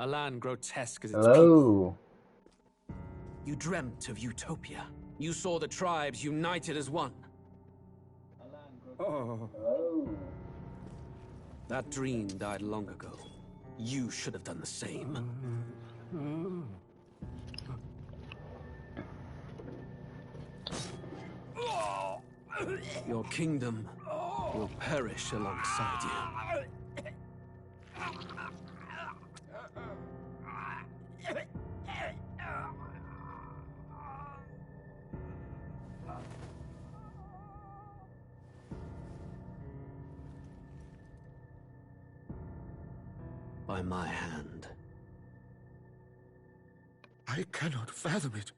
A land grotesque as its people. Hello. You dreamt of utopia. You saw the tribes united as one. Oh. That dream died long ago. You should have done the same. Your kingdom will perish alongside you. By my hand. I cannot fathom it.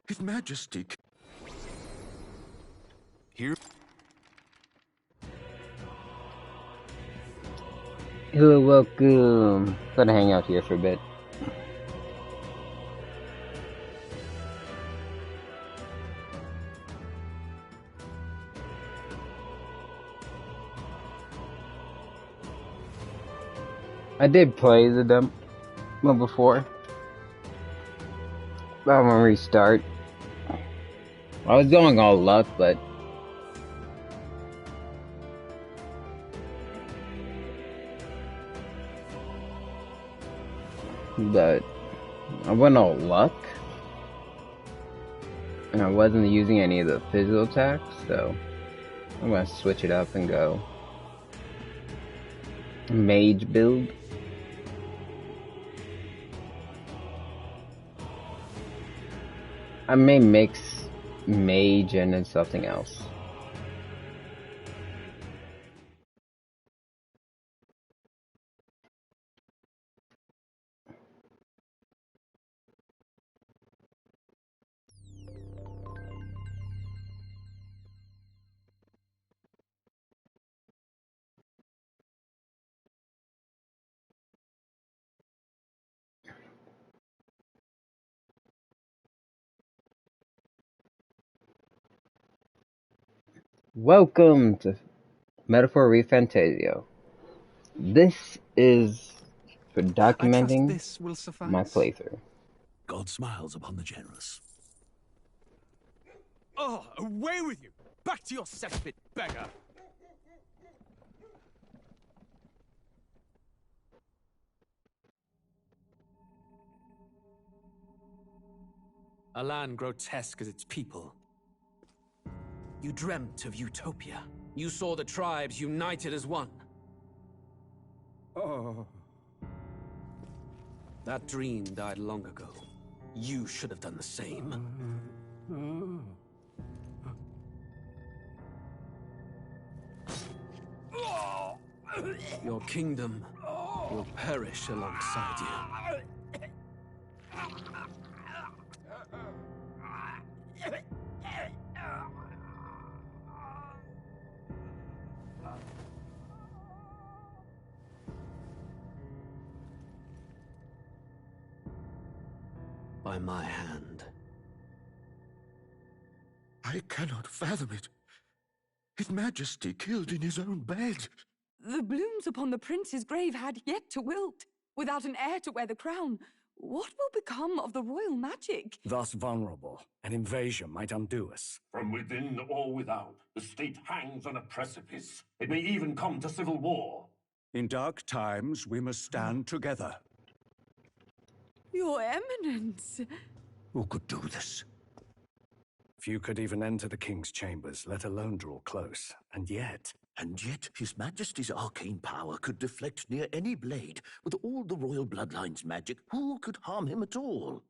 His Majesty. Here. Hello, welcome. Gonna hang out here for a bit. I did play the demo before. But I'm gonna restart. I was going all luck, but I went all luck, and I wasn't using any of the physical attacks, so I'm gonna switch it up and go mage build. I may mix mage and then something else. Welcome to Metaphor ReFantazio. This is for documenting this will suffice. my playthrough. God smiles upon the generous. Oh, away with you! Back to your cesspit, beggar! A land grotesque as its people. You dreamt of utopia. You saw the tribes united as one. Oh. That dream died long ago. You should have done the same. Your kingdom will perish alongside you. By my hand. I cannot fathom it. His Majesty killed in his own bed. The blooms upon the prince's grave had yet to wilt. Without an heir to wear the crown, what will become of the royal magic? Thus vulnerable, an invasion might undo us. From within or without, the state hangs on a precipice. It may even come to civil war. In dark times, we must stand together. Your Eminence! Who could do this? Few could even enter the king's chambers, let alone draw close. And yet, His Majesty's arcane power could deflect near any blade. With all the royal bloodline's magic, who could harm him at all?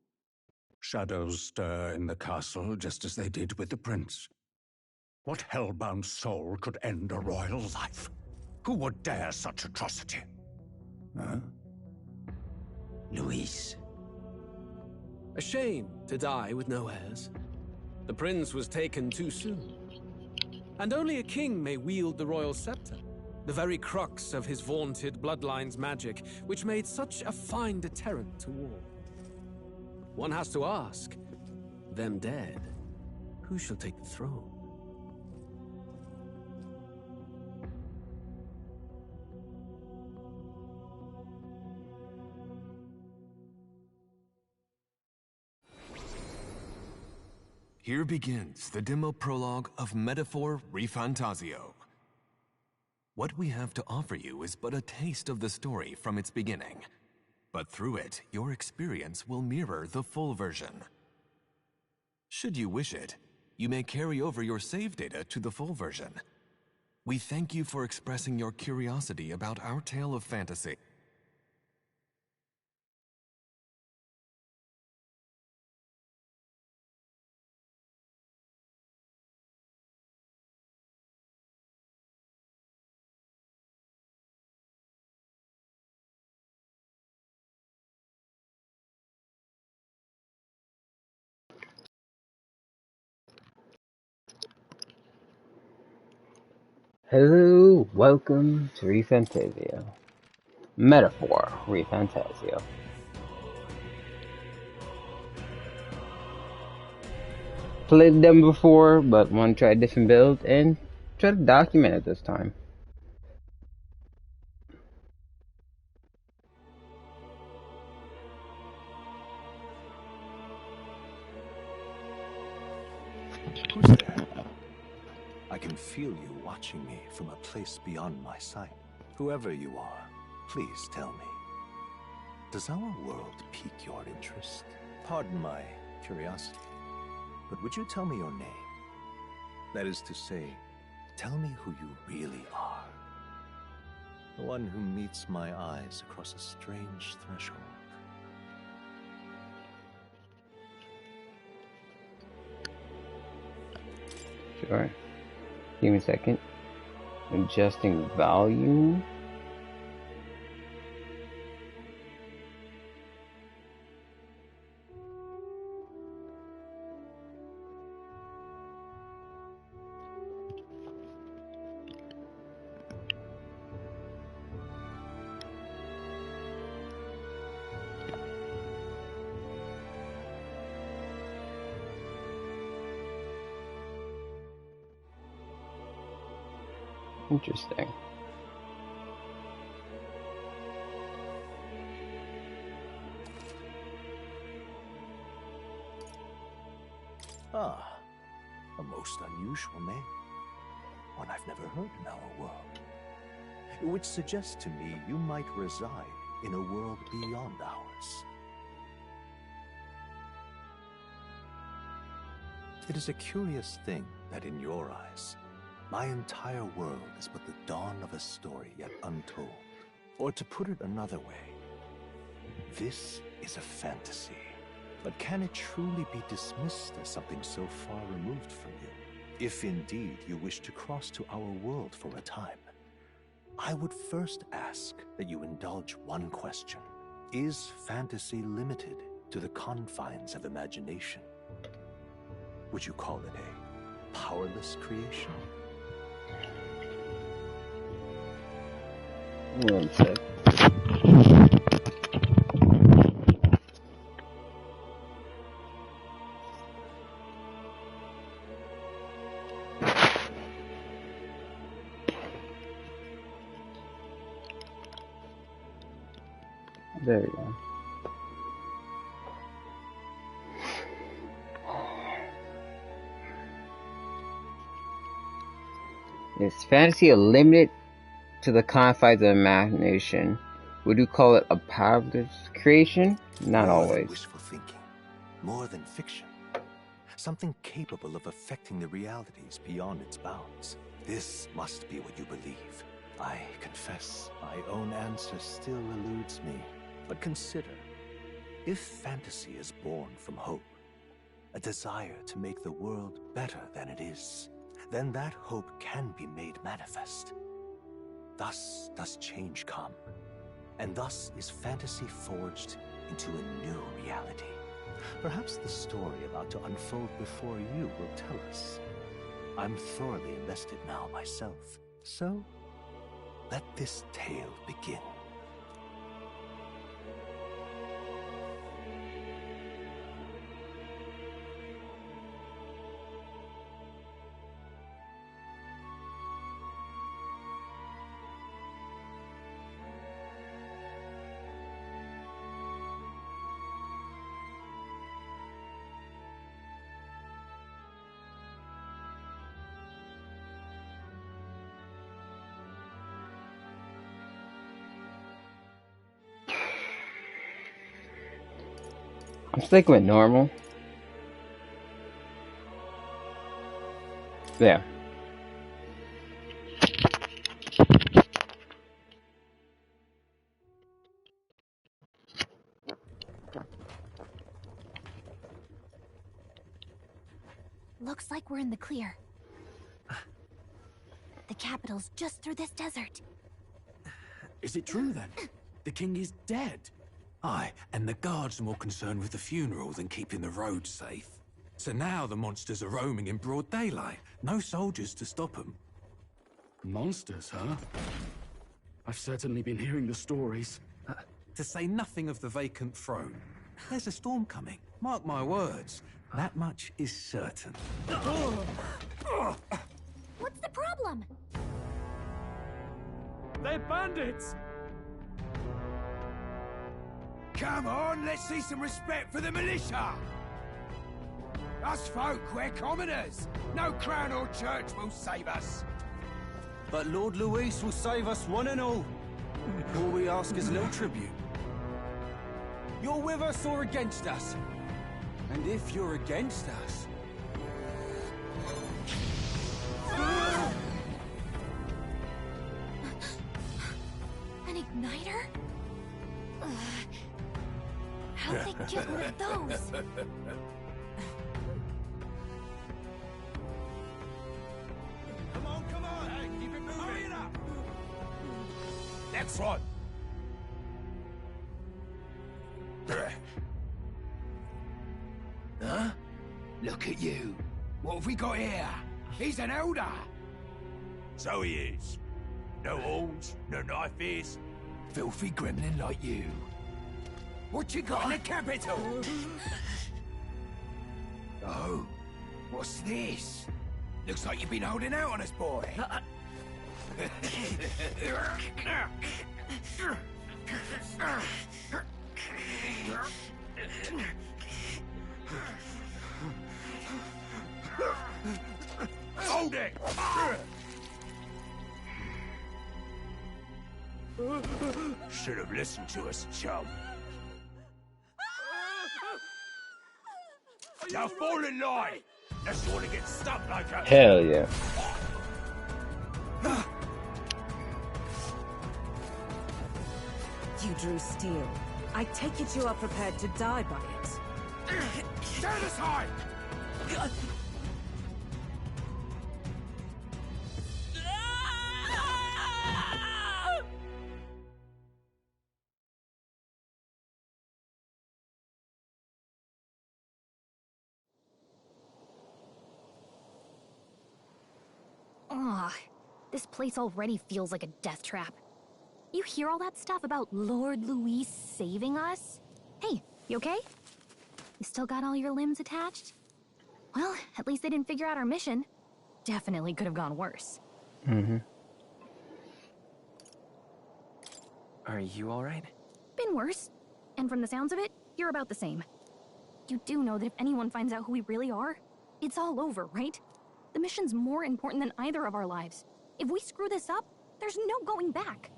shadows stir in the castle just as they did with the prince. What hellbound soul could end a royal life? Who would dare such atrocity? Huh? Luis. A shame to die with no heirs. The prince was taken too soon. And only a king may wield the royal scepter, the very crux of his vaunted bloodline's magic, which made such a fine deterrent to war. One has to ask, them dead, who shall take the throne? Here begins the demo prologue of Metaphor ReFantazio. What we have to offer you is but a taste of the story from its beginning, but through it, your experience will mirror the full version. Should you wish it, you may carry over your save data to the full version. We thank you for expressing your curiosity about our tale of fantasy. Hello, welcome to ReFantazio. Metaphor ReFantazio. Played them before, but want to try a different build and try to document it this time. Who's there? I can feel you watching me from a place beyond my sight. Whoever you are, please tell me. Does our world pique your interest? Pardon my curiosity, but would you tell me your name? That is to say, tell me who you really are. The one who meets my eyes across a strange threshold. Sure. Give me a second. Adjusting volume. Interesting. Ah, a most unusual name. One I've never heard in our world. Which suggests to me you might reside in a world beyond ours. It is a curious thing that in your eyes, my entire world is but the dawn of a story yet untold. Or to put it another way, this is a fantasy. But can it truly be dismissed as something so far removed from you? If indeed you wish to cross to our world for a time, I would first ask that you indulge one question. Is fantasy limited to the confines of imagination? Would you call it a powerless creation? One sec. There we go. Is fantasy limited to the confines of imagination? Would you call it a powerless creation? Not More always. than wishful thinking, more than fiction. Something capable of affecting the realities beyond its bounds. This must be what you believe. I confess, my own answer still eludes me. But consider, if fantasy is born from hope, a desire to make the world better than it is, then that hope can be made manifest. Thus does change come, and thus is fantasy forged into a new reality. Perhaps the story about to unfold before you will tell us. I'm thoroughly invested now myself, so let this tale begin. I'm sticking with normal. Yeah. Looks like we're in the clear. The capital's just through this desert. Is it true then? The king is dead? Aye, and the guards are more concerned with the funeral than keeping the roads safe. So now the monsters are roaming in broad daylight. No soldiers to stop them. Monsters, huh? I've certainly been hearing the stories. To say nothing of the vacant throne. There's a storm coming. Mark my words. That much is certain. What's the problem? They're bandits! Come on, let's see some respect for the militia! Us folk, we're commoners! No crown or church will save us! But Lord Luis will save us one and all. All we ask is a little tribute. You're with us or against us? And if you're against us... An igniter? How'd they get one of those? Come on, hey, keep it moving! Hurry it up! Next one! Huh? Look at you. What have we got here? He's an elder. So he is. No horns, no knife ears. Filthy gremlin like you. What you got in the capital? Oh, what's this? Looks like you've been holding out on us, boy. Hold it! Should have listened to us, chum. Now fall in line! Unless you want to get stuck like us. Hell yeah. You drew steel. I take it you are prepared to die by it. Stand aside! This place already feels like a death trap. You hear all that stuff about Lord Luis saving us? Hey, you okay? You still got all your limbs attached? Well, at least they didn't figure out our mission. Definitely could have gone worse. Mm-hmm. Are you alright? Been worse. And from the sounds of it, you're about the same. You do know that if anyone finds out who we really are, it's all over, right? The mission's more important than either of our lives. If we screw this up, there's no going back.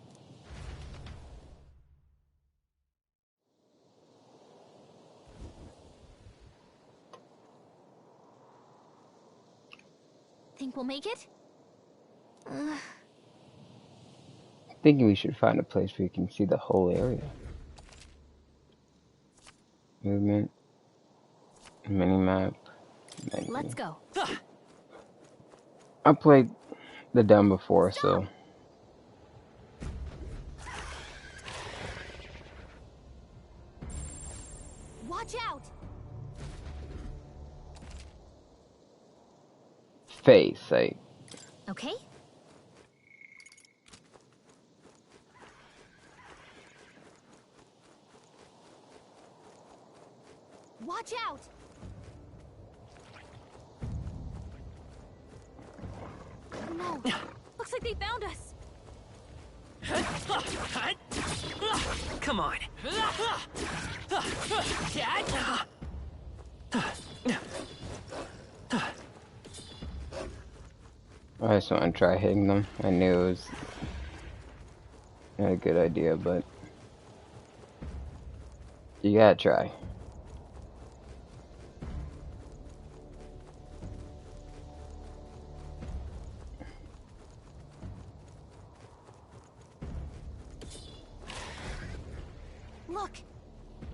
Think we'll make it? Thinking we should find a place where you can see the whole area. Movement. Minimap. Menu. Let's go. I played the demo before, so... Watch out! Face, like... Okay. Watch out! No, looks like they found us. Come on. I just want to try hitting them. I knew it was not a good idea, but you gotta try.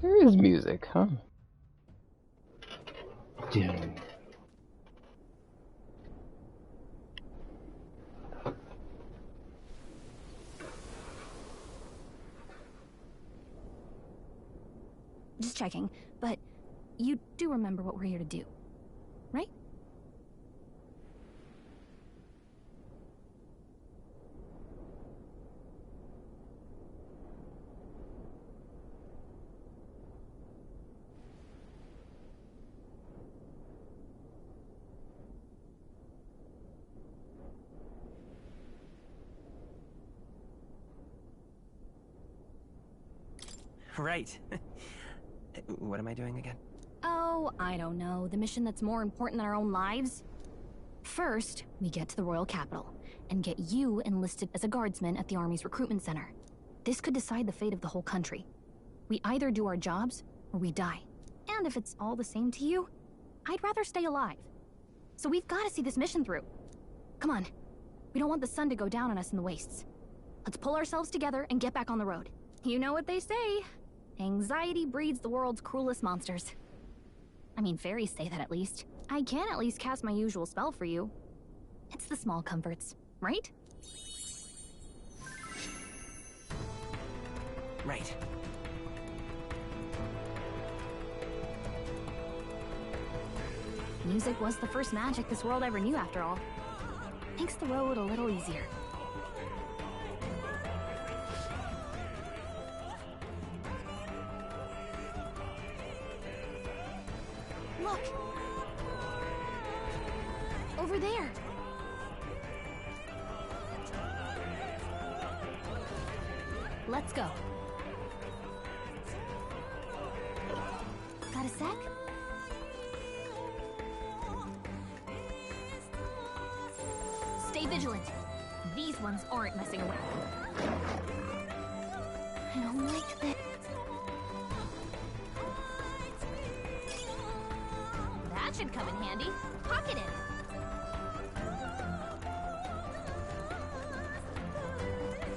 There is music, huh? Damn. Just checking, but you do remember what we're here to do, right? Right. What am I doing again? Oh, I don't know. The mission that's more important than our own lives? First, we get to the royal capital and get you enlisted as a guardsman at the army's recruitment center. This could decide the fate of the whole country. We either do our jobs or we die. And if it's all the same to you, I'd rather stay alive. So we've got to see this mission through. Come on. We don't want the sun to go down on us in the wastes. Let's pull ourselves together and get back on the road. You know what they say. Anxiety breeds the world's cruelest monsters. I mean, fairies say that at least. I can at least cast my usual spell for you. It's the small comforts, right? Right. Music was the first magic this world ever knew, after all. Makes the road a little easier. Look! Over there! Let's go. Got a sec? Stay vigilant. These ones aren't messing around. I don't like this. That should come in handy. Pocket it.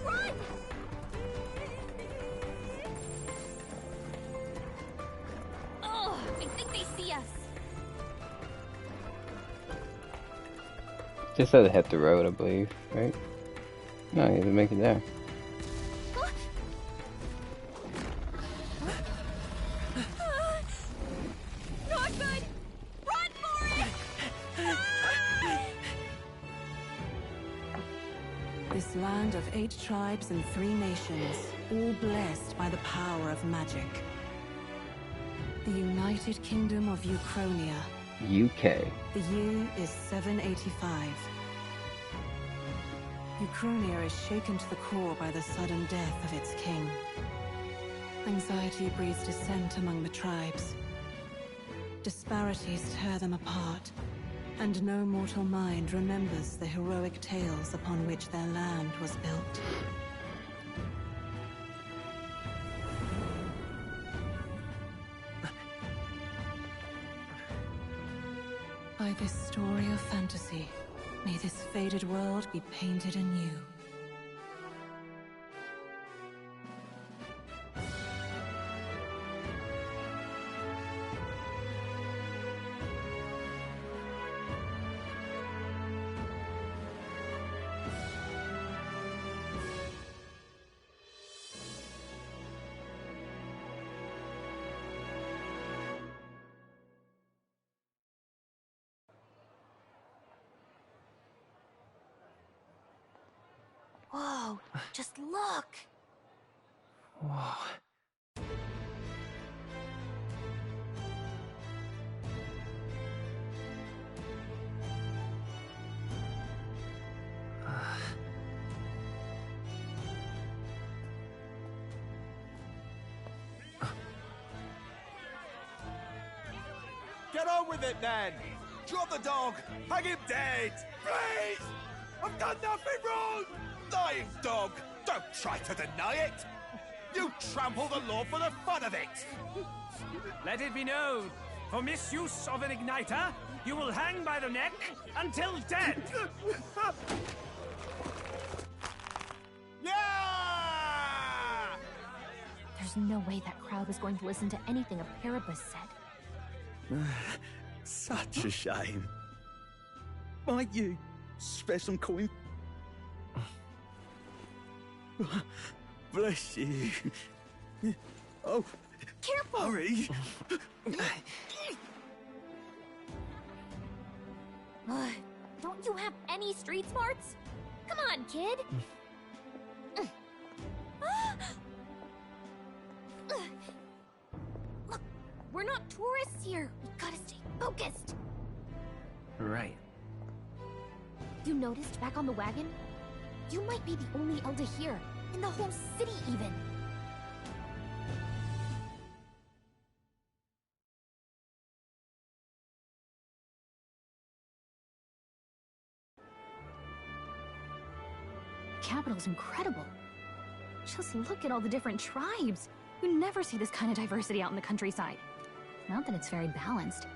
Run! Oh, I think they see us. Just had to hit the road, I believe, right? No, you have to make it there. Not good! Run for it! This land of 8 tribes and 3 nations, all blessed by the power of magic. The United Kingdom of Uchronia. UK. The year is 785. Uchronia is shaken to the core by the sudden death of its king. Anxiety breeds dissent among the tribes. Disparities tear them apart, and no mortal mind remembers the heroic tales upon which their land was built. By this story of fantasy, may this faded world be painted anew. Whoa, just look! Whoa. Get on with it, then! Drop the dog! Hang him dead! Please! I've done nothing wrong! Lying dog! Don't try to deny it! You trample the law for the fun of it! Let it be known, for misuse of an igniter, you will hang by the neck until dead! Yeah! There's There's no way that crowd was going to listen to anything a Paribus said. Such a shame. Might you spare some coin? Bless you. Oh, careful! Hurry! Don't you have any street smarts? Come on, kid! Look, we're not tourists here. We gotta stay focused. Right. You noticed back on the wagon? You might be the only Elder here, in the whole city even. The capital's incredible. Just look at all the different tribes. You never see this kind of diversity out in the countryside. Not that it's very balanced.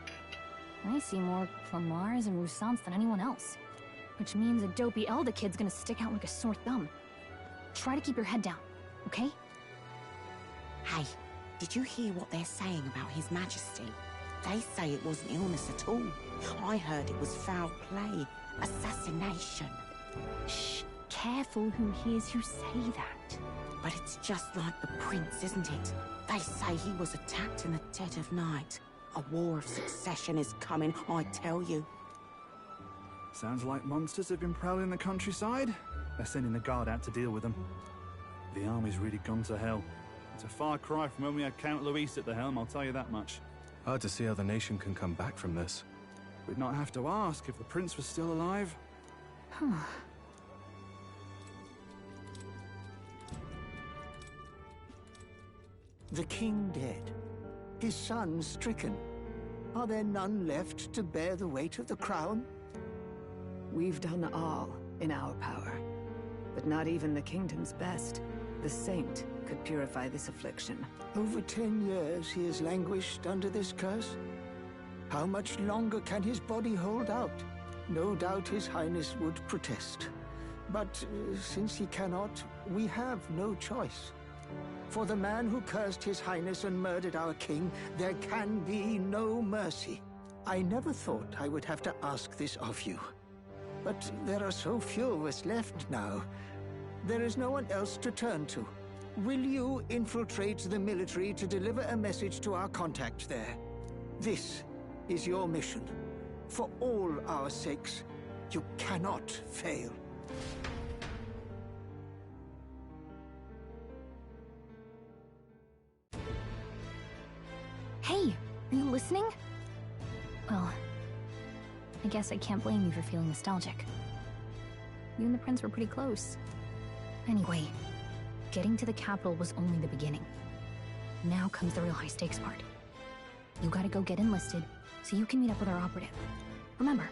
I see more Clamars and Roussants than anyone else. Which means a dopey Elda kid's gonna stick out like a sore thumb. Try to keep your head down, okay? Hey, did you hear what they're saying about His Majesty? They say it wasn't illness at all. I heard it was foul play, assassination. Shh, careful who hears you say that. But it's just like the prince, isn't it? They say he was attacked in the dead of night. A war of succession is coming, I tell you. Sounds like monsters have been prowling the countryside. They're sending the guard out to deal with them. The army's really gone to hell. It's a far cry from when we had Count Luis at the helm, I'll tell you that much. Hard to see how the nation can come back from this. We'd not have to ask if the prince was still alive. The king dead, his son stricken. Are there none left to bear the weight of the crown? We've done all in our power, but not even the kingdom's best, the saint, could purify this affliction. Over 10 years he has languished under this curse. How much longer can his body hold out? No doubt his highness would protest. But since he cannot, we have no choice. For the man who cursed his highness and murdered our king, there can be no mercy. I never thought I would have to ask this of you. But there are so few of us left now. There is no one else to turn to. Will you infiltrate the military to deliver a message to our contact there? This is your mission. For all our sakes, you cannot fail. Hey, are you listening? Well, I guess I can't blame you for feeling nostalgic. You and the prince were pretty close. Anyway, getting to the capital was only the beginning. Now comes the real high-stakes part. You gotta go get enlisted, so you can meet up with our operative. Remember,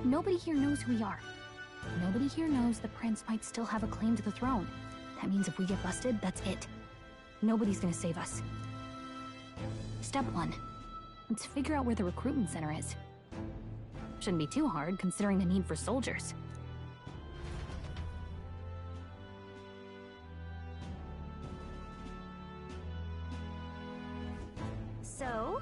nobody here knows who we are. Nobody here knows the prince might still have a claim to the throne. That means if we get busted, that's it. Nobody's gonna save us. Step 1. Let's figure out where the recruitment center is. Shouldn't be too hard, considering the need for soldiers. So?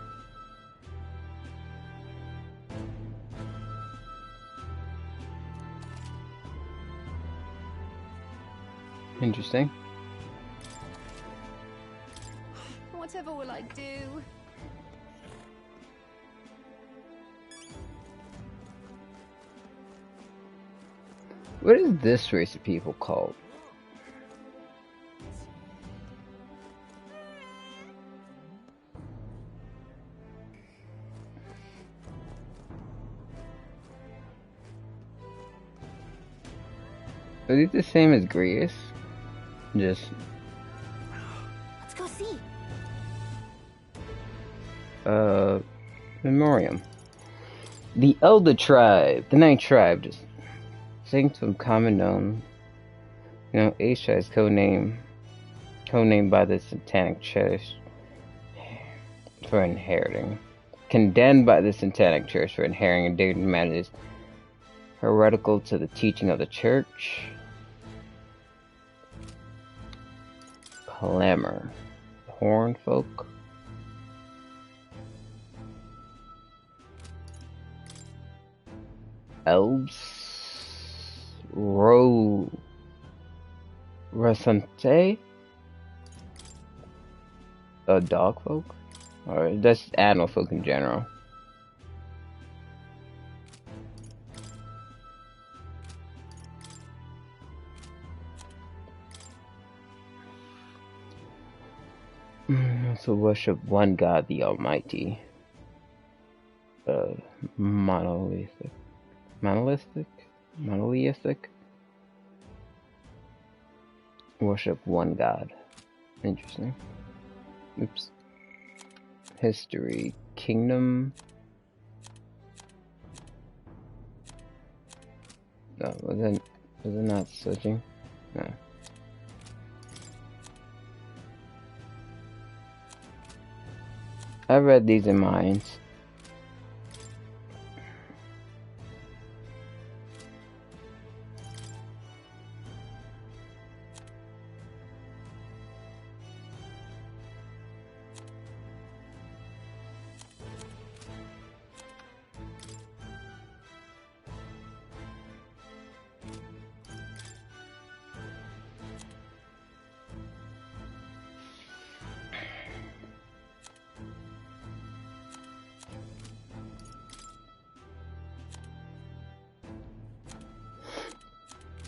Interesting. Whatever will I do? What is this race of people called? Are these the same as Grius? Just... Let's go see. Memoriam. The Elder Tribe. The Ninth Tribe. Just distinct from common known. You know, H-Tribe's codenamed by the Satanic Church for inheriting. Condemned by the Satanic Church for inheriting daily matters heretical to the teaching of the Church. Clamor. Horn folk. Elves. Resante. Dog folk. Or that's animal folk in general. So worship one God, the Almighty. Monolithic. Worship one God. Interesting. Oops. History. Kingdom. No, was it not switching? No. I read these in mines.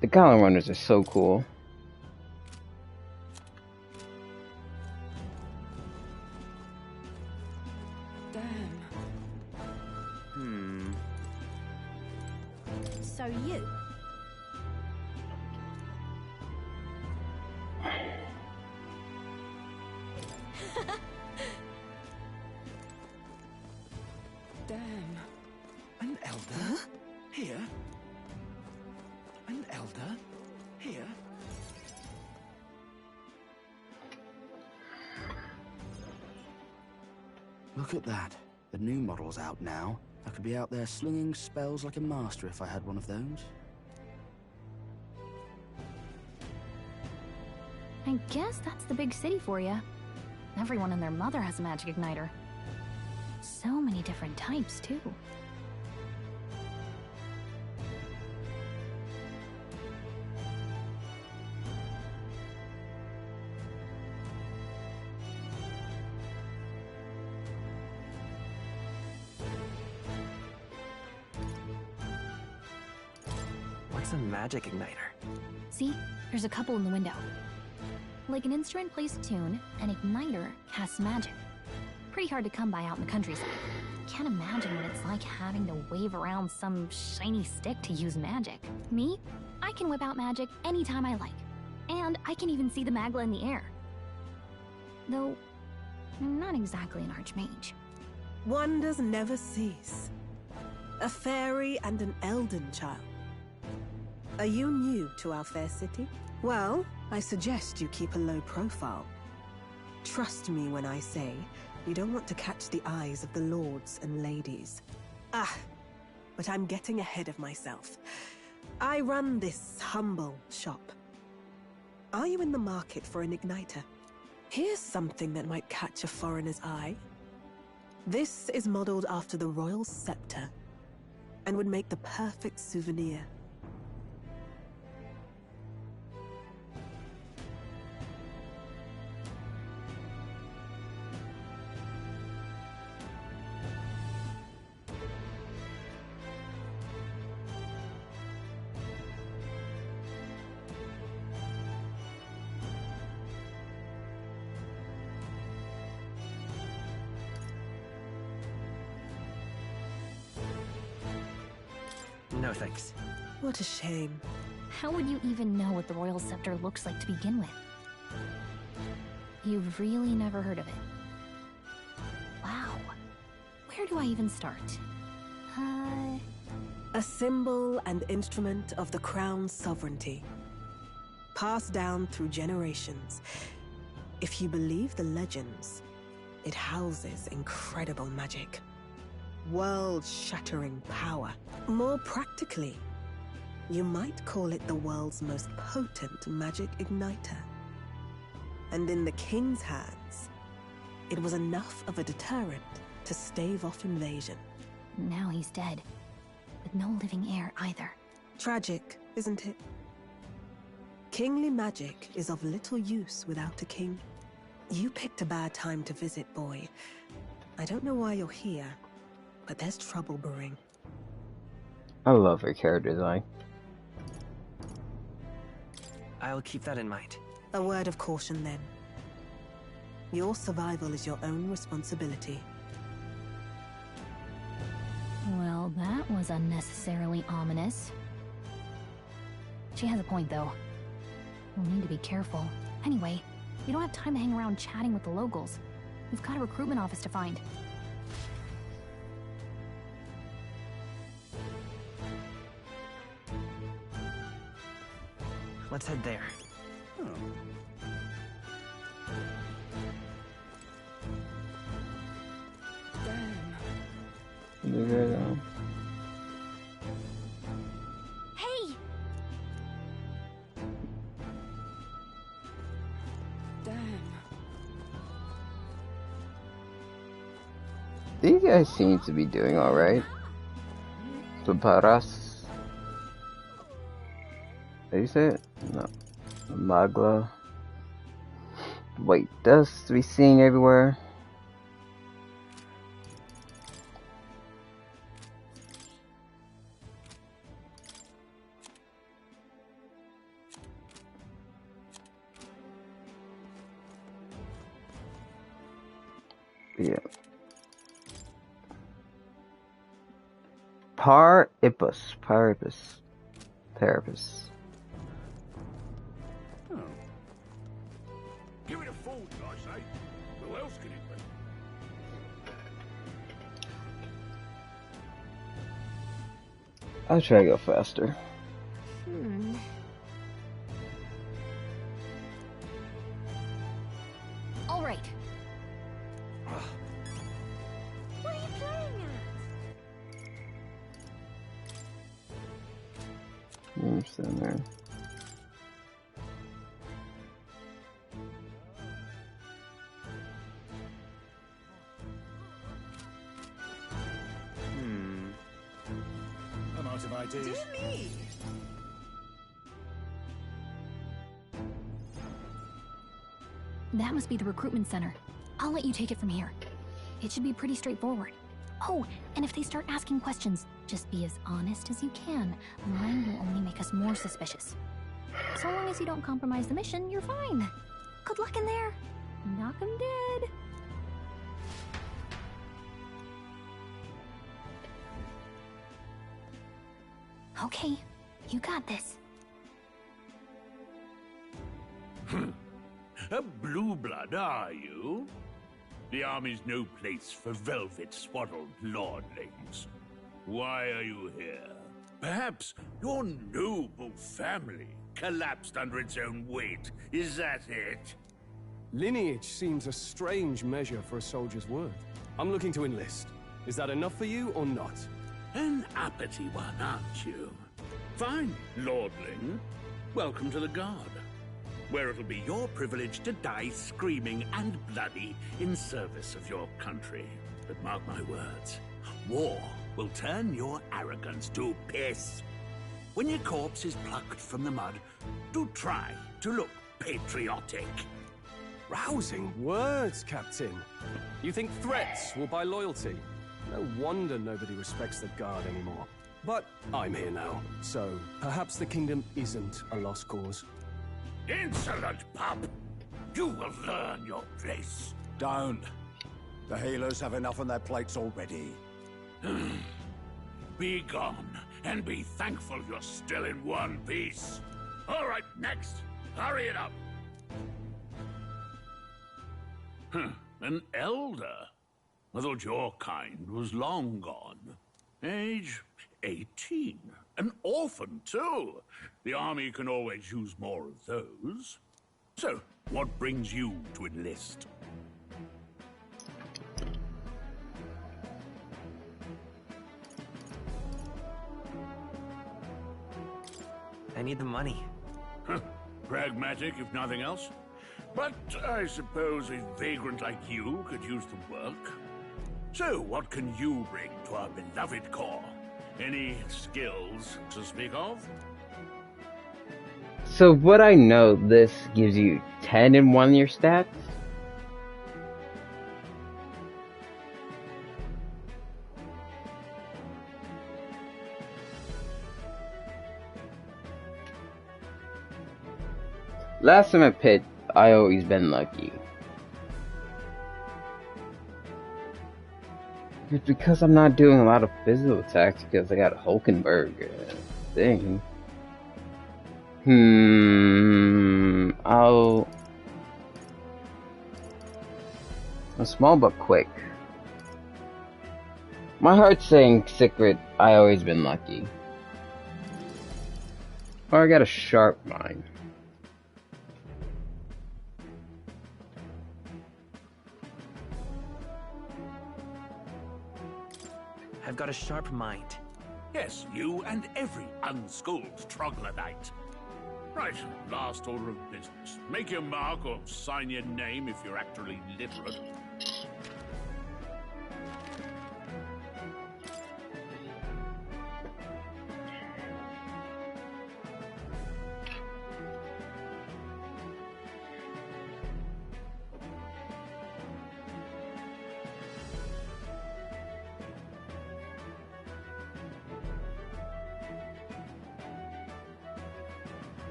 The Goblin Runners are so cool. Damn. So you? Damn. An elder? Here? An elder? Here? Look at that. The new model's out now. I could be out there slinging spells like a master if I had one of those. I guess that's the big city for you. Everyone and their mother has a magic igniter. So many different types, too. What's a magic igniter? See? There's a couple in the window. Like an instrument plays a tune, an igniter casts magic. Pretty hard to come by out in the countryside. Can't imagine what it's like having to wave around some shiny stick to use magic. Me? I can whip out magic anytime I like. And I can even see the Magla in the air. Though, I'm not exactly an archmage. Wonders never cease. A fairy and an Elden child. Are you new to our fair city? Well, I suggest you keep a low profile. Trust me when I say you don't want to catch the eyes of the lords and ladies. But I'm getting ahead of myself. I run this humble shop. Are you in the market for an igniter? Here's something that might catch a foreigner's eye. This is modeled after the royal scepter and would make the perfect souvenir. No thanks. What a shame. How would you even know what the royal scepter looks like to begin with? You've really never heard of it. Wow. Where do I even start? A symbol and instrument of the crown's sovereignty. Passed down through generations. If you believe the legends, it houses incredible magic. World-shattering power. More practically, you might call it the world's most potent magic igniter. And in the king's hands, it was enough of a deterrent to stave off invasion. Now he's dead, with no living heir either. Tragic, isn't it? Kingly magic is of little use without a king. You picked a bad time to visit, boy. I don't know why you're here, but there's trouble brewing. I love her character design. I'll keep that in mind. A word of caution, then. Your survival is your own responsibility. Well, that was unnecessarily ominous. She has a point, though. We'll need to be careful. Anyway, we don't have time to hang around chatting with the locals. We've got a recruitment office to find. Let's head there. Hey! These guys seem to be doing alright. Tuparas. Did you say it? No. Magla. White dust to be seen everywhere. Yeah. Paripus. Give it a forward, I say. Who else can it be? I'll try to go faster. All right. What are you playing at? Center. I'm out of ideas. Dear me! That must be the recruitment center. I'll let you take it from here. It should be pretty straightforward. Oh, and if they start asking questions, just be as honest as you can. Lying will only make us more suspicious. So long as you don't compromise the mission, you're fine. Good luck in there. Knock 'em dead. Okay, you got this. A blue blood, are you? The army's no place for velvet-swaddled lordlings. Why are you here? Perhaps your noble family collapsed under its own weight. Is that it? Lineage seems a strange measure for a soldier's worth. I'm looking to enlist. Is that enough for you or not? An uppity one, aren't you? Fine, lordling. Welcome to the Guard, where it'll be your privilege to die screaming and bloody in service of your country. But mark my words, war will turn your arrogance to piss. When your corpse is plucked from the mud, do try to look patriotic. Rousing words, Captain. You think threats will buy loyalty? No wonder nobody respects the Guard anymore. But I'm here now, so perhaps the kingdom isn't a lost cause. Insolent pup! You will learn your place. Don't. The healers have enough on their plates already. Be gone, and be thankful you're still in one piece. All right, next. Hurry it up. An elder? I thought your kind was long gone. Age 18. An orphan, too. The army can always use more of those. So, what brings you to enlist? I need the money. Pragmatic, if nothing else. But I suppose a vagrant like you could use the work. So, what can you bring to our beloved corps? Any skills to speak of? So what I know, this gives you 10 in 1-year stats? Last time I pit, I always been lucky. It's because I'm not doing a lot of physical attacks because I got Hulkenberg thing. I'll small but quick. My heart's saying secret, I always been lucky. Or I got a sharp mind. I've got a sharp mind. Yes, you and every unschooled troglodyte. Right, last order of business. Make your mark or sign your name if you're actually literate.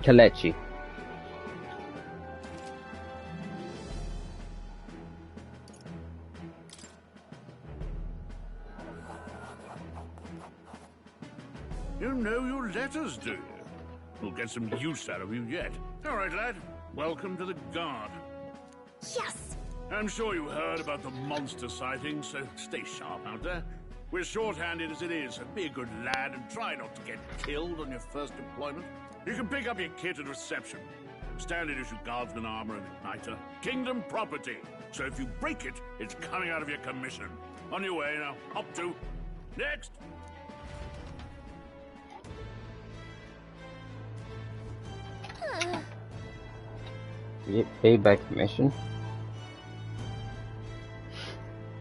Kelechi. You know your letters, do you? We'll get some use out of you yet. All right, lad. Welcome to the Guard. Yes! I'm sure you heard about the monster sightings, so stay sharp out there. We're short-handed as it is, so be a good lad and try not to get killed on your first deployment. You can pick up your kit at reception. Standard issue guardsman armor and igniter. Kingdom property. So if you break it, it's coming out of your commission. On your way now. Hop to. Next! You get paid by commission?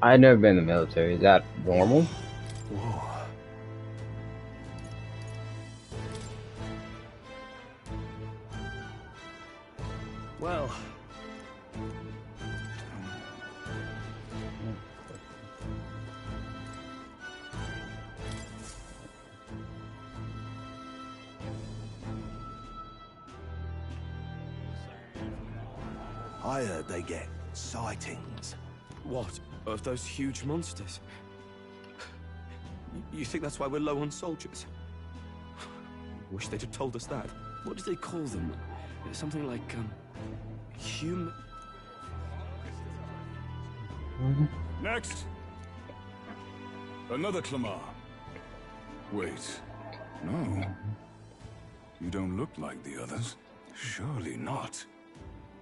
I've never been in the military. Is that normal? Whoa. Well. I heard they get sightings. What? Of those huge monsters? You think that's why we're low on soldiers? Wish they'd have told us that. What do they call them? Something like, human... Next! Another Clamar. Wait. No. You don't look like the others. Surely not.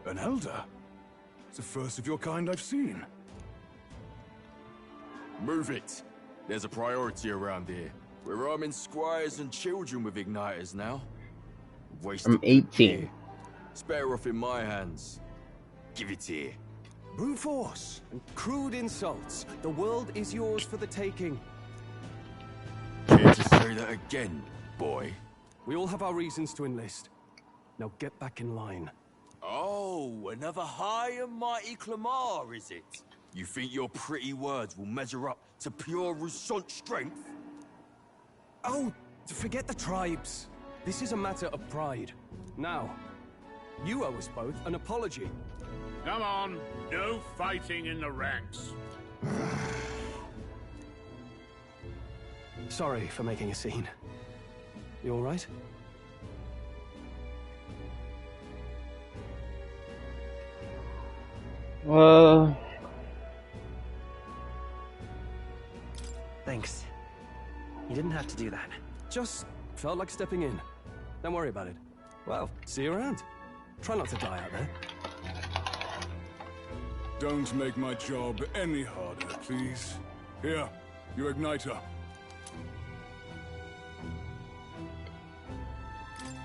An elder? It's the first of your kind I've seen. Move it. There's a priority around here. We're arming squires and children with igniters now. I'm 18. It's better off in my hands. Give it here. Brute force and crude insults. The world is yours for the taking. Care to say that again, boy? We all have our reasons to enlist. Now get back in line. Oh, another high and mighty Clamar, is it? You think your pretty words will measure up to pure Rousant strength? Oh, forget the tribes. This is a matter of pride. Now, you owe us both an apology. Come on, no fighting in the ranks. Sorry for making a scene. You all right? Thanks. You didn't have to do that. Just felt like stepping in. Don't worry about it. Well, see you around. Try not to die out there. Don't make my job any harder, please. Here, your igniter.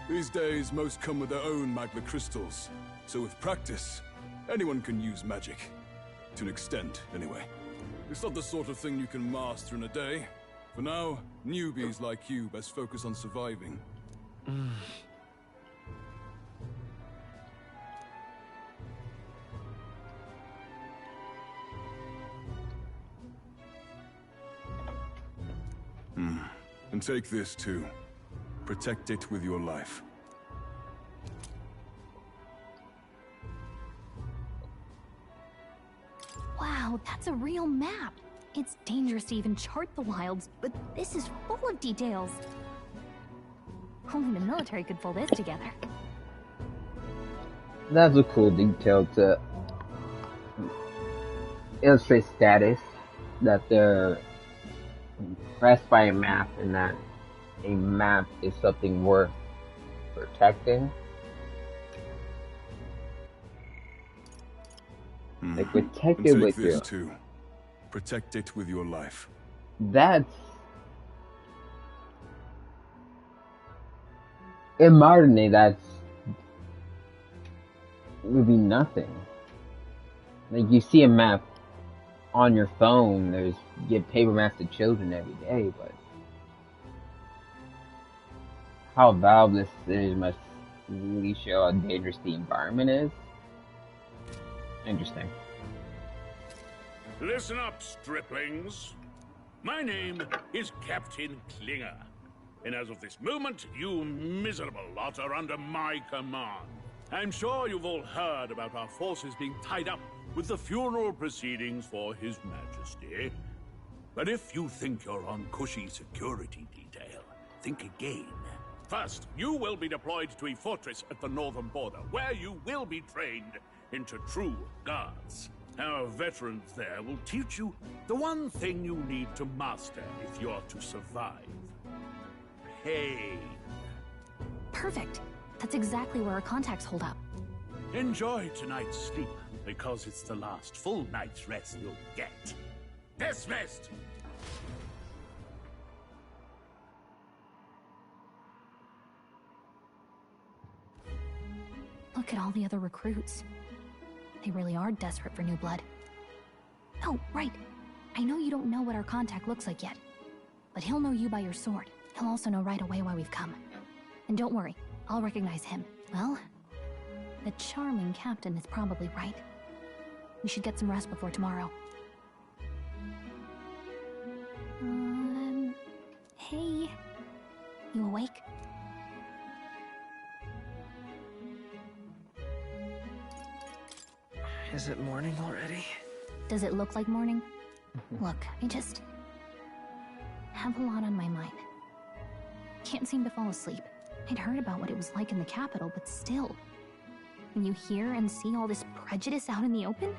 These days, most come with their own magma crystals. So with practice, anyone can use magic. To an extent, anyway. It's not the sort of thing you can master in a day. For now, newbies like you best focus on surviving. And take this too. Protect it with your life. Wow, that's a real map. It's dangerous to even chart the wilds, but this is full of details. Only the military could pull this together. That's a cool detail to illustrate status, that they're impressed by a map and that a map is something worth protecting. Like, protect it with this too. Protect it with your life. That's... in modern day, that's... would be nothing. Like, you see a map on your phone, you get paper maps to children every day, but how valuable this is must really show how dangerous the environment is. Interesting. Listen up, striplings. My name is Captain Klinger, and as of this moment, you miserable lot are under my command. I'm sure you've all heard about our forces being tied up with the funeral proceedings for His Majesty. But if you think you're on cushy security detail, think again. First, you will be deployed to a fortress at the northern border, where you will be trained into true guards. Our veterans there will teach you the one thing you need to master if you're to survive. Pain. Perfect. That's exactly where our contacts hold up. Enjoy tonight's sleep, because it's the last full night's rest you'll get. Dismissed! Look at all the other recruits. They really are desperate for new blood. Oh, right. I know you don't know what our contact looks like yet, but he'll know you by your sword. He'll also know right away why we've come. And don't worry, I'll recognize him. Well, the charming captain is probably right. We should get some rest before tomorrow. Hey. You awake? Is it morning already? Does it look like morning? Look, I just have a lot on my mind. Can't seem to fall asleep. I'd heard about what it was like in the capital, but still. When you hear and see all this prejudice out in the open,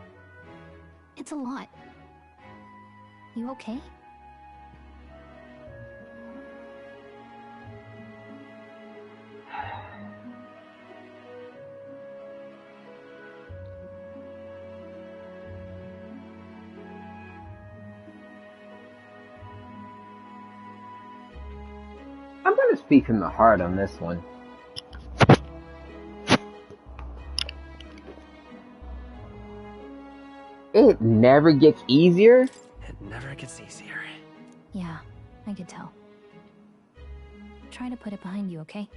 it's a lot. You okay? I'm gonna speak from the heart on this one. It never gets easier? It never gets easier. Yeah, I could tell. Try to put it behind you, okay?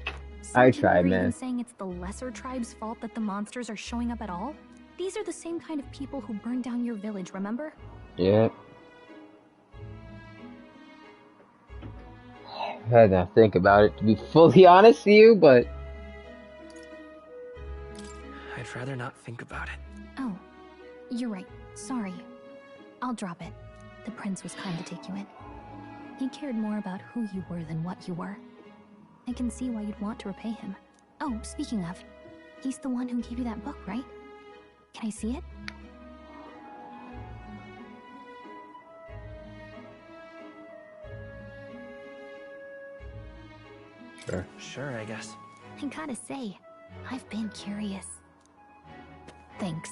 I tried, Even man. saying it's the lesser tribe's fault that the monsters are showing up at all? These are the same kind of people who burned down your village, remember? Yeah. I had to think about it, to be fully honest with you, but... I'd rather not think about it. Oh, you're right. Sorry. I'll drop it. The prince was kind to take you in. He cared more about who you were than what you were. I can see why you'd want to repay him. Oh, speaking of, he's the one who gave you that book, right? Can I see it? Sure. Sure, I guess. I gotta say, I've been curious. Thanks.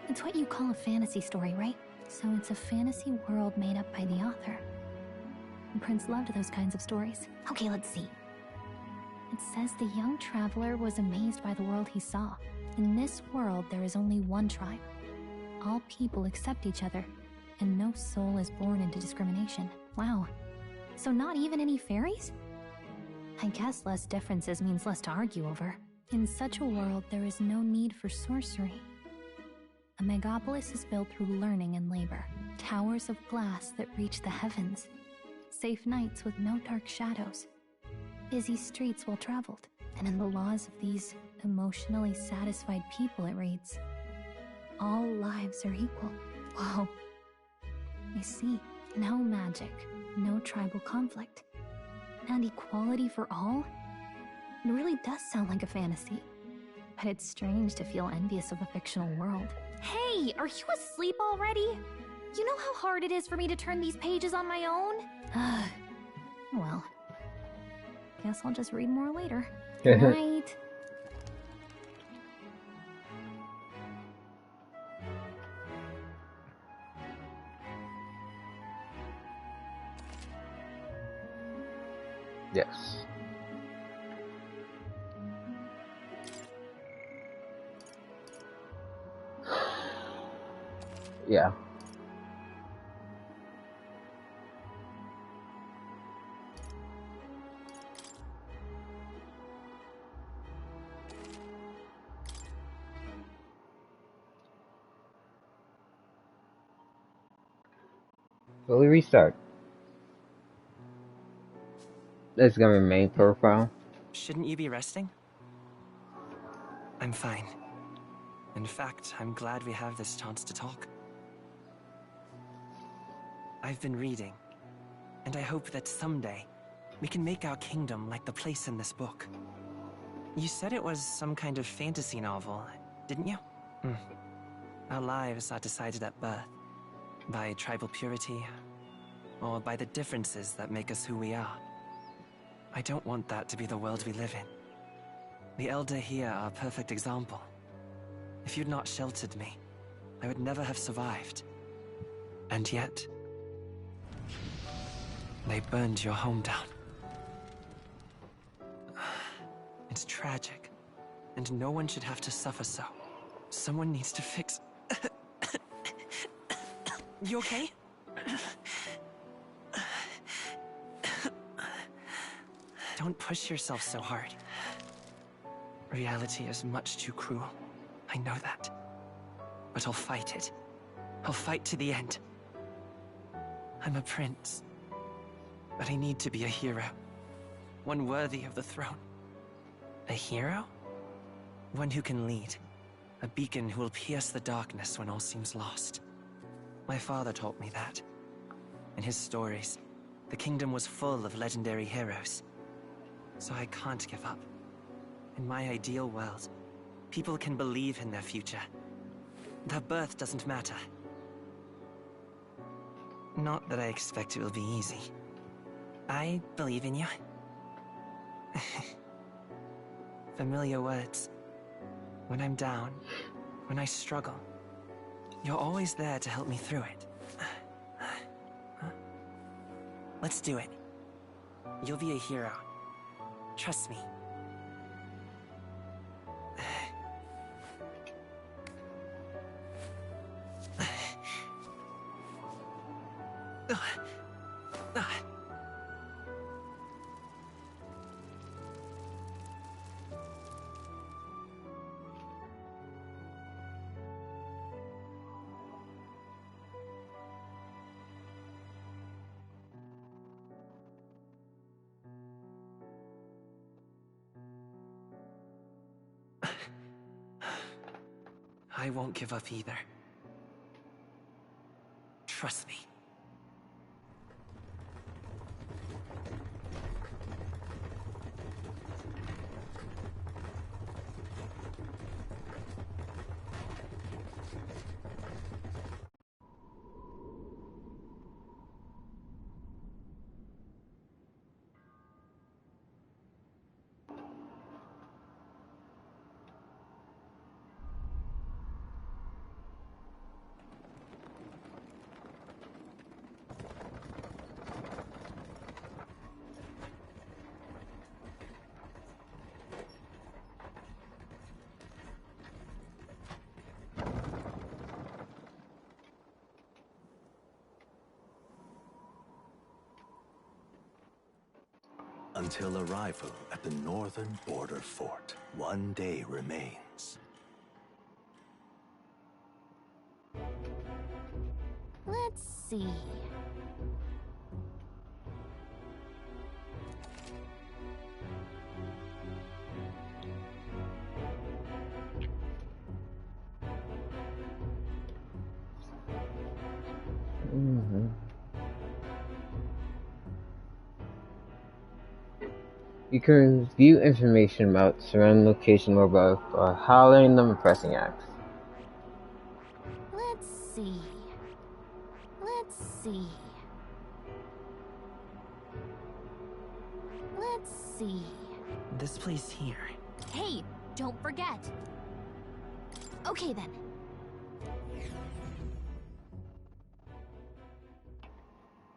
It's what you call a fantasy story, right? So it's a fantasy world made up by the author. And Prince loved those kinds of stories. Okay, let's see. It says the young traveler was amazed by the world he saw. In this world, there is only one tribe. All people accept each other, and no soul is born into discrimination. Wow. So not even any fairies? I guess less differences means less to argue over. In such a world, there is no need for sorcery. A megapolis is built through learning and labor. Towers of glass that reach the heavens. Safe nights with no dark shadows. Busy streets well traveled. And in the laws of these emotionally satisfied people, it reads, all lives are equal. Whoa. I see. No magic, no tribal conflict, and equality for all? It really does sound like a fantasy. But it's strange to feel envious of a fictional world. Hey, are you asleep already? You know how hard it is for me to turn these pages on my own? Well, guess I'll just read more later. Good night. Yes. Yeah. Fully restart. That's gonna be main profile. Shouldn't you be resting? I'm fine. In fact, I'm glad we have this chance to talk. I've been reading, and I hope that someday we can make our kingdom like the place in this book. You said it was some kind of fantasy novel, didn't you? Our lives are decided at birth, by tribal purity, or by the differences that make us who we are. I don't want that to be the world we live in. The Elder here are a perfect example. If you'd not sheltered me, I would never have survived. And yet, they burned your home down. It's tragic, and no one should have to suffer so. Someone needs to fix... You okay? Don't push yourself so hard. Reality is much too cruel. I know that. But I'll fight it. I'll fight to the end. I'm a prince. But I need to be a hero. One worthy of the throne. A hero? One who can lead. A beacon who will pierce the darkness when all seems lost. My father taught me that. In his stories, the kingdom was full of legendary heroes. So I can't give up. In my ideal world, people can believe in their future. Their birth doesn't matter. Not that I expect it will be easy. I believe in you. Familiar words. When I'm down, when I struggle, you're always there to help me through it. Let's do it. You'll be a hero. Trust me. I won't give up either. Trust me. until arrival at the northern border fort. One day remains. Let's see. You can view information about surrounding location or by highlighting them and pressing X. Let's see. Let's see. Let's see. This place here. Hey, don't forget. Okay then.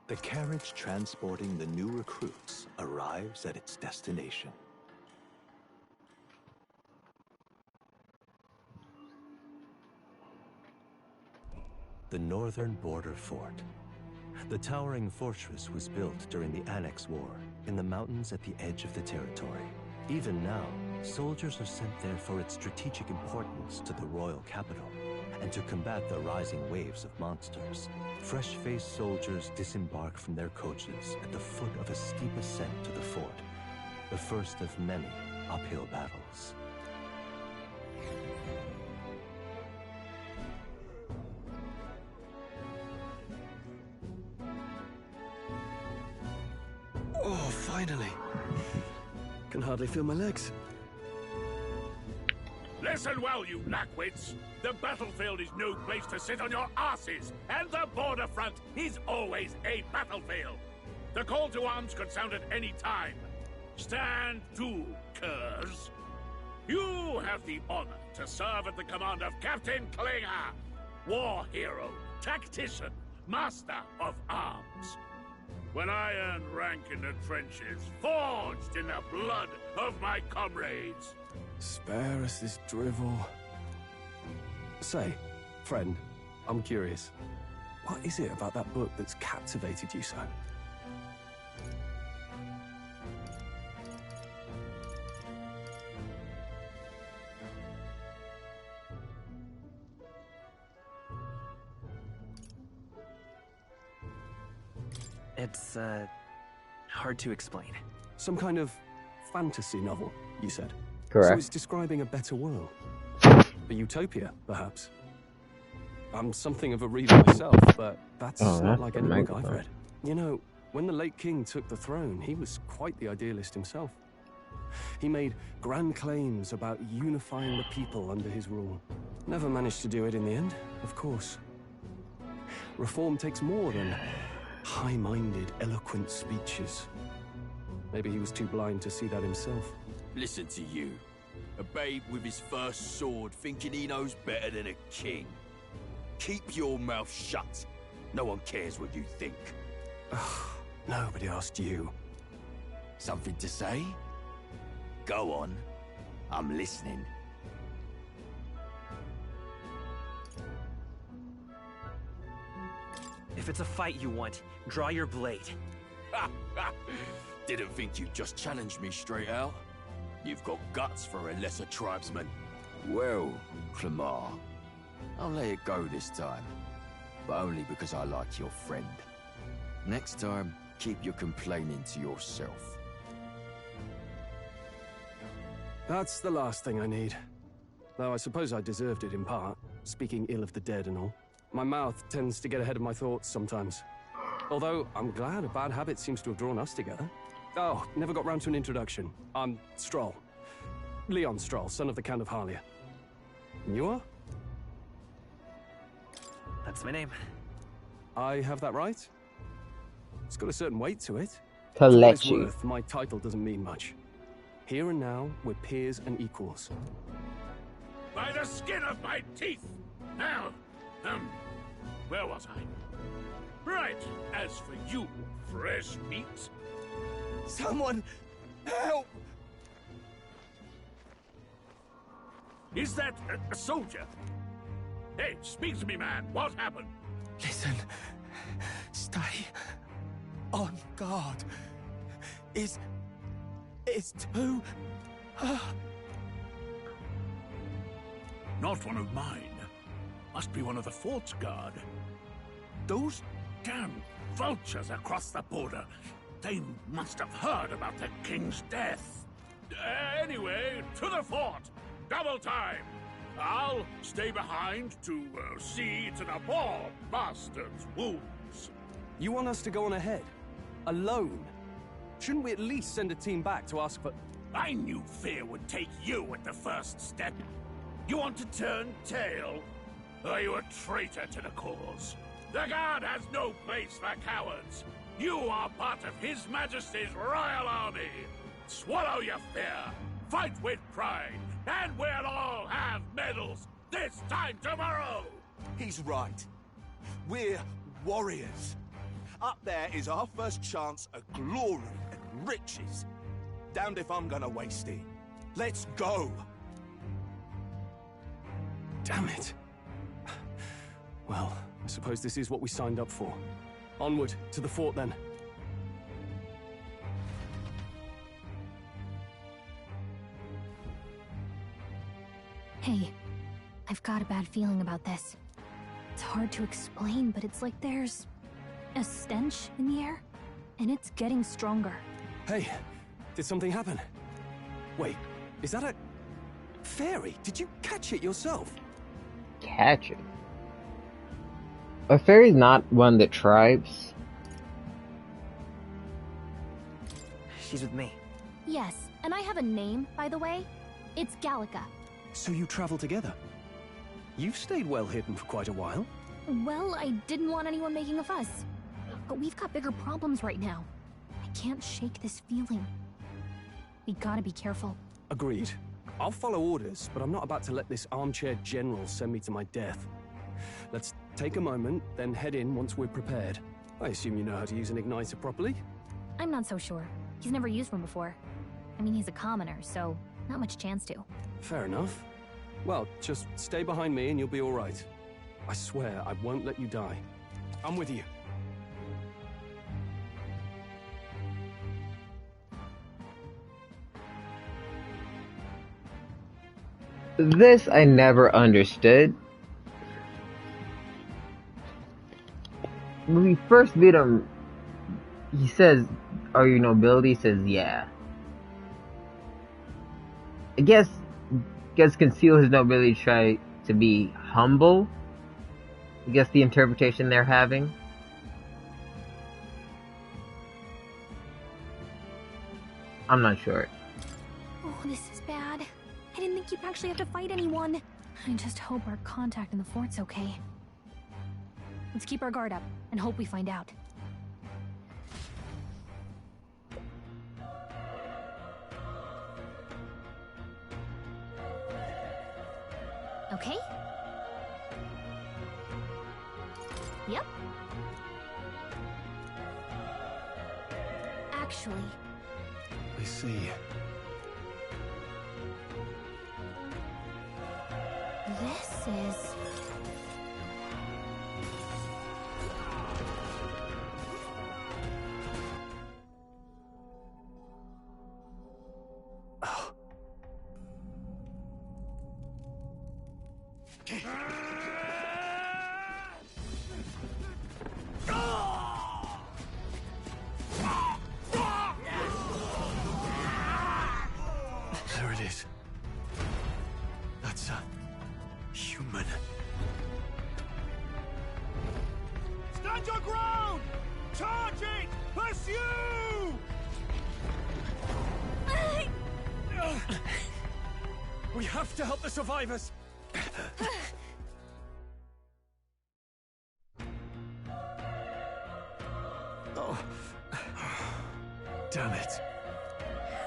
The carriage transporting the new recruits arrives at its destination. The northern border fort. The towering fortress was built during the Annex War in the mountains at the edge of the territory. Even now, soldiers are sent there for its strategic importance to the royal capital and to combat the rising waves of monsters. Fresh-faced soldiers disembark from their coaches at the foot of a steep ascent to the fort, the first of many uphill battles. Oh, finally. Can hardly feel my legs. Listen well, you knackwits. The battlefield is no place to sit on your asses, and the border front is always a battlefield. The call to arms could sound at any time. Stand to, curs. You have the honor to serve at the command of Captain Klinger, war hero, tactician, master of arms. When I earned rank in the trenches, forged in the blood of my comrades. Spare us this drivel. Say, friend, I'm curious. What is it about that book that's captivated you so? It's, hard to explain. Some kind of fantasy novel, you said? Correct. So it's describing a better world. A utopia, perhaps. I'm something of a reader myself, but that's not like any book I've read. You know, when the late king took the throne, he was quite the idealist himself. He made grand claims about unifying the people under his rule. Never managed to do it in the end, of course. Reform takes more than high-minded, eloquent speeches. Maybe he was too blind to see that himself. Listen to you. A babe with his first sword thinking he knows better than a king. Keep your mouth shut. No one cares what you think. Nobody asked you. Something to say? Go on. I'm listening. If it's a fight you want, draw your blade. Didn't think you'd just challenge me straight out. You've got guts for a lesser tribesman. Well, Clemar, I'll let it go this time. But only because I like your friend. Next time, keep your complaining to yourself. That's the last thing I need. Though I suppose I deserved it in part, speaking ill of the dead and all. My mouth tends to get ahead of my thoughts sometimes. Although, I'm glad a bad habit seems to have drawn us together. Oh, never got round to an introduction. I'm Stroll. Leon Stroll, son of the Count of Harlia. And you are? That's my name. I have that right? It's got a certain weight to it. Kalechi. My title doesn't mean much. Here and now, we're peers and equals. By the skin of my teeth! Now, where was I? Right, as for you, fresh meat. Someone, help! Is that a soldier? Hey, speak to me, man. What happened? Listen. Stay on guard. Is It's too... Not one of mine. Must be one of the fort's guard. Those damn vultures across the border. They must have heard about the king's death. Anyway, to the fort. Double time. I'll stay behind to see to the poor bastard's wounds. You want us to go on ahead? Alone? Shouldn't we at least send a team back to ask for... I knew fear would take you at the first step. You want to turn tail? Are you a traitor to the cause? The guard has no place for cowards. You are part of His Majesty's Royal Army. Swallow your fear. Fight with pride. And we'll all have medals this time tomorrow. He's right. We're warriors. Up there is our first chance at glory and riches. Damned if I'm gonna waste it. Let's go. Damn it. Well, I suppose this is what we signed up for. Onward, to the fort then. Hey, I've got a bad feeling about this. It's hard to explain, but it's like there's a stench in the air, and it's getting stronger. Hey, did something happen? Wait, is that a... fairy? Did you catch it yourself? Catch it? A fairy's not one of the tribes. She's with me. Yes, and I have a name, by the way. It's Gallica. So you travel together? You've stayed well hidden for quite a while. Well, I didn't want anyone making a fuss. But we've got bigger problems right now. I can't shake this feeling. We gotta be careful. Agreed. I'll follow orders, but I'm not about to let this armchair general send me to my death. Let's take a moment, then head in once we're prepared. I assume you know how to use an igniter properly? I'm not so sure. He's never used one before. I mean, he's a commoner, so not much chance to. Fair enough. Well, just stay behind me and you'll be all right. I swear I won't let you die. I'm with you. This I never understood. When we first meet him, he says, "Are you nobility?" He says, "Yeah." I guess conceal his nobility, try to be humble. I guess the interpretation they're having. I'm not sure. Oh, this is bad. I didn't think you'd actually have to fight anyone. I just hope our contact in the fort's okay. Let's keep our guard up and hope we find out. Okay? Yep. Actually... I see. This is... There it is. That's a human. Stand your ground! Charge it! Pursue! We have to help the survivors! Oh. Damn it.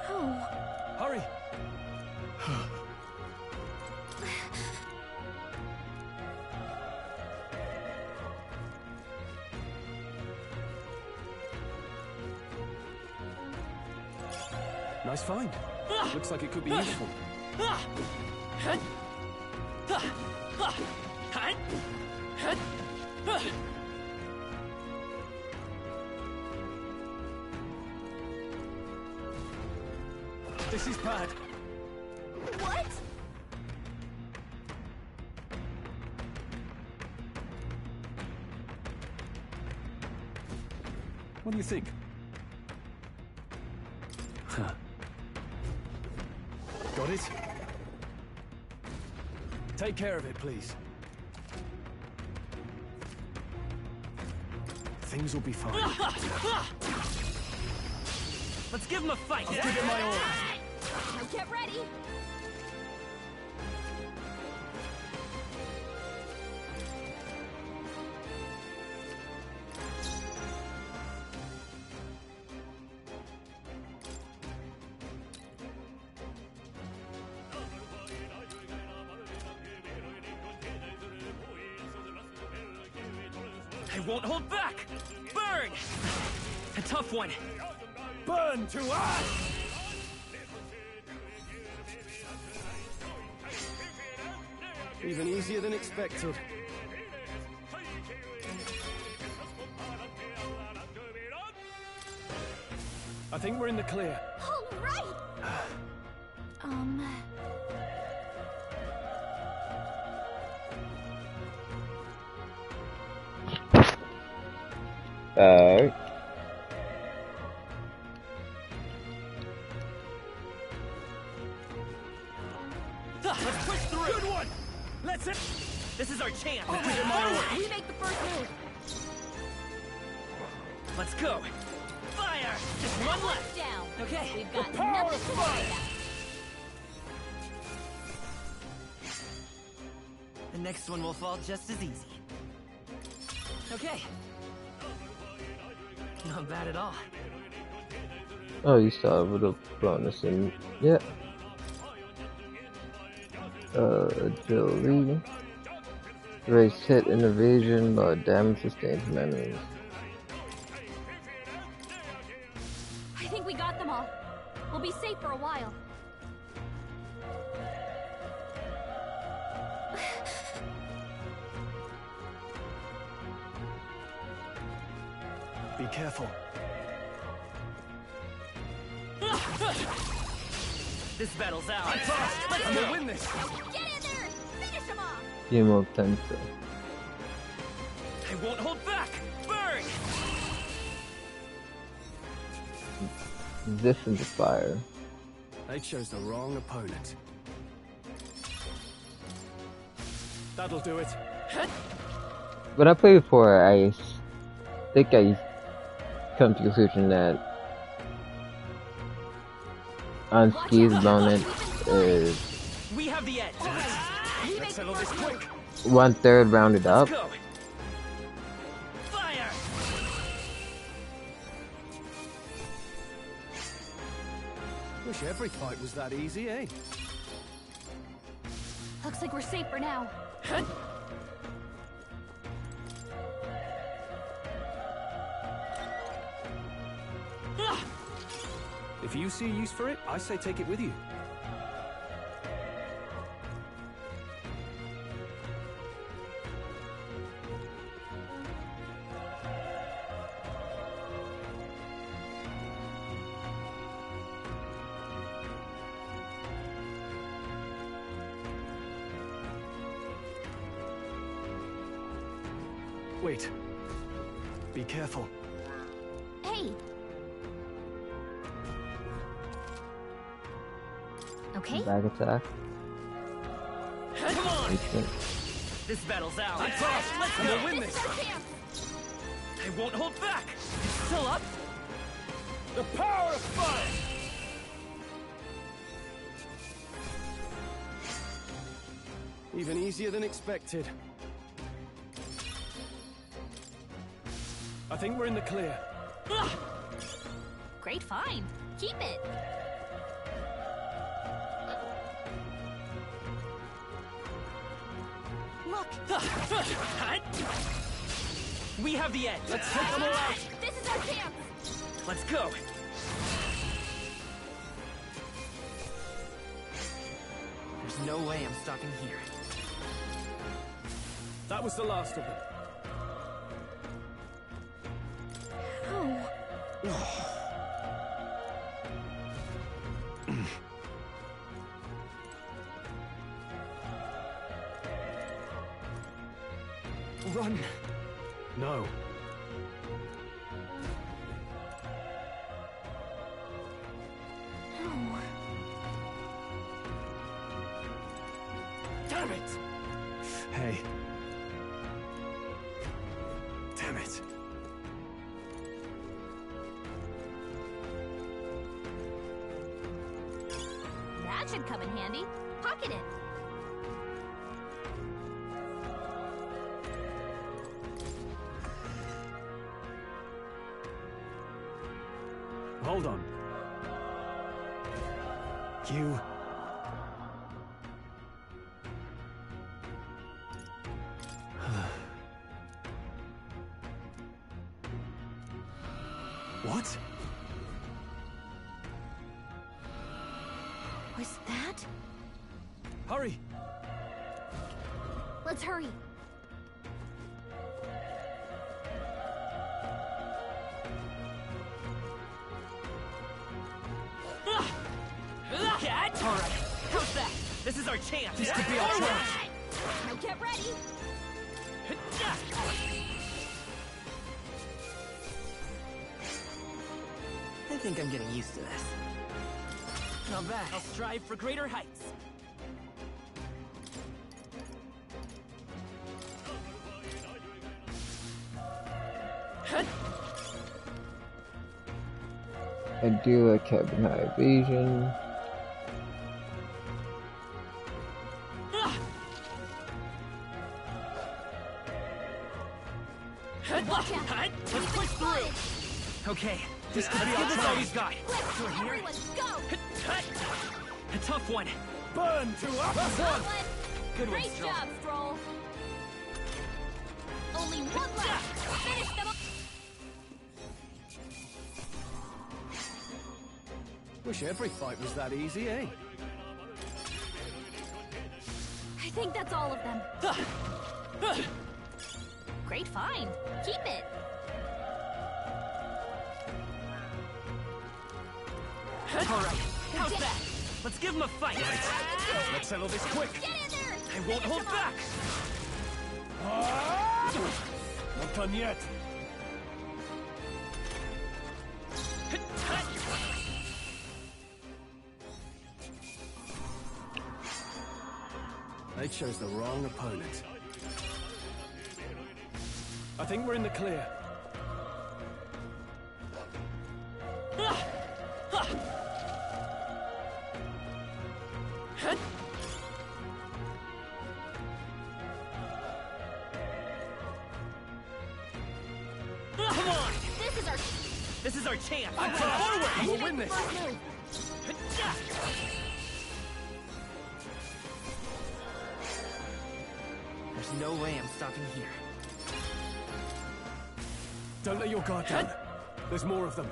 Oh. Hurry! Nice find. Looks like it could be useful. This is bad. What? What do you think? Huh. Got it? Take care of it, please. Things will be fine. Let's give him a fight. I'll give it my all. Now get ready. I won't hold back! Burn! A tough one. Burn to ash! Even easier than expected. I think we're in the clear. All right. Alright. Let's push through. Good one. Let's it. This is our chance. We make the first move. Let's go. Fire. Just one left. Down. Okay. We've got The power nothing of to worry fire. about. The next one will fall just as easy. Okay. Not bad at all. Oh, you started with a bonus and yeah. Agility. Raise hit and evasion by damage sustained from enemies. I think we got them all. We'll be safe for a while. Be careful. This battle's ours. I'm gonna win this. Get in there! Finish him off! Game of Tense. I won't hold back. Burn. This is the fire. They chose the wrong opponent. That'll do it. When I played before, I think I come to the conclusion that on Ski's bonus is We have the edge. Let's settle this quick. 1/3 rounded up. Let's go. Fire. Wish every fight was that easy, eh? Looks like we're safe for now. If you see a use for it, I say take it with you. Wait. Be careful. Hey! Okay? Back attack. Come on. Instant. This battle's ours. Let's Let's go. go. Win This this. is our chance! I won't hold back. It's still up. The power of fire. Even easier than expected. I think we're in the clear. Great find. Keep it. Look. We have the edge. Let's take them all out. This is our chance. Let's go. There's no way I'm stopping here. That was the last of them. Oh. run. No. No. Damn it! Hey. Damn it. That should come in handy. Pocket it. Hold on. You... What? Was that? Hurry! Let's hurry. All right, how's that? This is our chance. This could be our chance. Now get ready. I think I'm getting used to this. Not bad. I'll strive for greater heights. I do like having high evasion. Let's push through. Okay, this could be let's our give this all we've got. Quick, everyone, go! A tough one. Burn to us! That one. Good one, Great Stroll. job, Stroll. Only one left. Finish them up. Wish every fight was that easy, eh? I think that's all of them. Great find. Keep it. All right, how's that? Let's give him a fight. Let's settle this quick. Get in there. I won't hold back. Not done yet. They chose the wrong opponent. I think we're in the clear. Come on! This is our chance. Forward! I We'll should win make this. the first move. There's no way I'm stopping here. Don't let your guard down. There's more of them.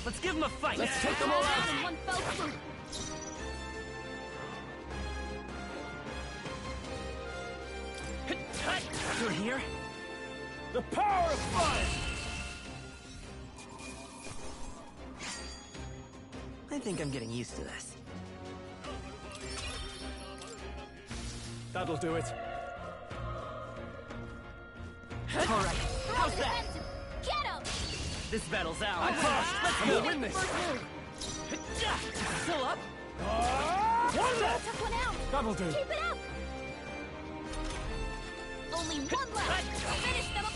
Let's give him a fight. Let's take them all out. In one fell swoop. You're here? The power of fire! I think I'm getting used to this. That'll do it. All right, how's that? Get him. This battle's ours. Let's go. We'll win this. Still up? One left. Took one out. That'll do. Keep it up. Only one left. Finish them up.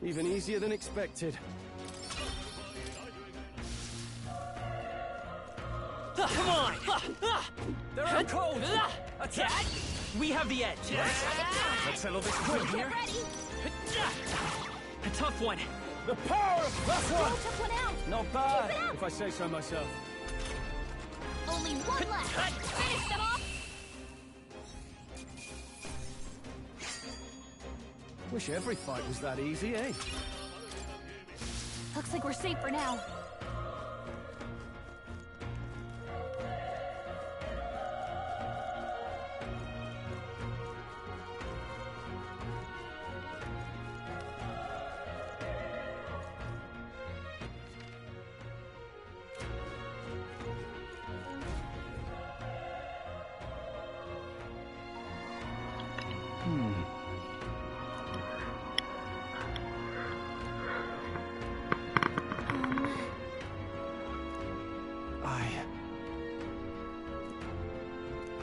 Even easier than expected. Come on! They're out cold. Attack! We have the edge. Let's settle this quick here. Get ready. A tough one. The power of that Stroll one. took one out. Not bad, Keep it up. if I say so myself. Only one left. Finish them off. Wish every fight was that easy, eh? Looks like we're safe for now.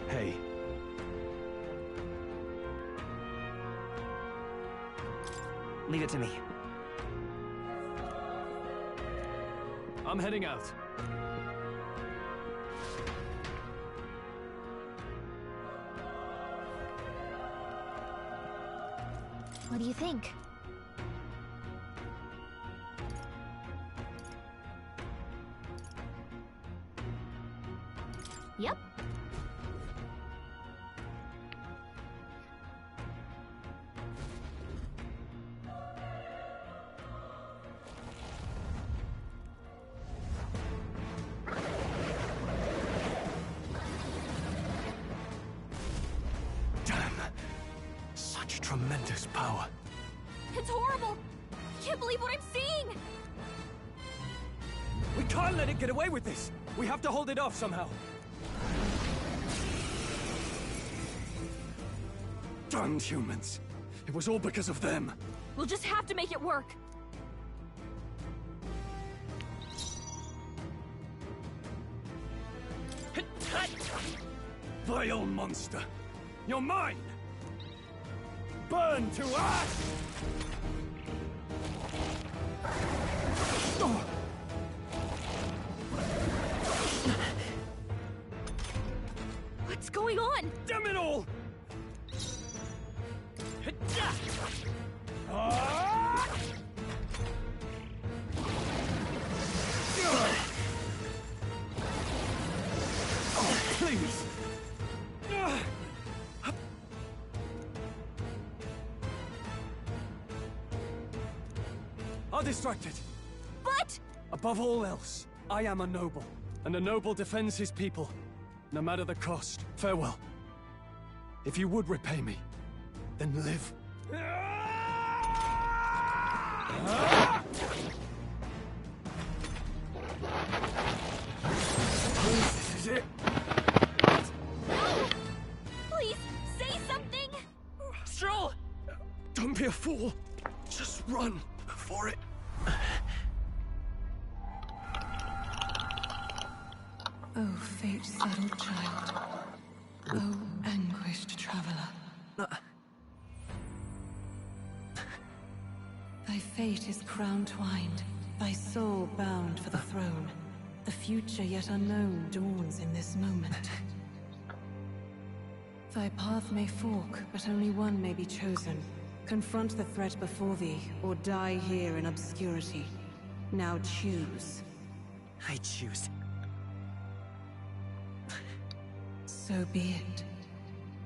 Hey. Leave it to me. I'm heading out. What do you think? Yep. Damn. Such tremendous power. It's horrible! I can't believe what I'm seeing! We can't let it get away with this! We have to hold it off somehow. Damned humans. It was all because of them. We'll just have to make it work. Vile monster! You're mine! Burn to ash! Oh. What's going on? Damn it all! Oh, please! I'll distract it. But... Above all else, I am a noble, and a noble defends his people, no matter the cost. Farewell. If you would repay me, then live. This is it. Please, say something! Stroll! Don't be a fool. Just run for it. Oh, fate-saddled child. Oh, anguished traveler. Thy fate is crown-twined, thy soul bound for the throne. The future yet unknown dawns in this moment. Thy path may fork, but only one may be chosen. Confront the threat before thee, or die here in obscurity. Now choose. I choose. So be it.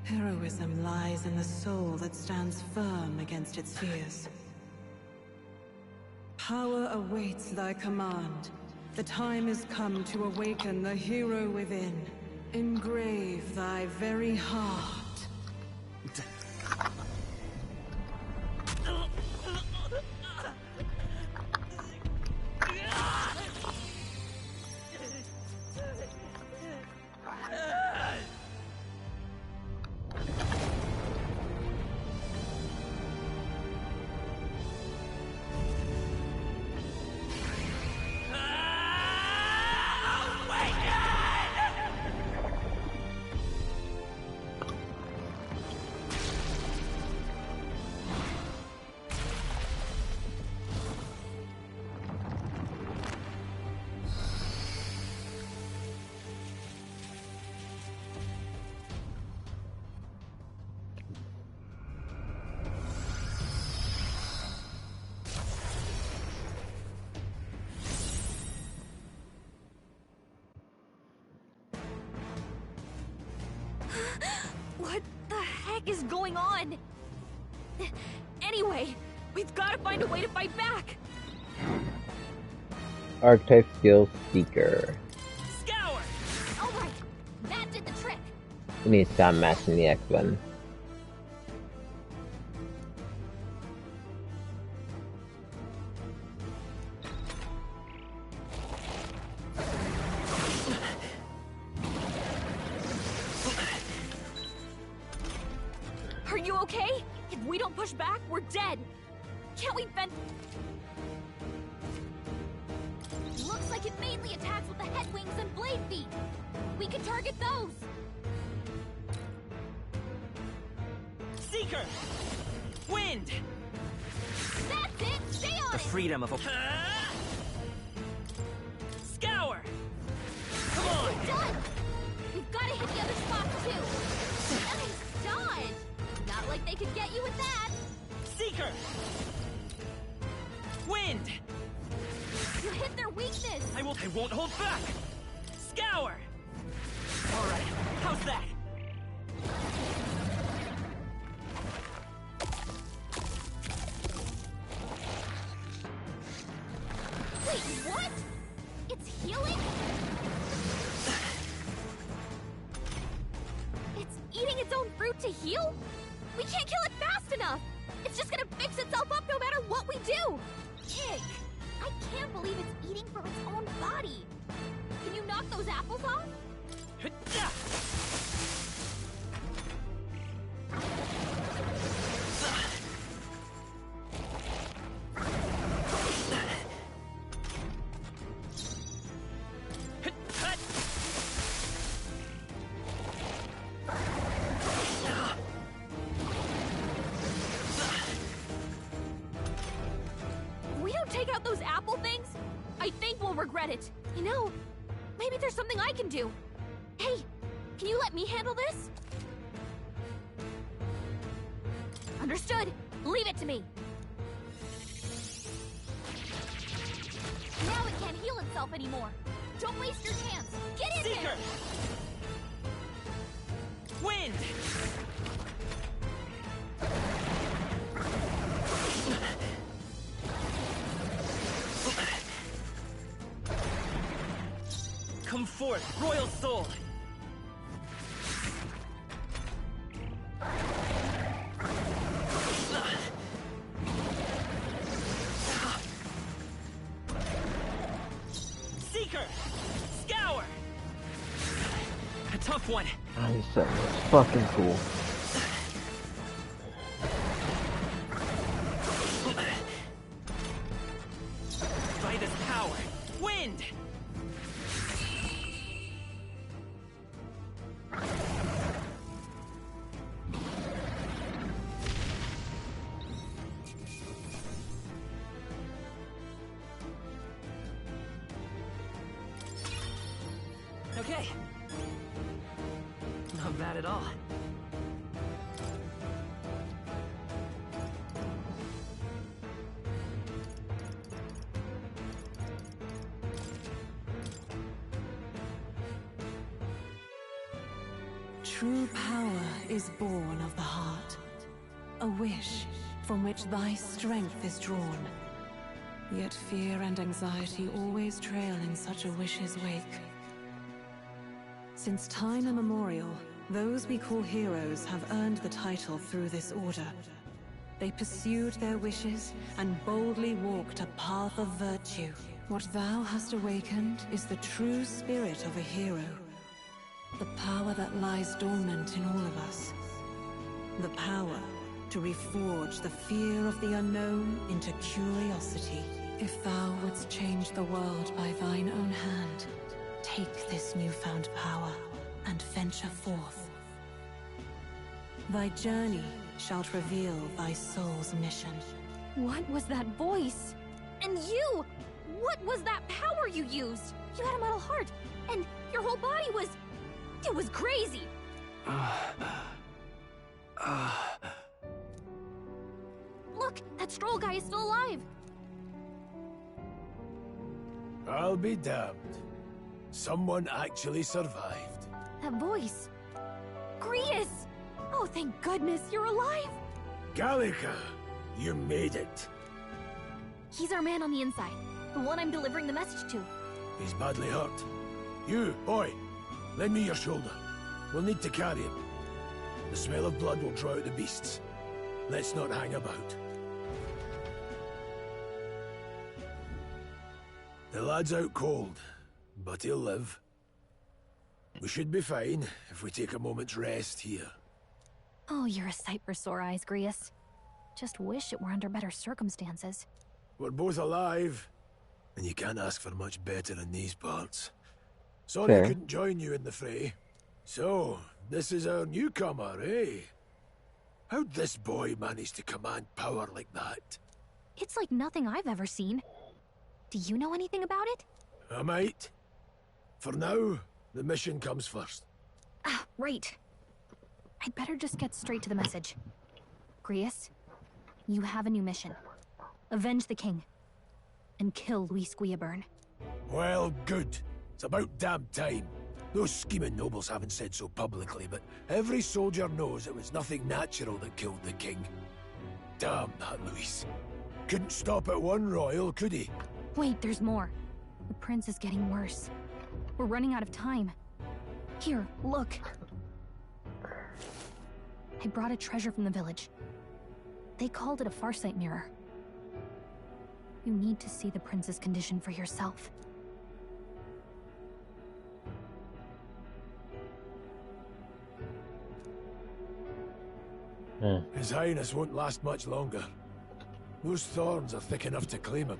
Heroism lies in the soul that stands firm against its fears. Power awaits thy command. The time is come to awaken the hero within. Engrave thy very heart. What the heck is going on? Anyway, we've got to find a way to fight back. Archetype skill Seeker. Scour! Alright, that did the trick. We need to stop mashing the X button. Are you okay? If we don't push back, we're dead. Can't we bend? Looks like it mainly attacks with the head wings and blade feet. We can target those. Seeker! Wind! That's it! Stay on The it! freedom of a... Scour! Come on! We're done! We've got to hit the other spot, too! Nice dodge! Not like they could get you with that! Seeker! Wind! You hit their weakness! I won't hold back! Scour! Alright, how's that? Wait, what? It's healing? It's eating its own fruit to heal? We can't kill it fast enough! It's just gonna fix itself up no matter what we do! Ick! I can't believe it's eating from its own body! Can you knock those apples off? If we don't take out those apple things, I think we'll regret it. You know, maybe there's something I can do. Hey, can you let me handle this? Understood. Leave it to me. Now it can't heal itself anymore. Don't waste your chance. Get in Seeker! there! Wind! Come forth, royal soul! Seeker! Scour! A tough one. Nice, that was fucking cool. By this power, wind! Okay. Not bad at all. True power is born of the heart. A wish from which thy strength is drawn. Yet fear and anxiety always trail in such a wish's wake. Since time immemorial, those we call heroes have earned the title through this order. They pursued their wishes and boldly walked a path of virtue. What thou hast awakened is the true spirit of a hero. The power that lies dormant in all of us. The power to reforge the fear of the unknown into curiosity. If thou wouldst change the world by thine own hand, take this newfound power and venture forth. Thy journey shalt reveal thy soul's mission. What was that voice? And you! What was that power you used? You had a metal heart, and your whole body was... It was crazy! Look, that Stroll guy is still alive! I'll be damned. Someone actually survived. That voice... Grius! Oh, thank goodness, you're alive! Gallica, you made it. He's our man on the inside. The one I'm delivering the message to. He's badly hurt. You, boy, lend me your shoulder. We'll need to carry him. The smell of blood will draw out the beasts. Let's not hang about. The lad's out cold, but he'll live. We should be fine if we take a moment's rest here. Oh, you're a sight for sore eyes, Grius. Just wish it were under better circumstances. We're both alive, and you can't ask for much better in these parts. Sorry I couldn't join you in the fray. So, this is our newcomer, eh? How'd this boy manage to command power like that? It's like nothing I've ever seen. Do you know anything about it? I might. For now, the mission comes first. Ah, right. I'd better just get straight to the message. Grius, you have a new mission. Avenge the king. And kill Luis Guillaburn. Well, good. It's about damn time. Those scheming nobles haven't said so publicly, but every soldier knows it was nothing natural that killed the king. Damn that Luis. Couldn't stop at one royal, could he? Wait, there's more. The prince is getting worse. We're running out of time. Here, look. I brought a treasure from the village. They called it a farsight mirror. You need to see the prince's condition for yourself. His Highness won't last much longer. Those thorns are thick enough to claim him.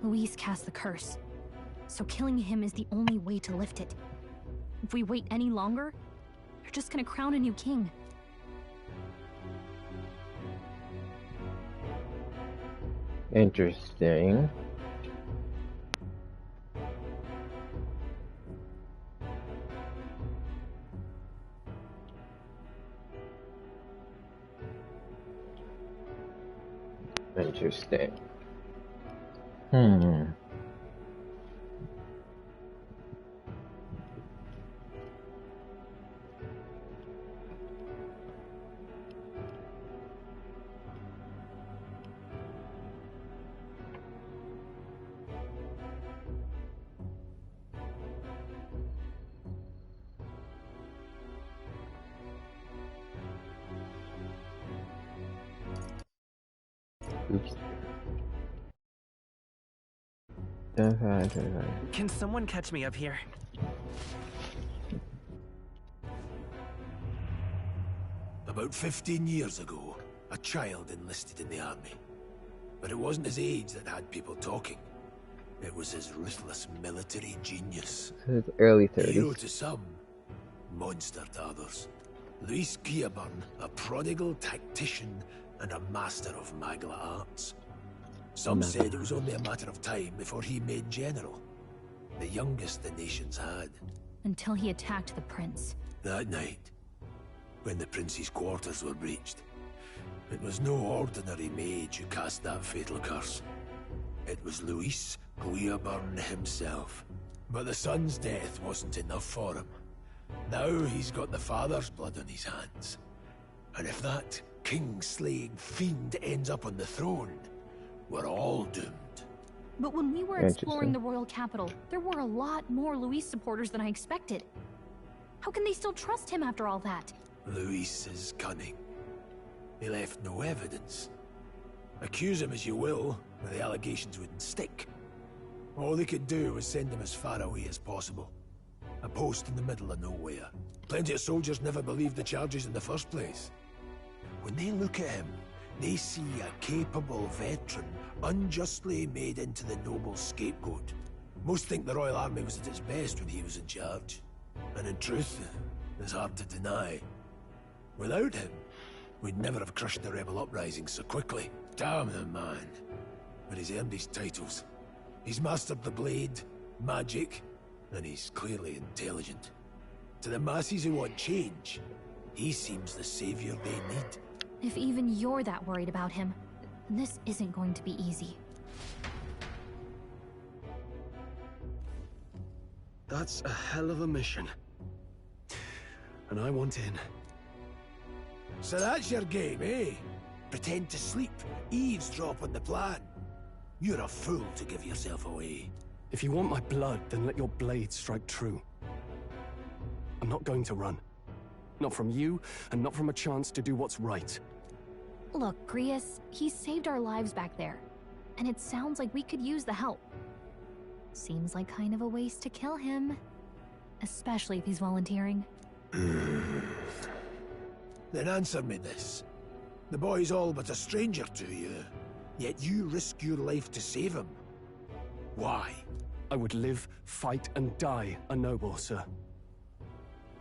Luis cast the curse, so killing him is the only way to lift it. If we wait any longer, they're just gonna crown a new king. Interesting. Interesting. Oops. Can someone catch me up here? About 15 years ago, a child enlisted in the army. But it wasn't his age that had people talking. It was his ruthless military genius. His early 30s. Hero to some, monster to others. Luis Guillaburn, a prodigal tactician and a master of Magla arts. Some said it was only a matter of time before he made general. The youngest the nations had. Until he attacked the prince. That night, when the prince's quarters were breached, it was no ordinary mage who cast that fatal curse. It was Luis Guillaburn himself. But the son's death wasn't enough for him. Now he's got the father's blood on his hands. And if that king-slaying fiend ends up on the throne, we're all doomed. But when we were exploring the royal capital, there were a lot more Luis supporters than I expected. How can they still trust him after all that? Luis is cunning. He left no evidence. Accuse him as you will, but the allegations wouldn't stick. All they could do was send him as far away as possible. A post in the middle of nowhere. Plenty of soldiers never believed the charges in the first place. When they look at him, they see a capable veteran unjustly made into the noble's scapegoat. Most think the Royal Army was at its best when he was in charge. And in truth, it's hard to deny. Without him, we'd never have crushed the rebel uprising so quickly. Damn the man. But he's earned his titles. He's mastered the blade, magic, and he's clearly intelligent. To the masses who want change, he seems the savior they need. If even you're that worried about him, this isn't going to be easy. That's a hell of a mission. And I want in. So that's your game, eh? Pretend to sleep, eavesdrop on the plan. You're a fool to give yourself away. If you want my blood, then let your blade strike true. I'm not going to run. Not from you, and not from a chance to do what's right. Look, Grius, he saved our lives back there. And it sounds like we could use the help. Seems like kind of a waste to kill him. Especially if he's volunteering. Then answer me this. The boy's all but a stranger to you, yet you risk your life to save him. Why? I would live, fight, and die a noble, sir.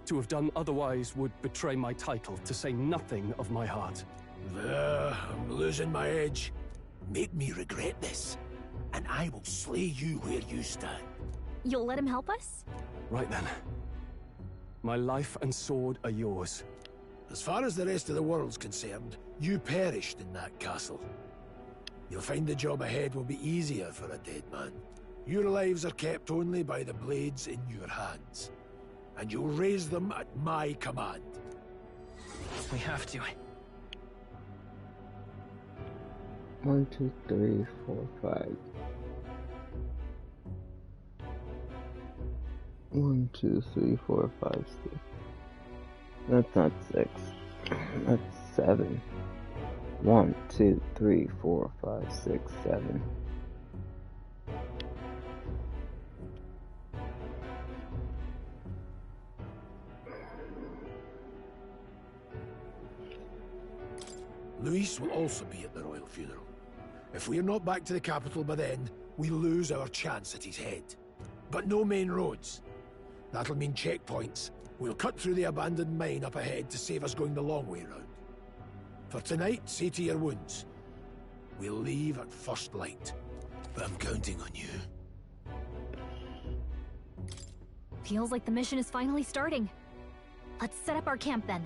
To have done otherwise would betray my title, to say nothing of my heart. There, I'm losing my edge. Make me regret this, and I will slay you where you stand. You'll let him help us? Right then. My life and sword are yours. As far as the rest of the world's concerned, you perished in that castle. You'll find the job ahead will be easier for a dead man. Your lives are kept only by the blades in your hands, and you'll raise them at my command. We have to. 1, 2, 3, 4, 5. 1, 2, 3, 4, 5, 6. That's not 6. That's 7. 1, 2, 3, 4, 5, 6, 7. Luis will also be at the royal funeral. If we're not back to the capital by then, we lose our chance at his head. But no main roads. That'll mean checkpoints. We'll cut through the abandoned mine up ahead to save us going the long way round. For tonight, see to your wounds. We'll leave at first light. I'm counting on you. Feels like the mission is finally starting. Let's set up our camp then.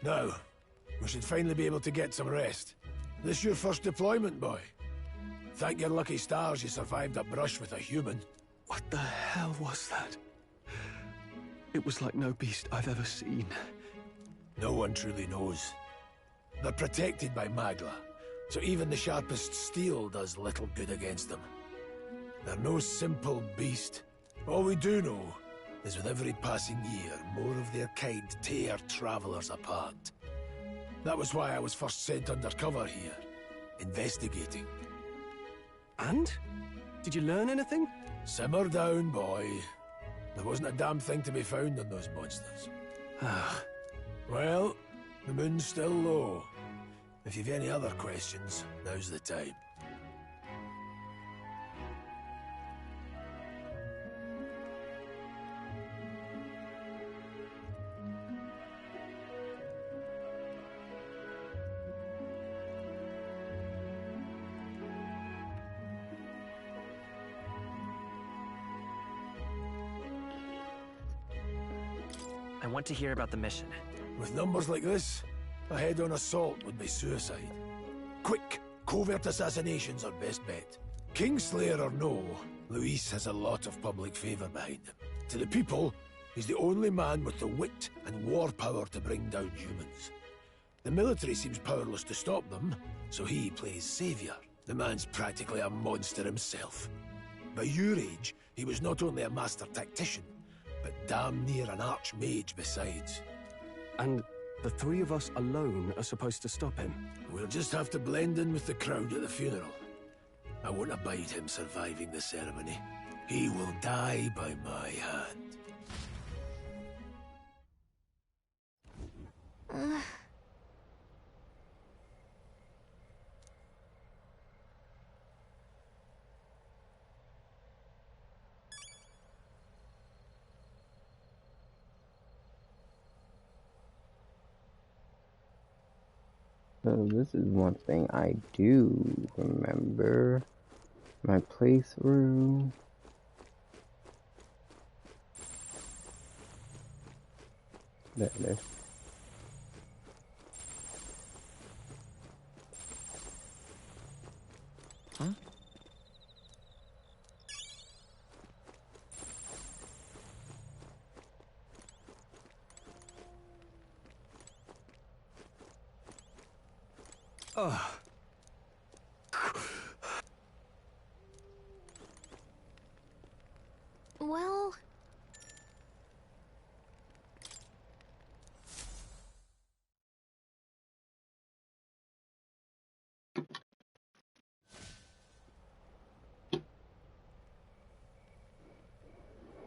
Now, we should finally be able to get some rest. This your first deployment, boy? Thank your lucky stars you survived a brush with a human. What the hell was that? It was like no beast I've ever seen. No one truly knows. They're protected by Magla, so even the sharpest steel does little good against them. They're no simple beast. All we do know is with every passing year, more of their kind tear travelers apart. That was why I was first sent undercover here, investigating. And? Did you learn anything? Simmer down, boy. There wasn't a damn thing to be found on those monsters. Well, the moon's still low. If you've any other questions, now's the time. I want to hear about the mission. With numbers like this, a head-on assault would be suicide. Quick, covert assassinations are best bet. Kingslayer or no, Luis has a lot of public favor behind him. To the people, he's the only man with the wit and war power to bring down humans. The military seems powerless to stop them, so he plays savior. The man's practically a monster himself. By your age, he was not only a master tactician, but damn near an archmage besides. And the three of us alone are supposed to stop him? We'll just have to blend in with the crowd at the funeral. I won't abide him surviving the ceremony. He will die by my hand. So this is one thing I do remember. My playthrough. There it is. Huh? Well...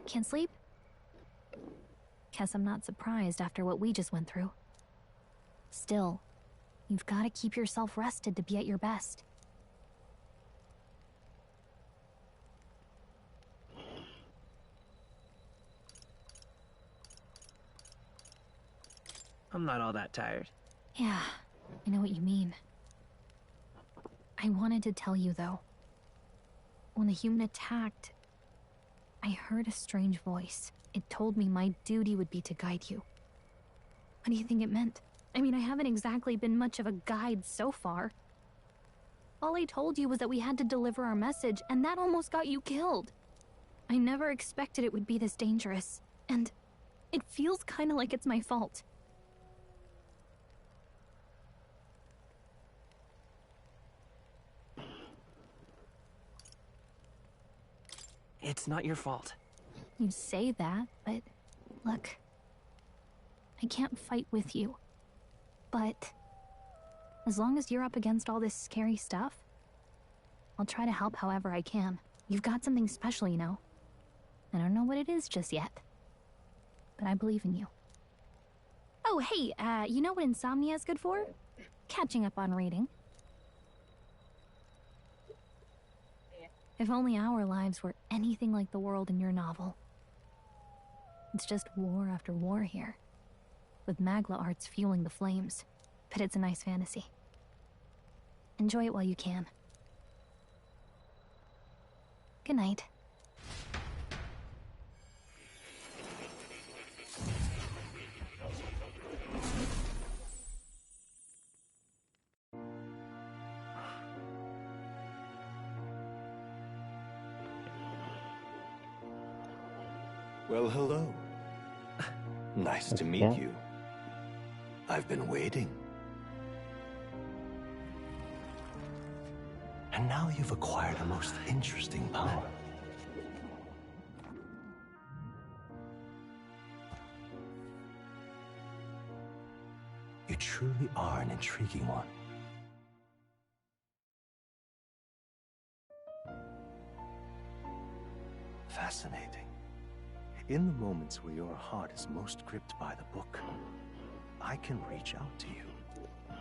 Can't sleep? Guess I'm not surprised after what we just went through. Still, you've got to keep yourself rested to be at your best. I'm not all that tired. Yeah, I know what you mean. I wanted to tell you, though. When the human attacked, I heard a strange voice. It told me my duty would be to guide you. What do you think it meant? I mean, I haven't exactly been much of a guide so far. All I told you was that we had to deliver our message, and that almost got you killed. I never expected it would be this dangerous, and it feels kind of like it's my fault. It's not your fault. You say that, but look, I can't fight with you. But as long as you're up against all this scary stuff, I'll try to help however I can. You've got something special, you know. I don't know what it is just yet, but I believe in you. Oh, hey, you know what insomnia is good for? Catching up on reading. If only our lives were anything like the world in your novel. It's just war after war here, with Magla arts fueling the flames, but it's a nice fantasy. Enjoy it while you can. Good night. Well, hello. Nice to meet you. I've been waiting. And now you've acquired a most interesting power. You truly are an intriguing one. Fascinating. In the moments where your heart is most gripped by the book, I can reach out to you.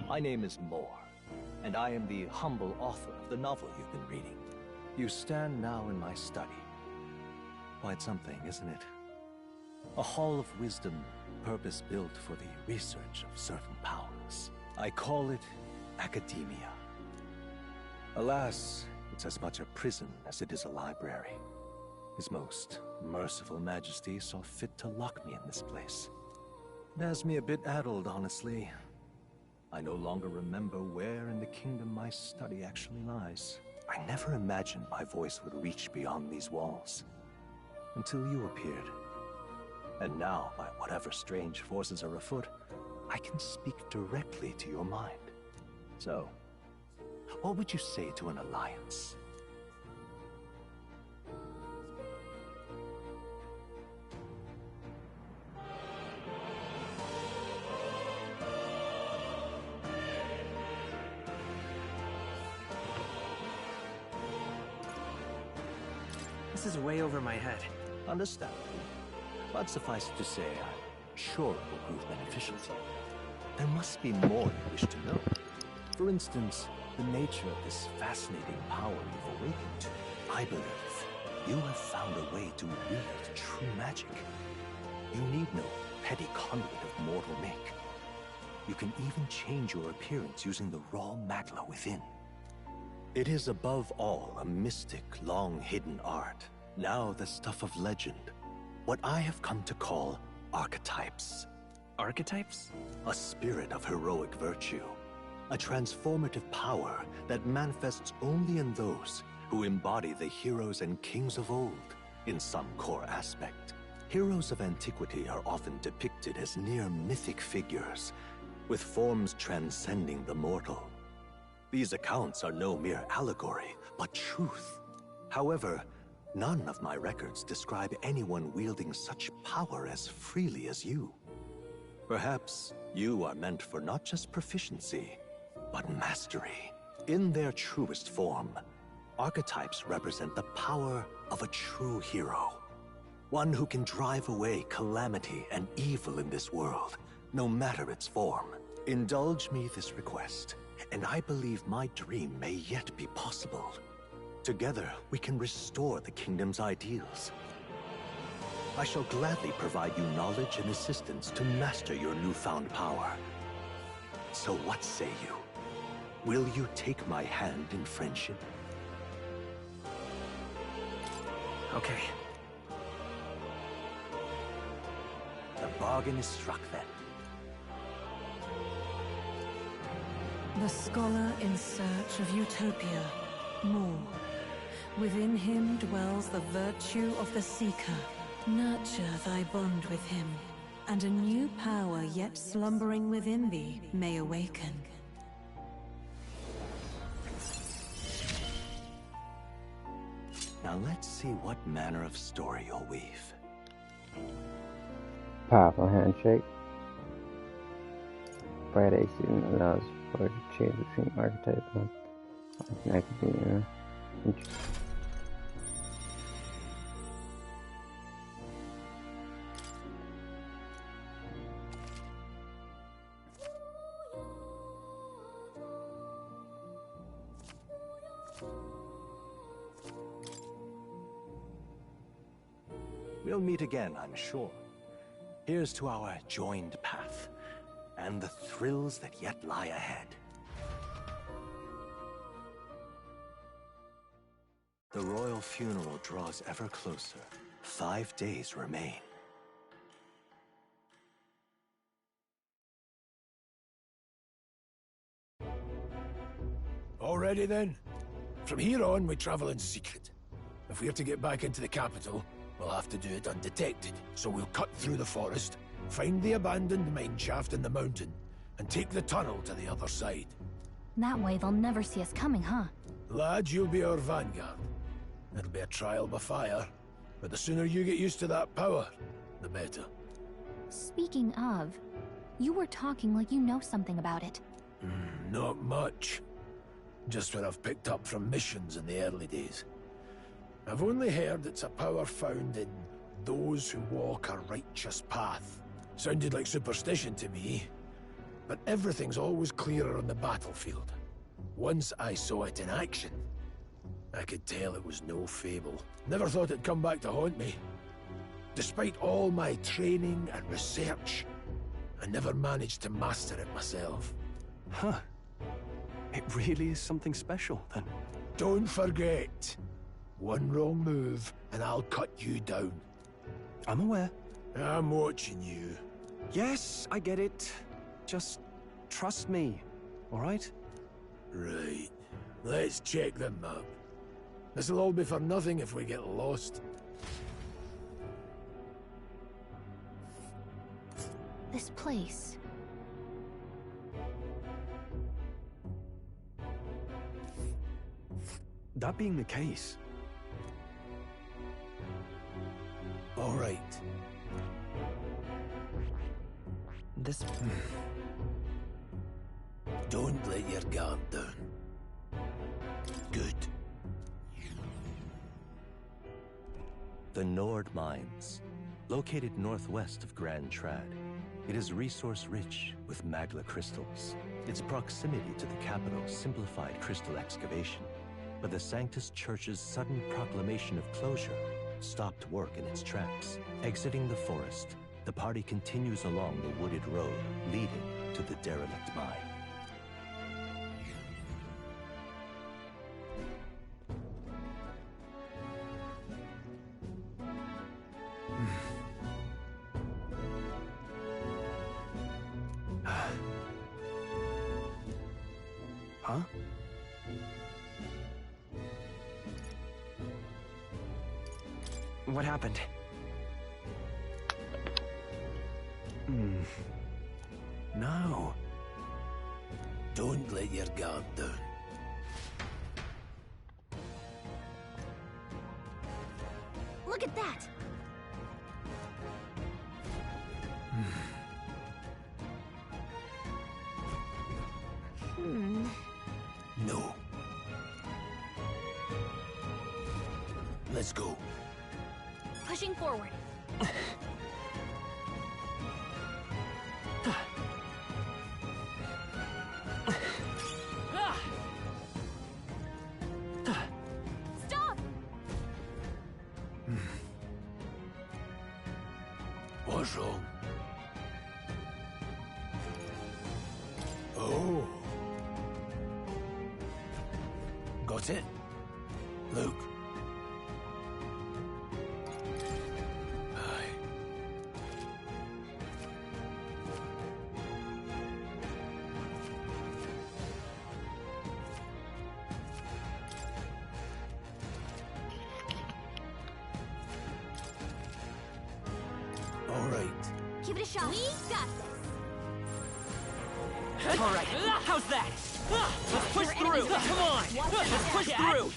My name is Moore, and I am the humble author of the novel you've been reading. You stand now in my study. Quite something, isn't it? A hall of wisdom, purpose-built for the research of certain powers. I call it academia. Alas, it's as much a prison as it is a library. His most merciful majesty saw fit to lock me in this place. It has me a bit addled, honestly. I no longer remember where in the kingdom my study actually lies. I never imagined my voice would reach beyond these walls. Until you appeared. And now, by whatever strange forces are afoot, I can speak directly to your mind. So, what would you say to an alliance? This is way over my head. Understandable. But suffice it to say, I'm sure it will prove beneficial to you. There must be more you wish to know. For instance, the nature of this fascinating power you've awakened to. I believe you have found a way to wield true magic. You need no petty conduit of mortal make. You can even change your appearance using the raw magla within. It is above all a mystic, long-hidden art, now the stuff of legend. What I have come to call archetypes. Archetypes? A spirit of heroic virtue. A transformative power that manifests only in those who embody the heroes and kings of old in some core aspect. Heroes of antiquity are often depicted as near mythic figures, with forms transcending the mortal. These accounts are no mere allegory, but truth. However, none of my records describe anyone wielding such power as freely as you. Perhaps you are meant for not just proficiency, but mastery. In their truest form, archetypes represent the power of a true hero. One who can drive away calamity and evil in this world, no matter its form. Indulge me this request, and I believe my dream may yet be possible. Together, we can restore the kingdom's ideals. I shall gladly provide you knowledge and assistance to master your newfound power. So what say you? Will you take my hand in friendship? Okay. The bargain is struck then. The scholar in search of utopia. More. Within him dwells the virtue of the seeker. Nurture thy bond with him, and a new power yet slumbering within thee may awaken. Now let's see what manner of story you'll weave. Powerful handshake. Friday season allows for the change between archetypes and academia. We'll meet again, I'm sure. Here's to our joined path, and the thrills that yet lie ahead. The royal funeral draws ever closer. 5 days remain. Already then? From here on, we travel in secret. If we're to get back into the capital, we'll have to do it undetected. So we'll cut through the forest, find the abandoned mine shaft in the mountain, and take the tunnel to the other side. That way they'll never see us coming, huh? Lad, you'll be our vanguard. It'll be a trial by fire, but the sooner you get used to that power, the better. Speaking of, you were talking like you know something about it. Not much. Just what I've picked up from missions in the early days. I've only heard it's a power found in those who walk a righteous path. Sounded like superstition to me, but everything's always clearer on the battlefield. Once I saw it in action, I could tell it was no fable. Never thought it'd come back to haunt me. Despite all my training and research, I never managed to master it myself. Huh. It really is something special, then. Don't forget. One wrong move, and I'll cut you down. I'm aware. I'm watching you. Yes, I get it. Just trust me, all right? Right. Let's check the map. This'll all be for nothing if we get lost. This place. That being the case... All right. This... Don't let your guard down. Good. The Nord Mines, located northwest of Grand Trad. It is resource-rich with magla crystals. Its proximity to the capital simplified crystal excavation, but the Sanctus Church's sudden proclamation of closure stopped work in its tracks. Exiting the forest, the party continues along the wooded road leading to the derelict mine. Huh? What happened? No. Don't let your guard down. Look at that! No. Let's go. Pushing forward. Stop! What's wrong? Oh. Got it? Luke. Aye. All right. Give it a shot. We got All right, how's that? Let's push through. Come on, let's push through.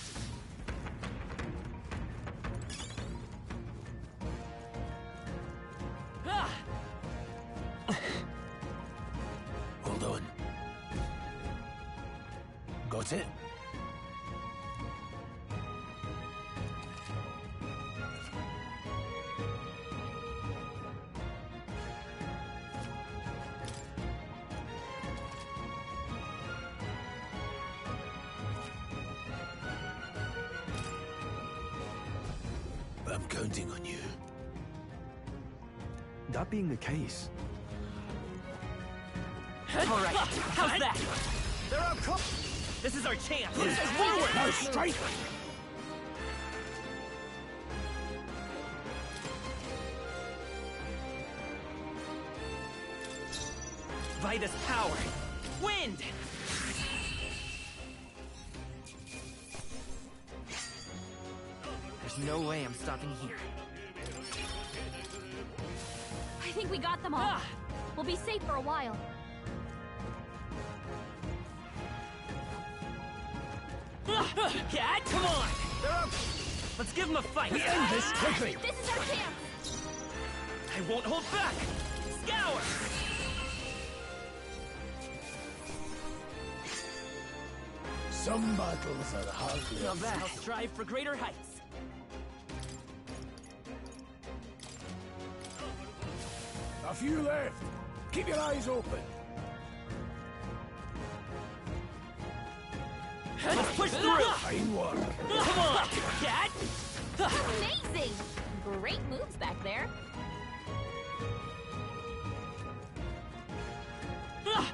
Hold on. Got it? I'm counting on you. That being the case, All right, how's that? They're out. This is our chance. Push forward. No, straight. Vitus power. Wind. There's no way I'm stopping here. I think we got them all. We'll be safe for a while. Cat, come on! They're up. Let's give them a fight. We end this quickly. This is our chance. I won't hold back. Scour. Some battles are hardly. Now that I'll strive for greater heights. A few left. Keep your eyes open. Let's push through. Fine work. Come on, Cat. Amazing. Great moves back there. Oh,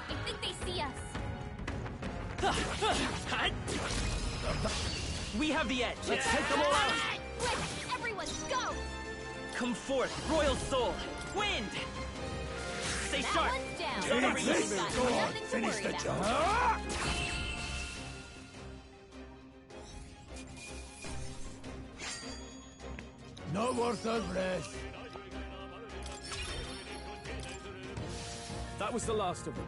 I think they see us. We have the edge. Let's take them all out. Let's everyone go. Come forth, royal soul. Wind. Stay That sharp. one's down. Take this. Got Go on. nothing to Finish worry the about. job. Not worth our breath. that was the last of them.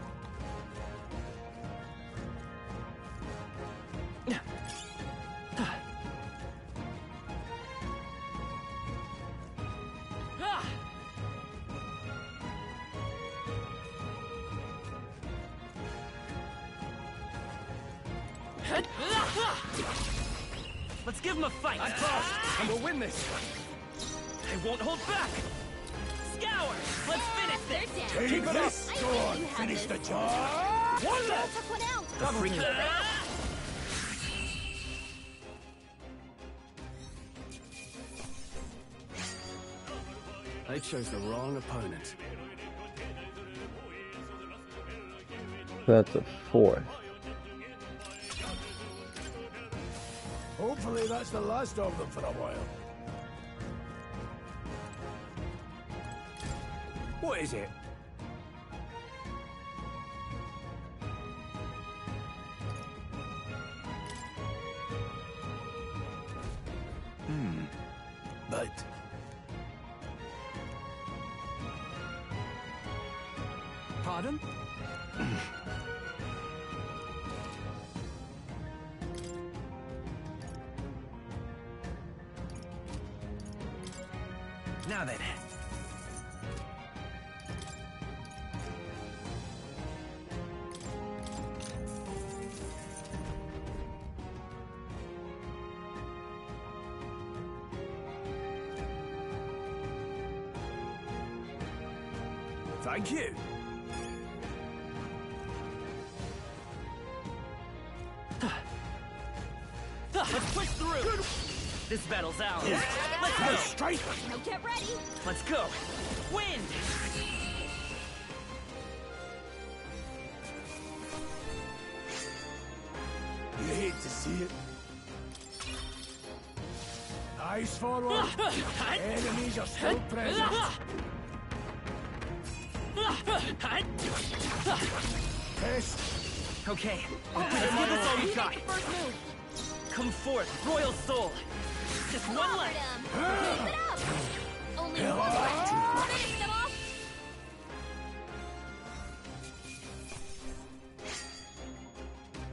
Let's give them a fight. I pass, and we'll win this. I won't hold back. Scour. Let's finish this. They're down. Keep it up. I Go think on. you have Finish this. the job. One left. Took one out. The freaking. They chose the wrong opponent. That's a 4. Hopefully that's the last of them for a while. What is it? But... Pardon? Now then. Thank you. Let's push through. This battle's ours. Let's go. Straight. Now get ready. Let's go. Wind. You hate to see it. Eyes forward. Enemies are still present. Test. Okay, let's give this all we got. Come forth, royal soul. Just one left. Keep it up. Only one left. Finish them off.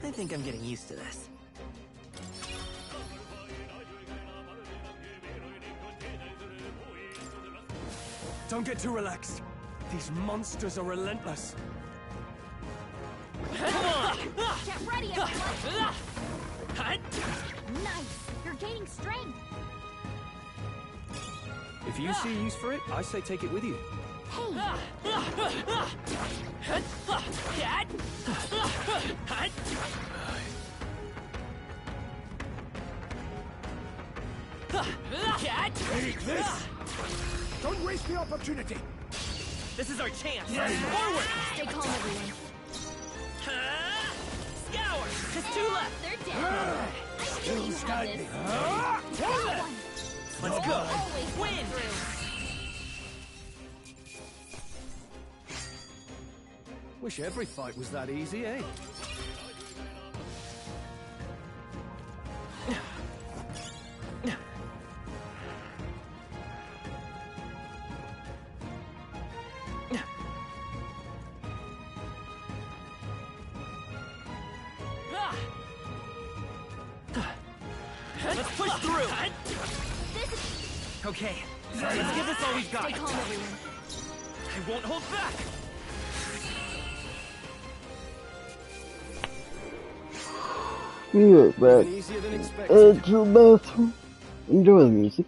I think I'm getting used to this. Don't get too relaxed. These monsters are relentless. Come on! Get ready, everyone. Nice. You're gaining strength. If you see use for it, I say take it with you. Take this. Don't waste the opportunity. This is our chance. Forward. Stay calm, everyone. Scour. Just two left. They're dead. I knew you had this. That one. Let's go. Always win. Wish every fight was that easy, eh? Let's push through. Okay, let's give this all we've got. Stay calm, everyone. I won't hold back. We're back to the bathroom. Enjoy the music.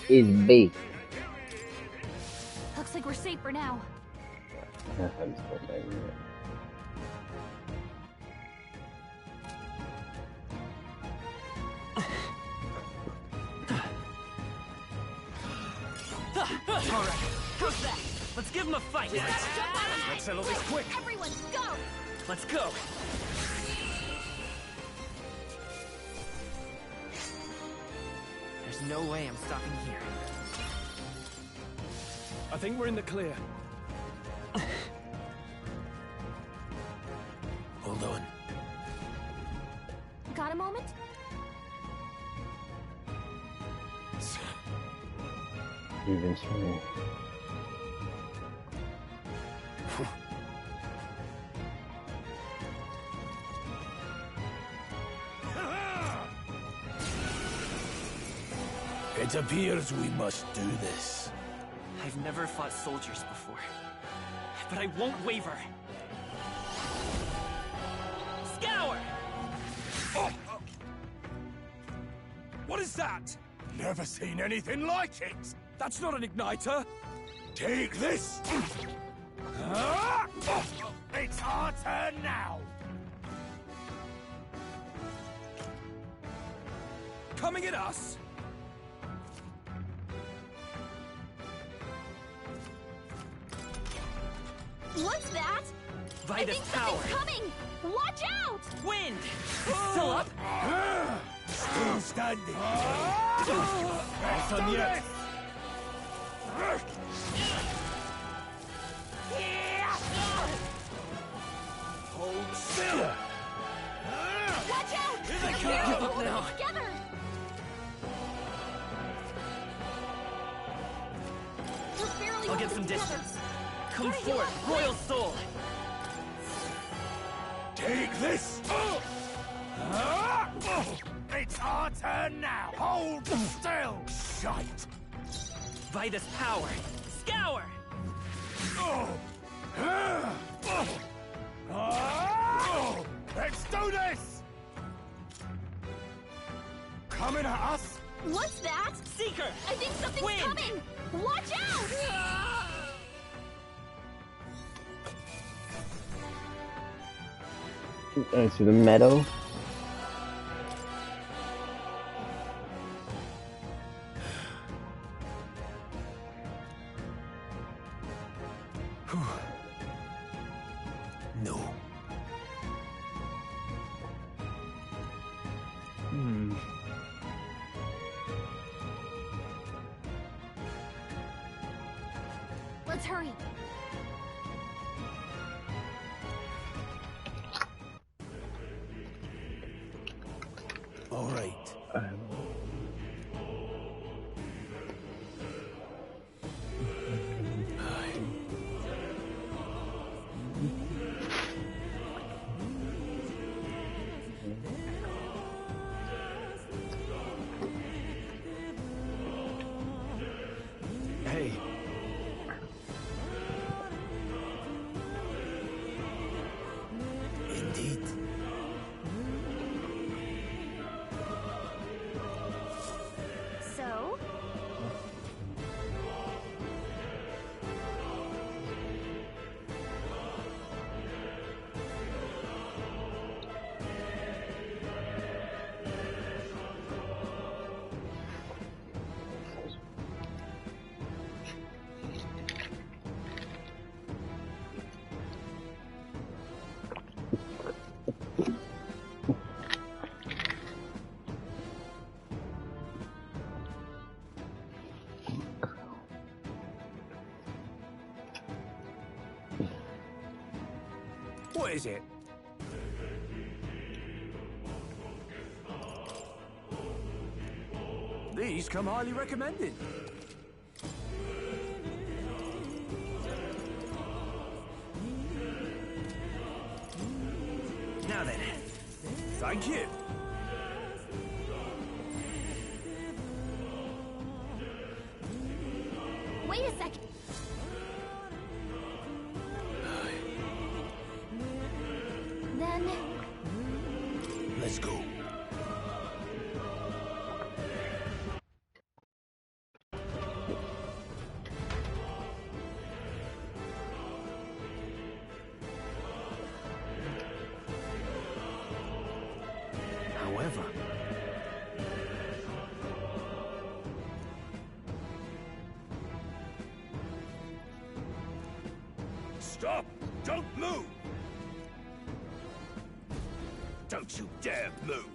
Is big. Looks like we're safe for now. Alright, how's that? Let's give him a fight. Let's settle this quick. Everyone, go! Let's go. There's no way I'm stopping here. I think we're in the clear. Hold on. Got a moment? Moving through. It appears we must do this. I've never fought soldiers before, but I won't waver. Scour! What is that? Never seen anything like it. That's not an igniter. Take this. It's our turn now. Coming at us. What's that? I think something's coming! Watch out! Wind! Still up? Still standing. Almost done yet. Hold still. Watch out! I can't give up now. Together! We're barely I'll get some holding together. distance. Come forth, Royal Soul! Take this! It's our turn now! Hold still! Shite! By this power, scour! Let's do this! Coming at us? What's that? Seeker! I think something's Wind. coming! Watch out! To the meadow. No. Let's hurry. All right. Hey. Indeed. So? What is it? These come highly recommended. Now then. Thank you. Wait a second. Then... Let's go. However, Stop! Don't move! Don't you dare move!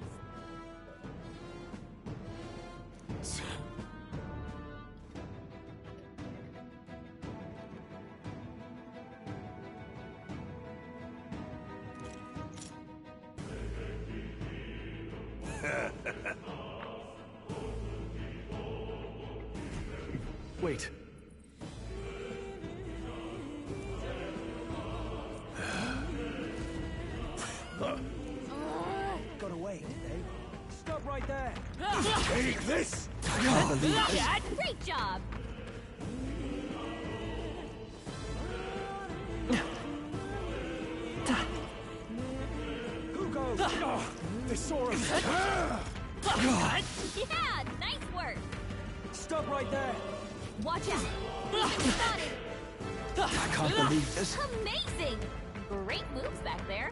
Wait. Got away, eh? Stop right there! Take this! I can't believe this. Dad, great job! Who goes? Oh, they saw us! Yeah, nice work! Stop right there! Watch out! We've been spotted! I can't believe this. Amazing! Great moves back there.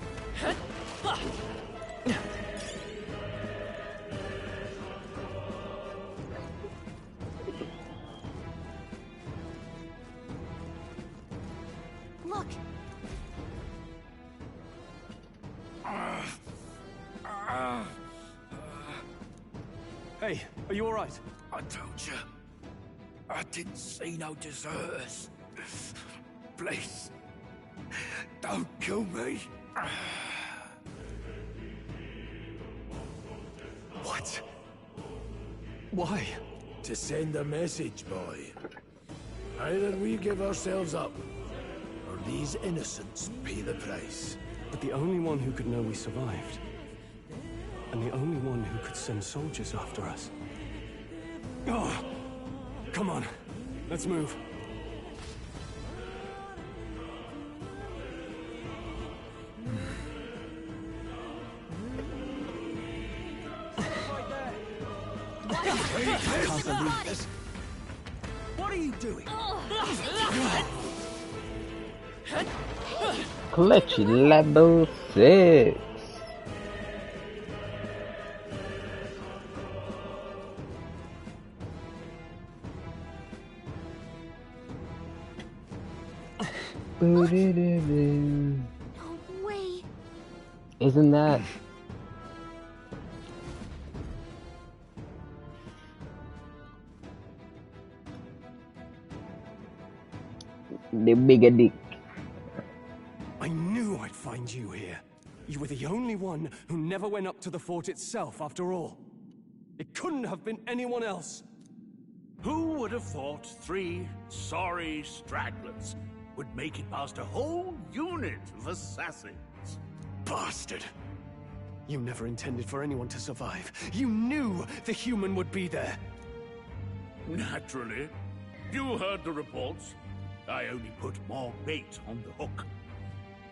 Look! Hey, are you alright? I told you. I didn't see no deserters. Please. Don't kill me. What? Why? To send a message, boy. Either we give ourselves up, or these innocents pay the price. But the only one who could know we survived, and the only one who could send soldiers after us. Oh, come on, let's move. I can't believe this. What are you doing? Clutchy level 6. No way! Isn't that the bigger dick? I knew I'd find you here. You were the only one who never went up to the fort itself, after all. It couldn't have been anyone else. Who would have thought 3 sorry stragglers would make it past a whole unit of assassins? Bastard! You never intended for anyone to survive. You knew the human would be there. Naturally. You heard the reports. I only put more bait on the hook.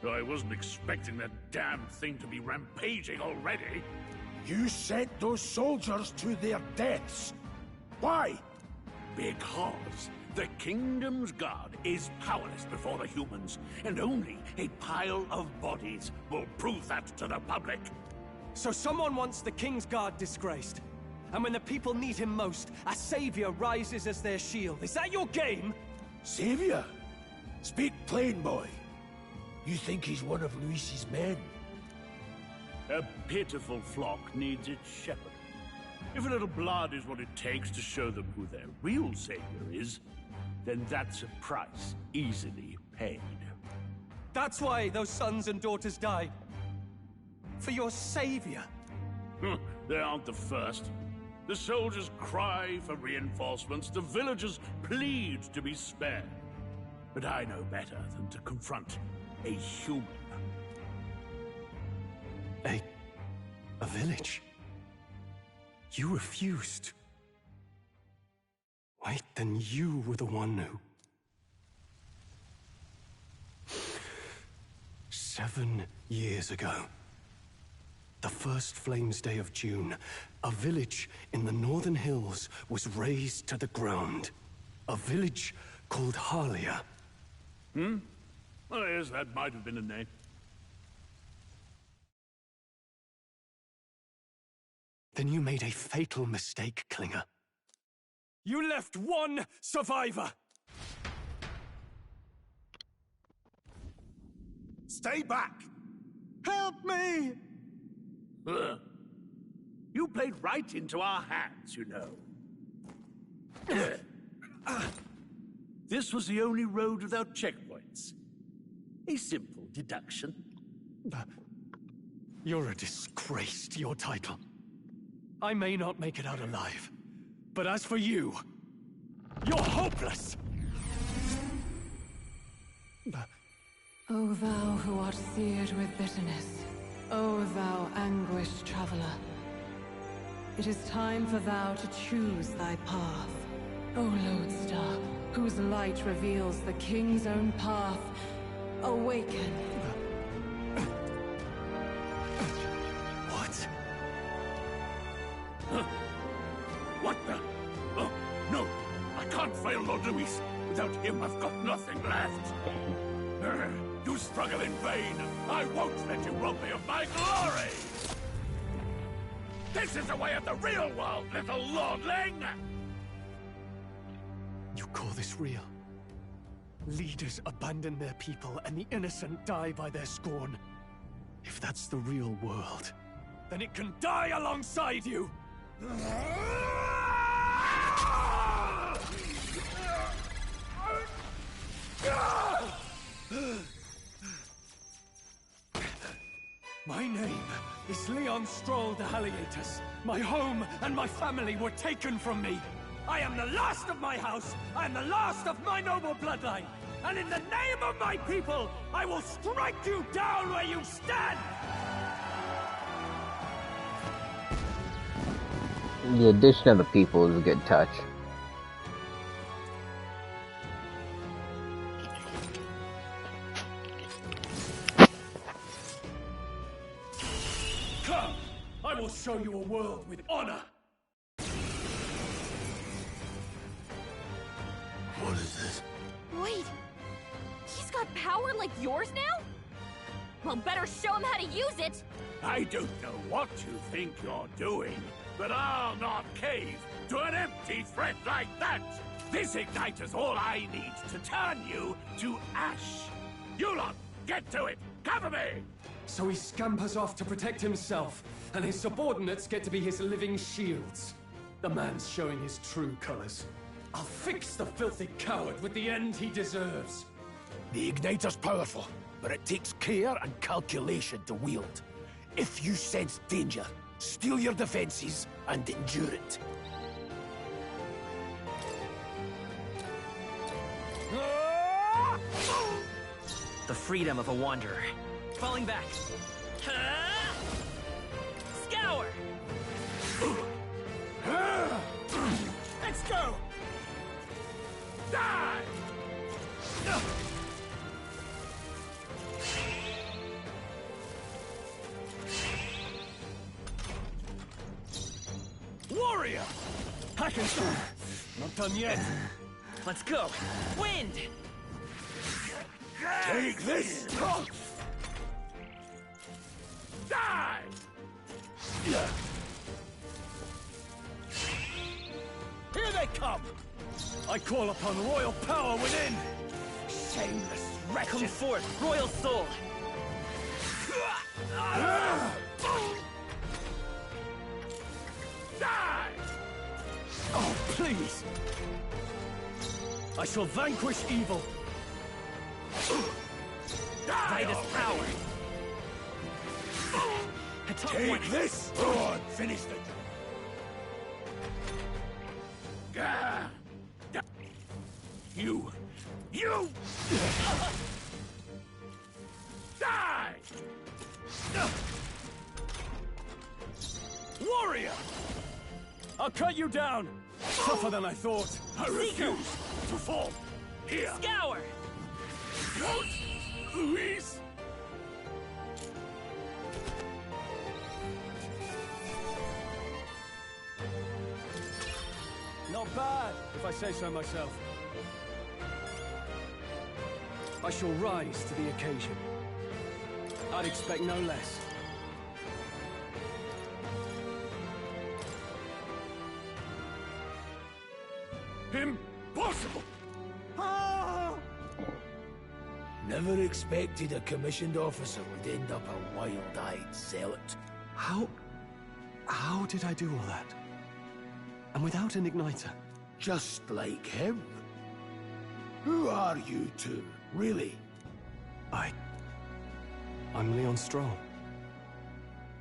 I wasn't expecting that damn thing to be rampaging already. You sent those soldiers to their deaths. Why? Because the Kingdom's Guard is powerless before the humans, and only a pile of bodies will prove that to the public. So someone wants the King's Guard disgraced. And when the people need him most, a savior rises as their shield. Is that your game? Savior? Speak plain, boy. You think he's one of Luis's men? A pitiful flock needs its shepherd. If a little blood is what it takes to show them who their real savior is, then that's a price easily paid. That's why those sons and daughters died. For your savior. They aren't the first. The soldiers cry for reinforcements, the villagers plead to be spared. But I know better than to confront a human. A village? You refused. Wait, then you were the one who... 7 years ago, the first Flames Day of June, a village in the northern hills was razed to the ground. A village called Harlia. Well, yes, that might have been a name. Then you made a fatal mistake, Klinger. You left one survivor! Stay back! Help me! You played right into our hands, you know. This was the only road without checkpoints. A simple deduction. You're a disgrace to your title. I may not make it out alive, but as for you, you're hopeless! O thou who art seared with bitterness, O thou anguished traveler. It is time for thou to choose thy path. O lodestar, whose light reveals the king's own path, awaken. What? What the? Oh, no! I can't fail Lord Luis. Without him, I've got nothing left. You struggle in vain. I won't let you rob me of my glory! This is the way of the real world, little lordling! You call this real? Leaders abandon their people and the innocent die by their scorn. If that's the real world, then it can die alongside you! My name is Leon Stroll de Haliatus. My home and my family were taken from me. I am the last of my house. I am the last of my noble bloodline. And in the name of my people, I will strike you down where you stand! The addition of the people is a good touch. Come! I will show you a world with honor! What is this? Wait! He's got power like yours now? Well, better show him how to use it! I don't know what you think you're doing, but I'll not cave to an empty threat like that! This igniter's all I need to turn you to ash! You lot, get to it! Cover me! So he scampers off to protect himself, and his subordinates get to be his living shields. The man's showing his true colors. I'll fix the filthy coward with the end he deserves. The igniter's powerful, but it takes care and calculation to wield. If you sense danger, steel your defenses and endure it. The freedom of a wanderer. Falling back. Scour! Let's go! Die! Warrior! Hackenstone! Not done yet. Let's go! Wind! Take this! Die! Here they come! I call upon royal power within! Shameless wretch! Come forth, royal soul! Die! Oh, please! I shall vanquish evil! By this power! Take this! Go on, finish it! You! Die! Warrior! I'll cut you down! Tougher than I thought. I refuse to fall! Here! Scour! Don't! Luis! Not bad, if I say so myself. I shall rise to the occasion. I'd expect no less. Impossible! Never Never expected a commissioned officer would end up a wild-eyed zealot. How did I do all that? And without an igniter? Just like him. Who are you two, really? I'm Leon Stroll.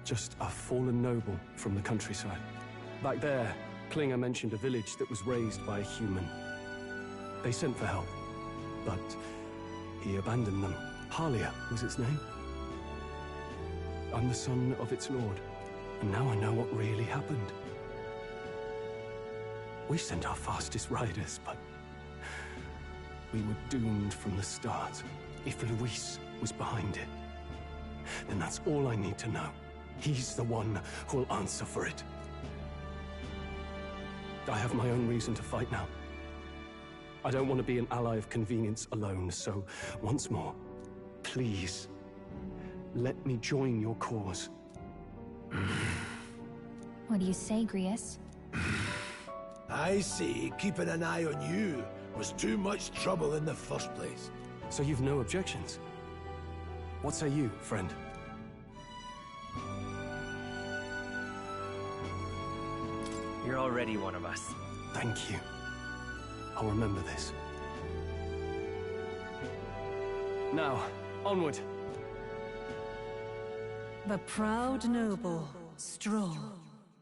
Just a fallen noble from the countryside. Back there, Klinger mentioned a village that was raised by a human. They sent for help, but he abandoned them. Halia was its name. I'm the son of its lord, and now I know what really happened. We sent our fastest riders, but we were doomed from the start. If Luis was behind it, then that's all I need to know. He's the one who'll answer for it. I have my own reason to fight now. I don't want to be an ally of convenience alone, so once more, please, let me join your cause. What do you say, Grius? I say keeping an eye on you was too much trouble in the first place. So you've no objections? What say you, friend? You're already one of us. Thank you. I'll remember this. Now, onward. The proud noble, Stroll.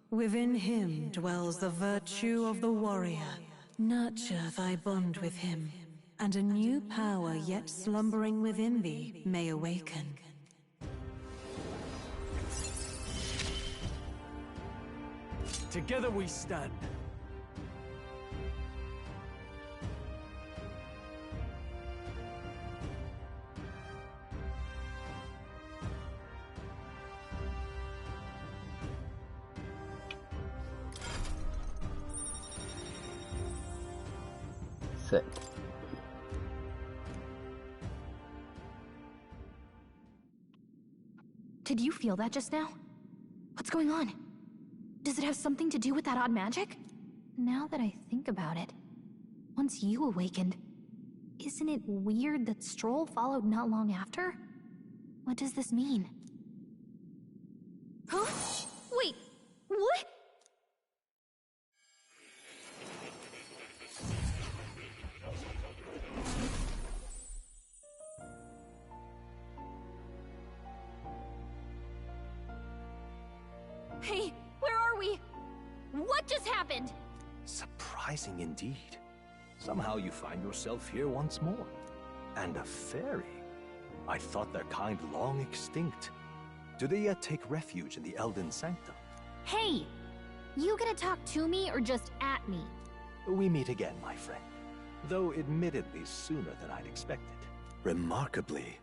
Within him dwells the virtue of the warrior. Nurture thy bond with him, and a new power yet slumbering within thee may awaken. Together we stand. Sick. Did you feel that just now? What's going on? Does it have something to do with that odd magic? Now that I think about it, once you awakened, isn't it weird that Stroll followed not long after? What does this mean? Huh? Wait, what? Hey, where are we? What just happened? Surprising indeed. Somehow you find yourself here once more. And a fairy. I thought their kind long extinct. Do they yet take refuge in the Elden Sanctum? Hey! You gonna talk to me or just at me? We meet again, my friend. Though admittedly sooner than I'd expected. Remarkably,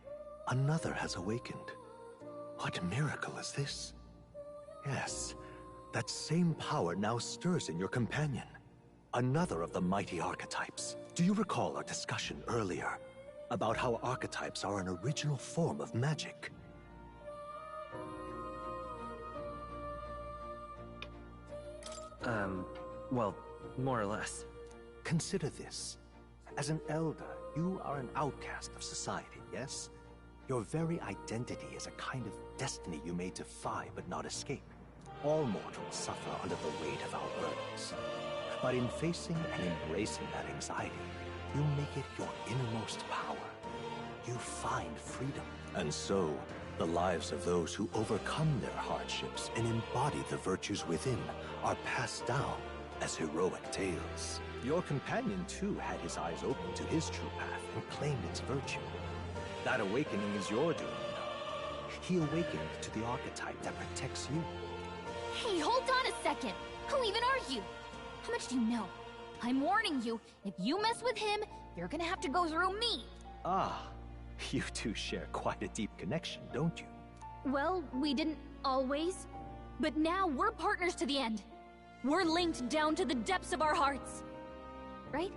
another has awakened. What miracle is this? Yes, that same power now stirs in your companion. Another of the mighty archetypes. Do you recall our discussion earlier about how archetypes are an original form of magic? Well, more or less. Consider this. As an elder, you are an outcast of society, yes? Your very identity is a kind of destiny you may defy but not escape. All mortals suffer under the weight of our burdens. But in facing and embracing that anxiety, you make it your innermost power. You find freedom. And so, the lives of those who overcome their hardships and embody the virtues within are passed down as heroic tales. Your companion, too, had his eyes open to his true path and claimed its virtue. That awakening is your doing, you know. He awakened to the archetype that protects you. Hey, hold on a second! Who even are you? How much do you know? I'm warning you, if you mess with him, you're gonna have to go through me! Ah, you two share quite a deep connection, don't you? Well, we didn't always. But now we're partners to the end. We're linked down to the depths of our hearts. Right?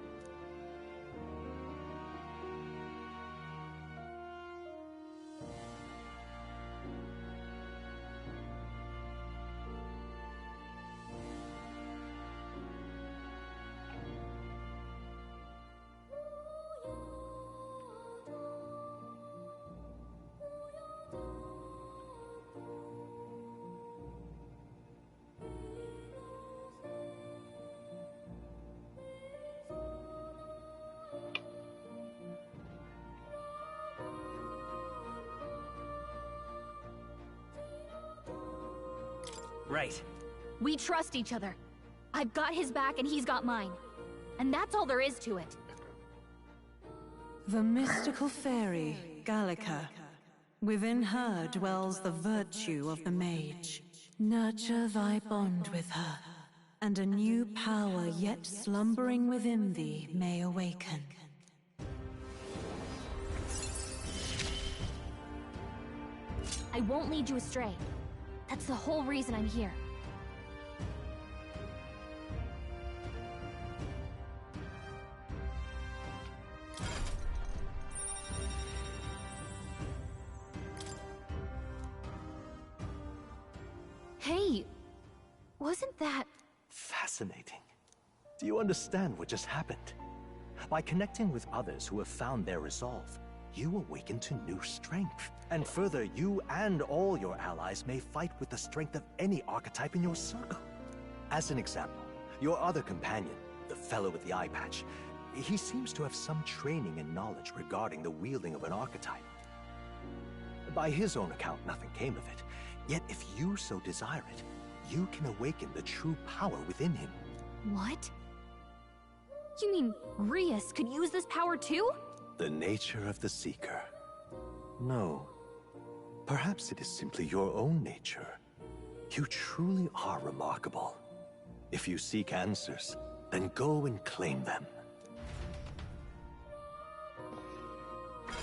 Right. We trust each other. I've got his back and he's got mine. And that's all there is to it. The mystical fairy, Gallica. Within her dwells the virtue of the mage. Nurture thy bond with her, and a new power yet slumbering within thee may awaken. I won't lead you astray. That's the whole reason I'm here. Hey, wasn't that... Fascinating. Do you understand what just happened? By connecting with others who have found their resolve, you awaken to new strength. And further, you and all your allies may fight with the strength of any archetype in your circle. As an example, your other companion, the fellow with the eye patch, he seems to have some training and knowledge regarding the wielding of an archetype. By his own account, nothing came of it. Yet if you so desire it, you can awaken the true power within him. What? You mean Rias could use this power too? The nature of the Seeker. No. Perhaps it is simply your own nature. You truly are remarkable. If you seek answers, then go and claim them.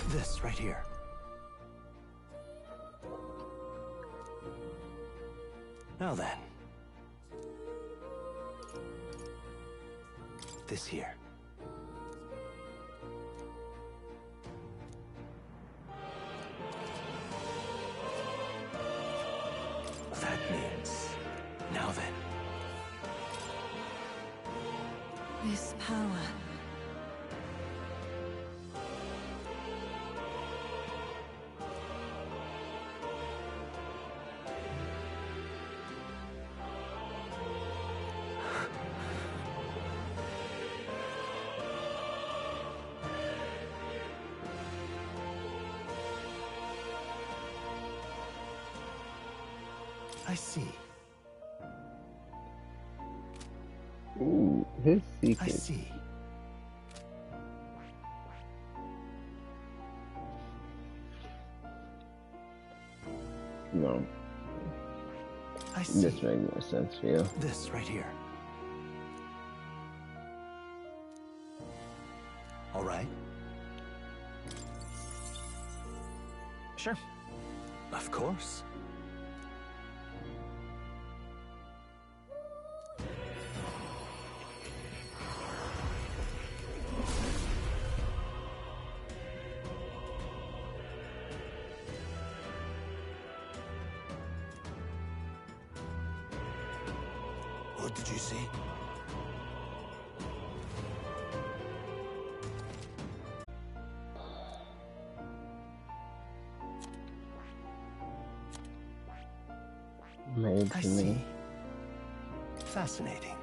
This right here. Now then. This here. That means... Now then. This power... I see. Ooh, his secret. I see. No. I see. This makes more sense for you. This right here. All right. Sure. Of course. What did you say? Made I to me. see. Fascinating.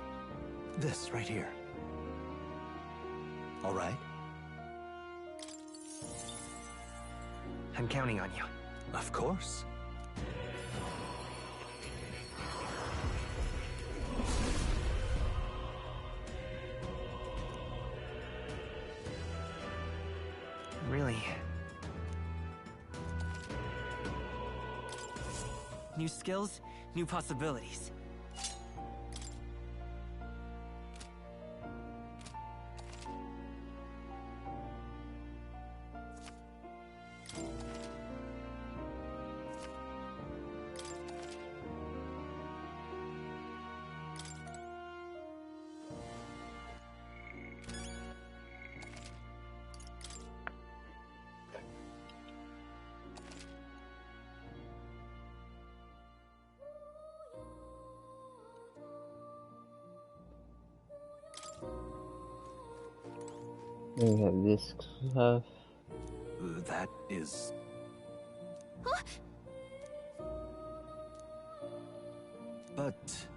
This right here. All right. I'm counting on you. Of course. Really? New skills, new possibilities. Then we have this stuff. That is... Huh? But...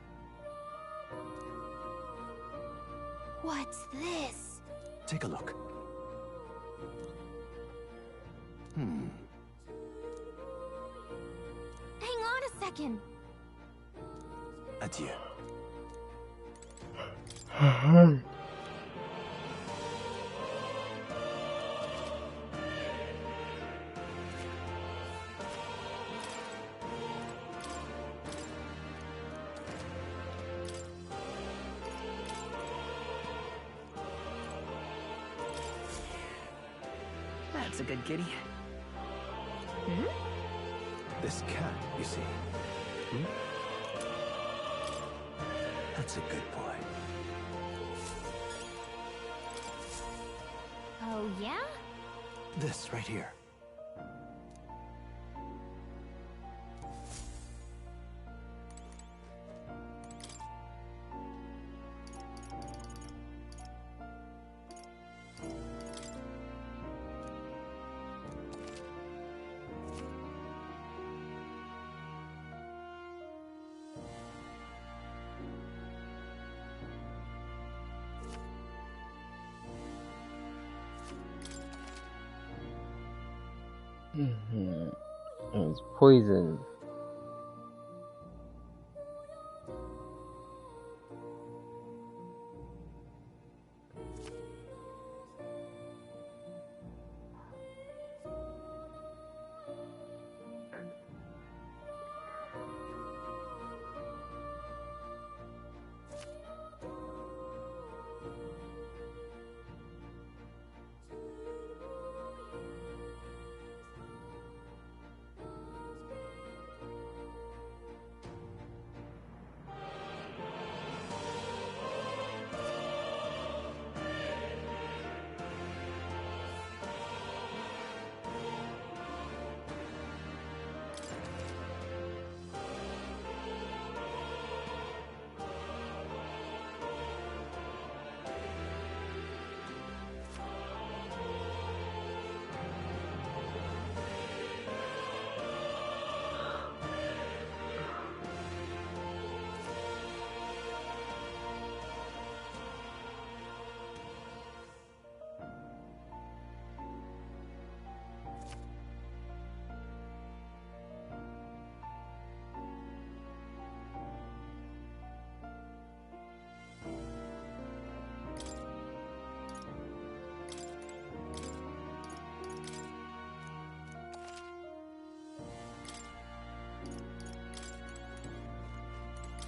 What's this? Take a look. Hmm. Hang on a second. Adieu. That's a good kitty. This cat, you see. That's a good boy. Oh, yeah? This right here. It's poison.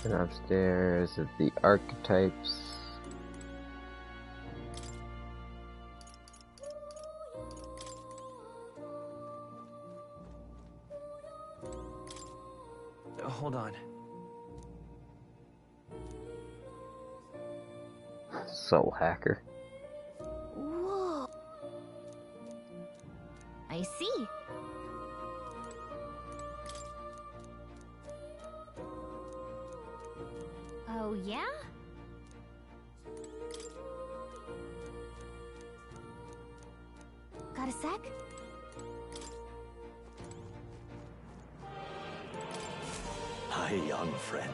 And upstairs is the archetypes. Hold on. Soul hacker. Whoa. I see. Oh, yeah? Got a sec? Hi, young friend.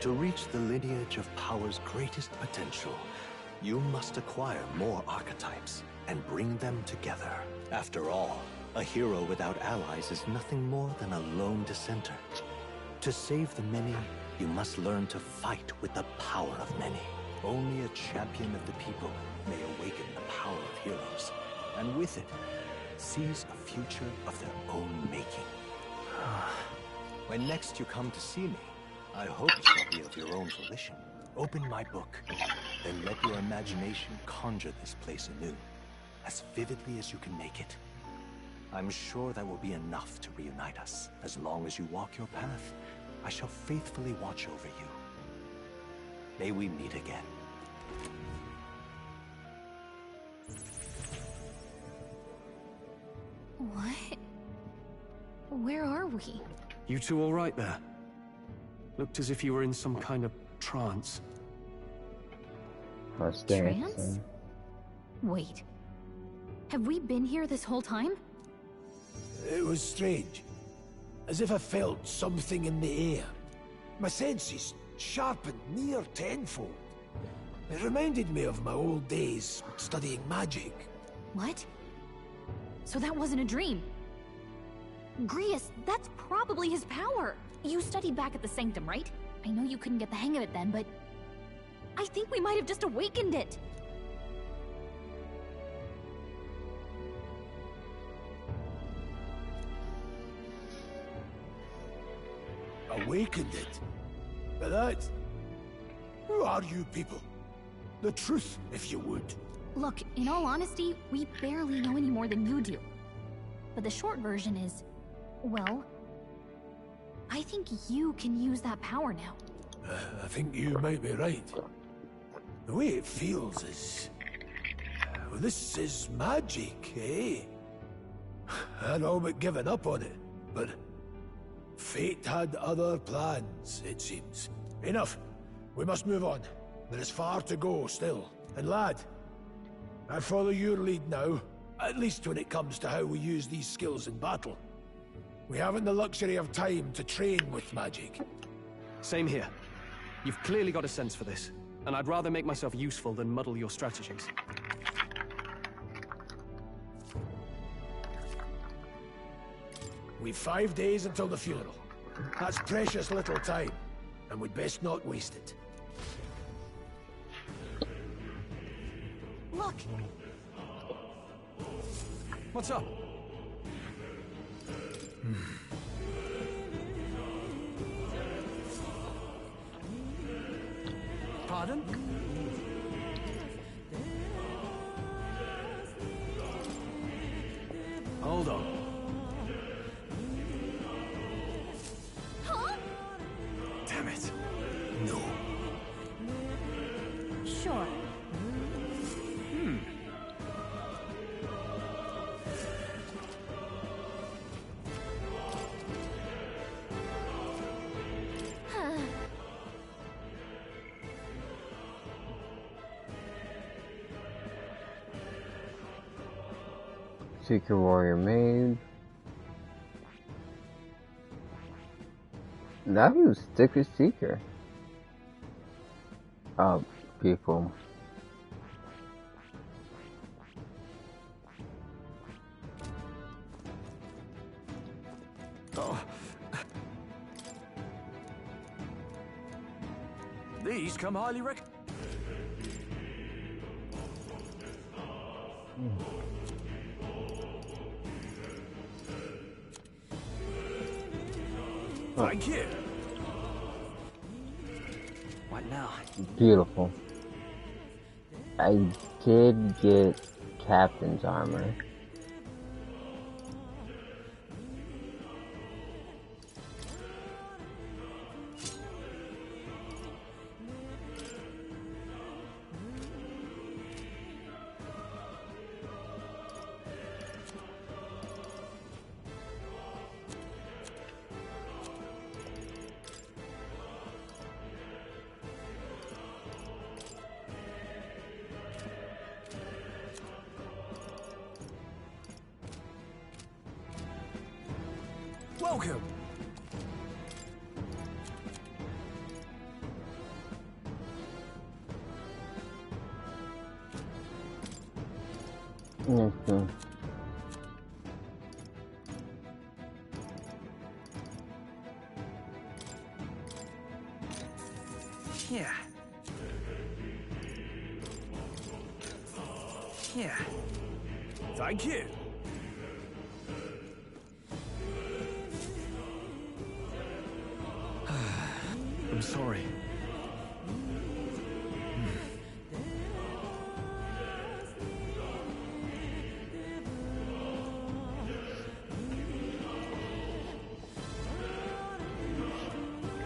To reach the lineage of power's greatest potential, you must acquire more archetypes and bring them together. After all, a hero without allies is nothing more than a lone dissenter. To save the many, you must learn to fight with the power of many. Only a champion of the people may awaken the power of heroes, and with it, seize a future of their own making. When next you come to see me, I hope it shall be of your own volition. Open my book, then let your imagination conjure this place anew, as vividly as you can make it. I'm sure that will be enough to reunite us. As long as you walk your path, I shall faithfully watch over you. May we meet again. What? Where are we? You two all right there? Looked as if you were in some kind of trance. Trance? Wait. Have we been here this whole time? It was strange. As if I felt something in the air. My senses sharpened near tenfold. It reminded me of my old days studying magic. What? So that wasn't a dream. Grius, that's probably his power. You studied back at the Sanctum, right? I know you couldn't get the hang of it then, but I think we might have just awakened it. Awakened it? But that... Who are you people? The truth, if you would. Look, in all honesty, we barely know any more than you do. But the short version is, well, I think you can use that power now. I think you might be right. The way it feels is... Well, this is magic, eh? I'd all but given up on it, but... Fate had other plans, it seems. Enough. We must move on. There is far to go still. And lad, I follow your lead now, at least when it comes to how we use these skills in battle. We haven't the luxury of time to train with magic. Same here. You've clearly got a sense for this, and I'd rather make myself useful than muddle your strategies. We've 5 days until the funeral. That's precious little time, and we'd best not waste it. Look! What's up? Pardon? Hold on. Huh? Damn it. No. Sure. Seeker Warrior Maid. Now who's Sticker Seeker? Oh, people. Oh. These come highly Thank you. What now? Beautiful. I did get Captain's armor. Welcome. Okay. Yeah. Yeah. Thank you. I'm sorry.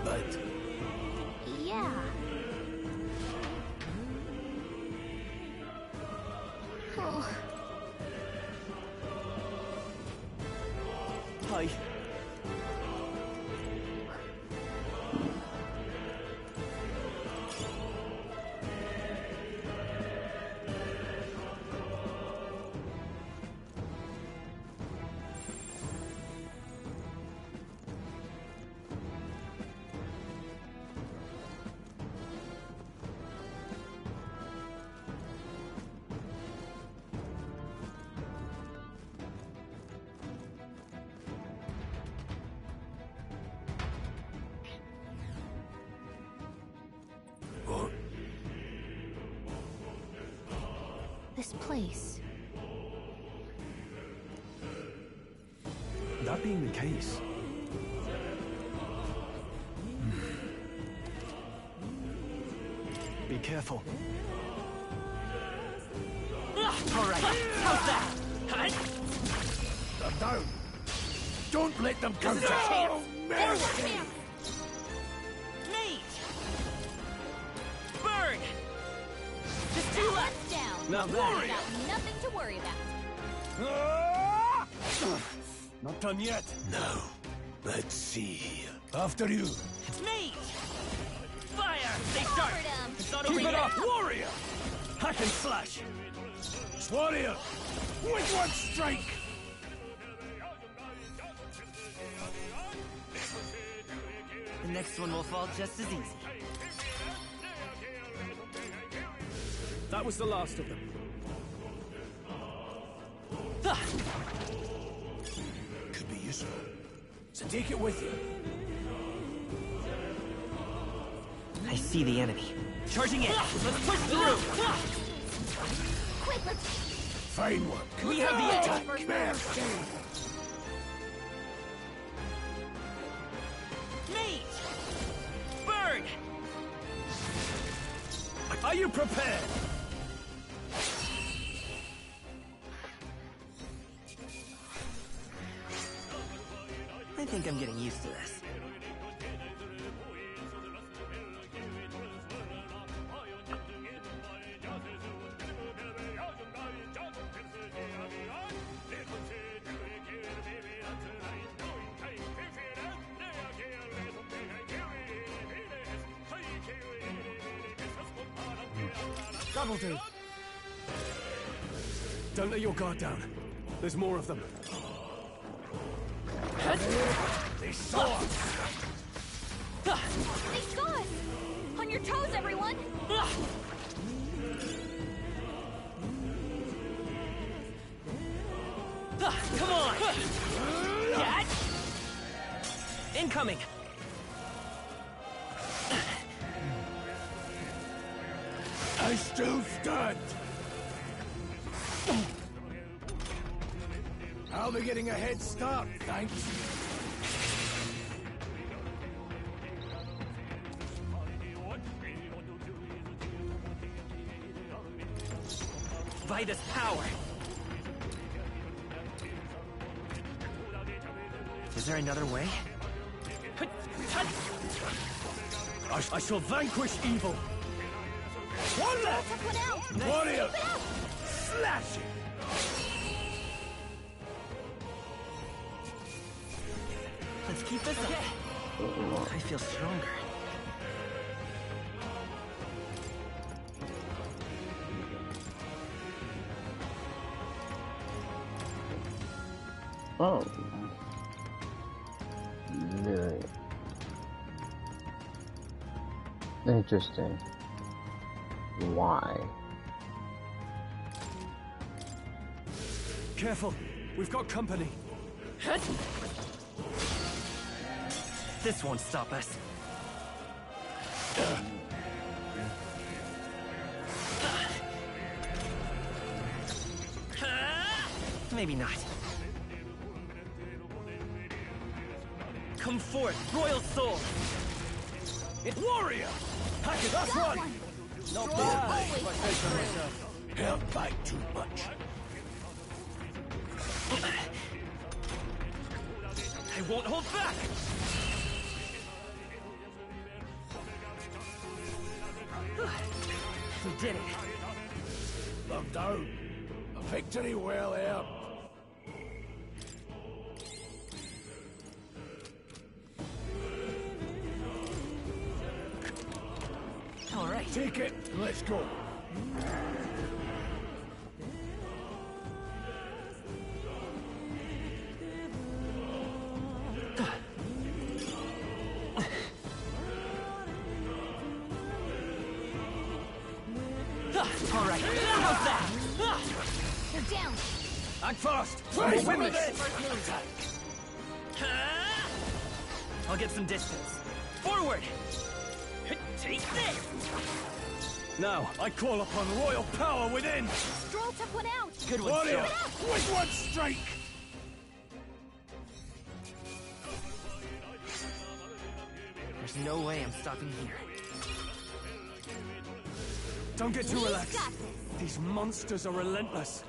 But... Yeah. Oh. Hi. This place. That being the case... Be careful. Alright, how's that? Huh? They're down. Don't let them This counter. is our chance. Oh, Forward! Mate! Burn! Just two left. Down. Now Got that... nothing to worry about. Not done yet. No. Let's see. After you. Mate! Fire! Stay sharp! It's not over Keep it yet. up, warrior! Hack and slash! Warrior! With one strike! The next one will fall just as easy. That was the last of them. Could be useful. So take it with you. I see the enemy. Charging in! Let's push through! Quick, let's... Fine one. We have the edge! Mercy! Mate! Burn! Are you prepared? I think I'm getting used to this. That'll do. Don't let your guard down. There's more of them. They saw us! They saw us! On your toes, everyone! Come on! Cat! Incoming! I still stand! I'll be getting a head start, thanks. Vitus power! Is there another way? I shall vanquish evil. One left! Took one out! Warrior! Keep it up! Slash it! Let's keep this up. I feel stronger. Oh. Very interesting. Why? Careful. We've got company. This won't stop us. Maybe not. Come forth, royal soul! Warrior! Hack it, that's Got one! Not bad, if I say so myself. Held back too much. I won't hold back! We did it. They're down. A victory well earned. All right. Take it, and let's go. All right. How's that? They're down! Act fast! We'll win win this! First move. I'll get some distance. Forward! Take this! Now, I call upon royal power within! Stroll Took one out. Good one, Warrior, Soul. with one strike! There's no way I'm stopping here. Don't get too We've relaxed. got These monsters are relentless.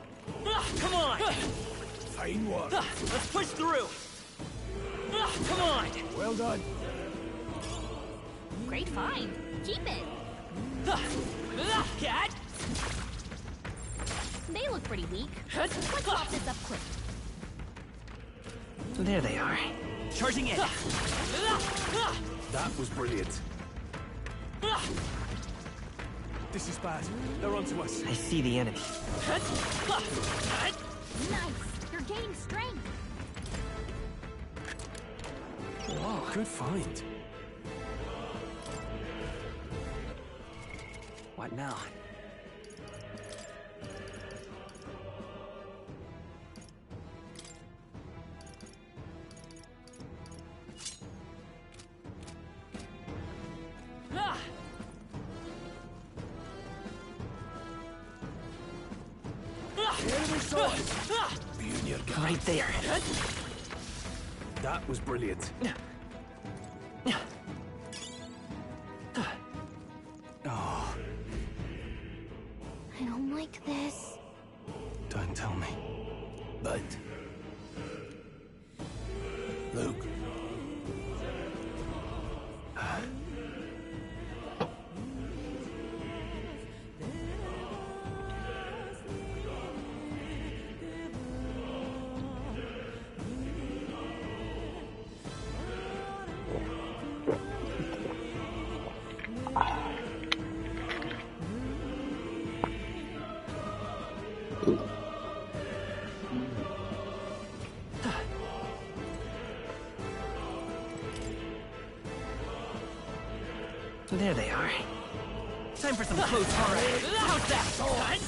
Come on! Fine work. Let's push through! Come on! Well done. Great find. Keep it. Cat! They look pretty weak. Let's pop this up quick. There they are. Charging in! That was brilliant. This is bad. They're onto us. I see the enemy. Nice. You're gaining strength. Whoa, good find. What now? Right there. That was brilliant. Oh, I don't like this. don't tell me. But... Luke. There they are. Time for some close combat. How's that?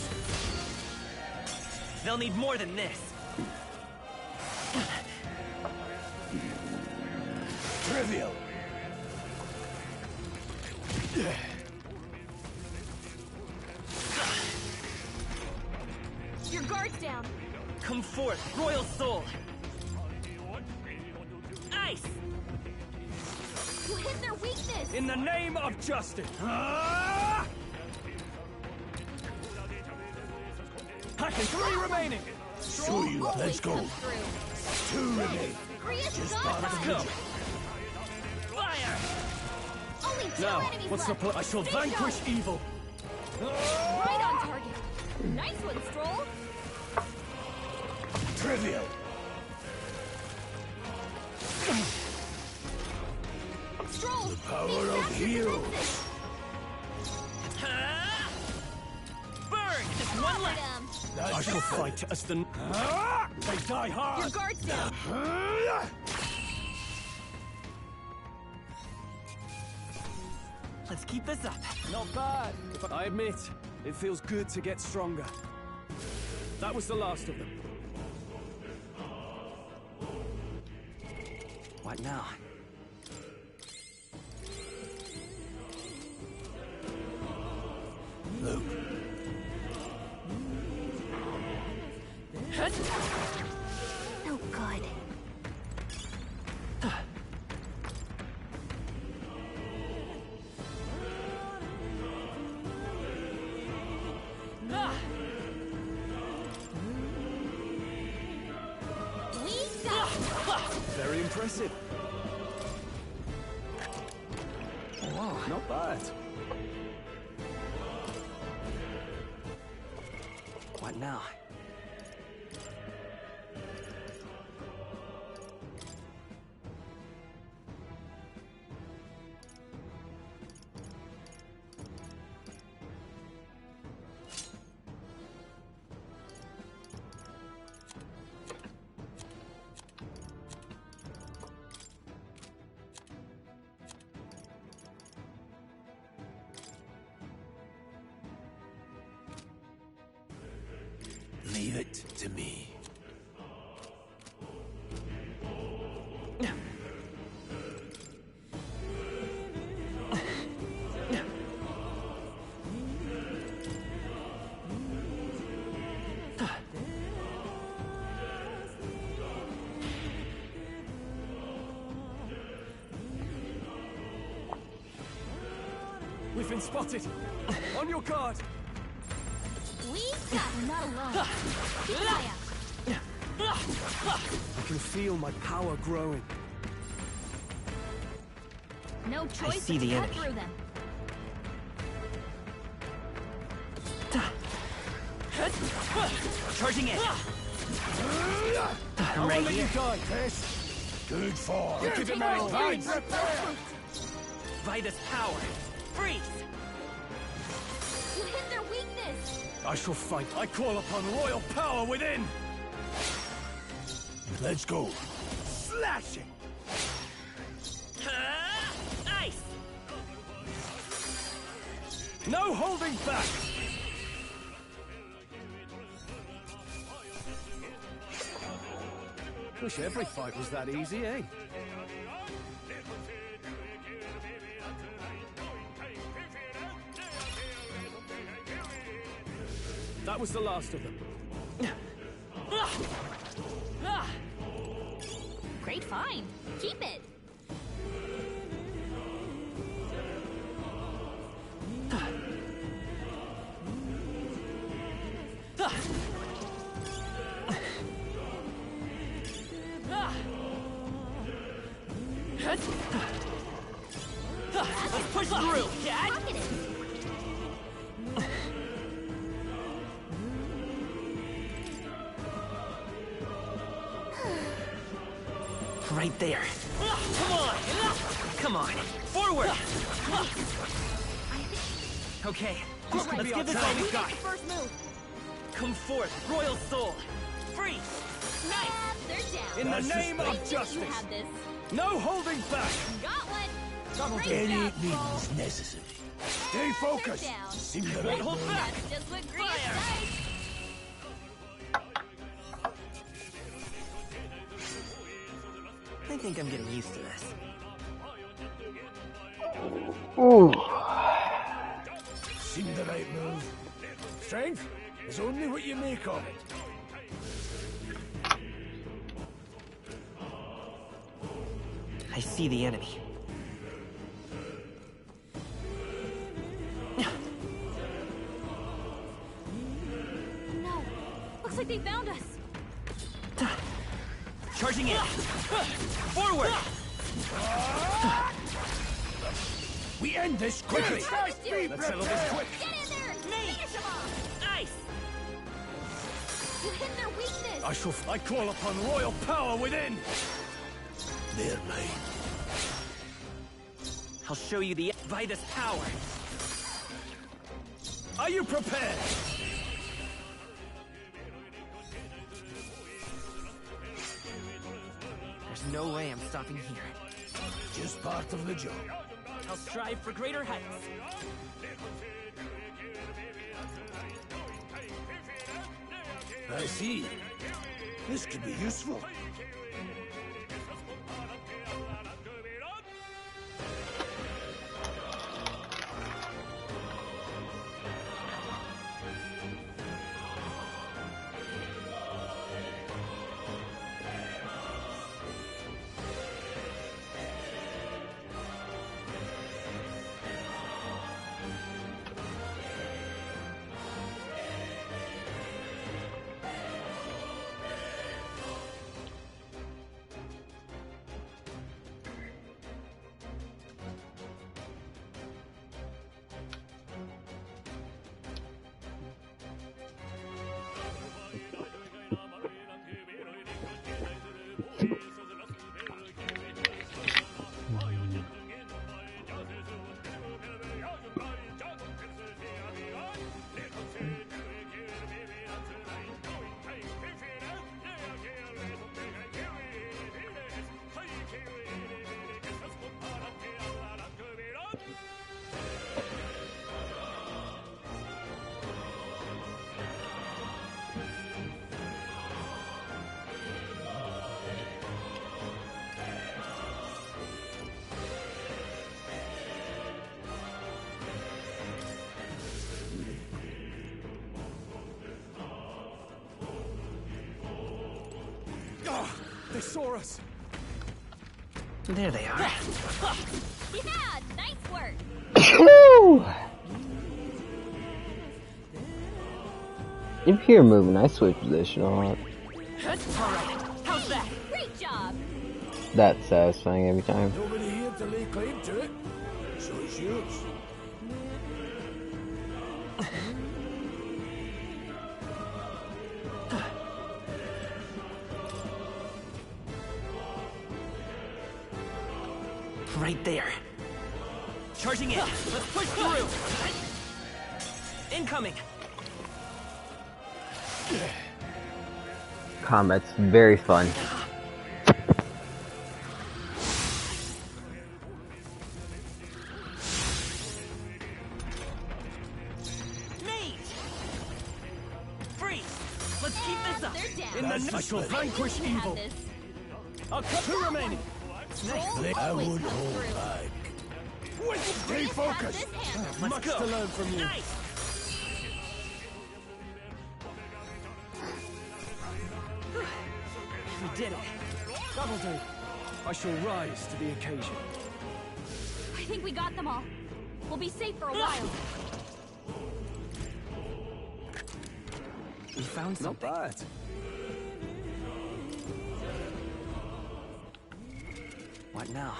They'll need more than this. Trivial. Your guard's down. Come forth, Royal Soul! Ice! You hit their weakness. In the name of justice! Packing 3 remaining! Show you. Let's go. 2 remain. Just Let's go! Fire! Only 2 Now, enemies what's the left. plan? I shall Stay vanquish sharp. evil! Right on target. Nice one, Stroll. Trivial. Stroll. The power of heroes. Burn! Just one left! I shall fight as the... They die Your hard! guard's down. Let's keep this up. Not bad. I admit, it feels good to get stronger. That was the last of them. What now? Luke. No good. We got it. Very impressive. Whoa. Not bad. What now? Leave it to me. We've been spotted. On your guard. We got not alone. Keep an eye out. I can feel my power growing. No choice see but to the cut enemy. through them. Charging in. I'm right here. Die, Tess. Good for. Keep it Right. right. Vitus power. Freeze. You hit their weakness. I shall fight. I call upon royal power within. Let's go. Slash it. Ice. No holding back. Wish every fight was that easy, eh? That was the last of them. Great find. Keep it. Let's push through, cat! Pocket it. Right there. Come on! Come on. Forward! Okay. This could be our time. We got the first move. Come forth, royal soul! Freeze! Nice. They're down. In the name I of knew justice! You had this. No holding back! Got one. Great Any job, means necessary. Stay focused. Down. Seem the Won't right hold move. back! That's just what Greece does. I think I'm getting used to this. Ooh. Seem the right move. Strength is only what you make of it. I see the enemy. No. Looks like they found us. Charging in! Forward! We end this quickly. Let's settle this quick! Get in there and finish them off. Ice! You hit their weakness. I call upon royal power within! They're mine. I'll show you the Vitus power. Are you prepared? There's no way I'm stopping here. Just part of the job. I'll strive for greater heights. I see. This could be useful. They saw us! There they are. Yeah, nice work. If you're moving, I switch position a lot. How's that? Great job. That's satisfying every time. Nobody here to lay claim to it, so it's yours. Right there. Charging in. Let's push through. Incoming. Combat's very fun. Freeze. Let's keep this up. In the I shall vanquish evil. I'll cut two remaining. I would hold back. Stay focused. Much to learn from you. Nice. We did it. That'll do. I shall rise to the occasion. I think we got them all. We'll be safe for a while. We found something. Not bad. What now?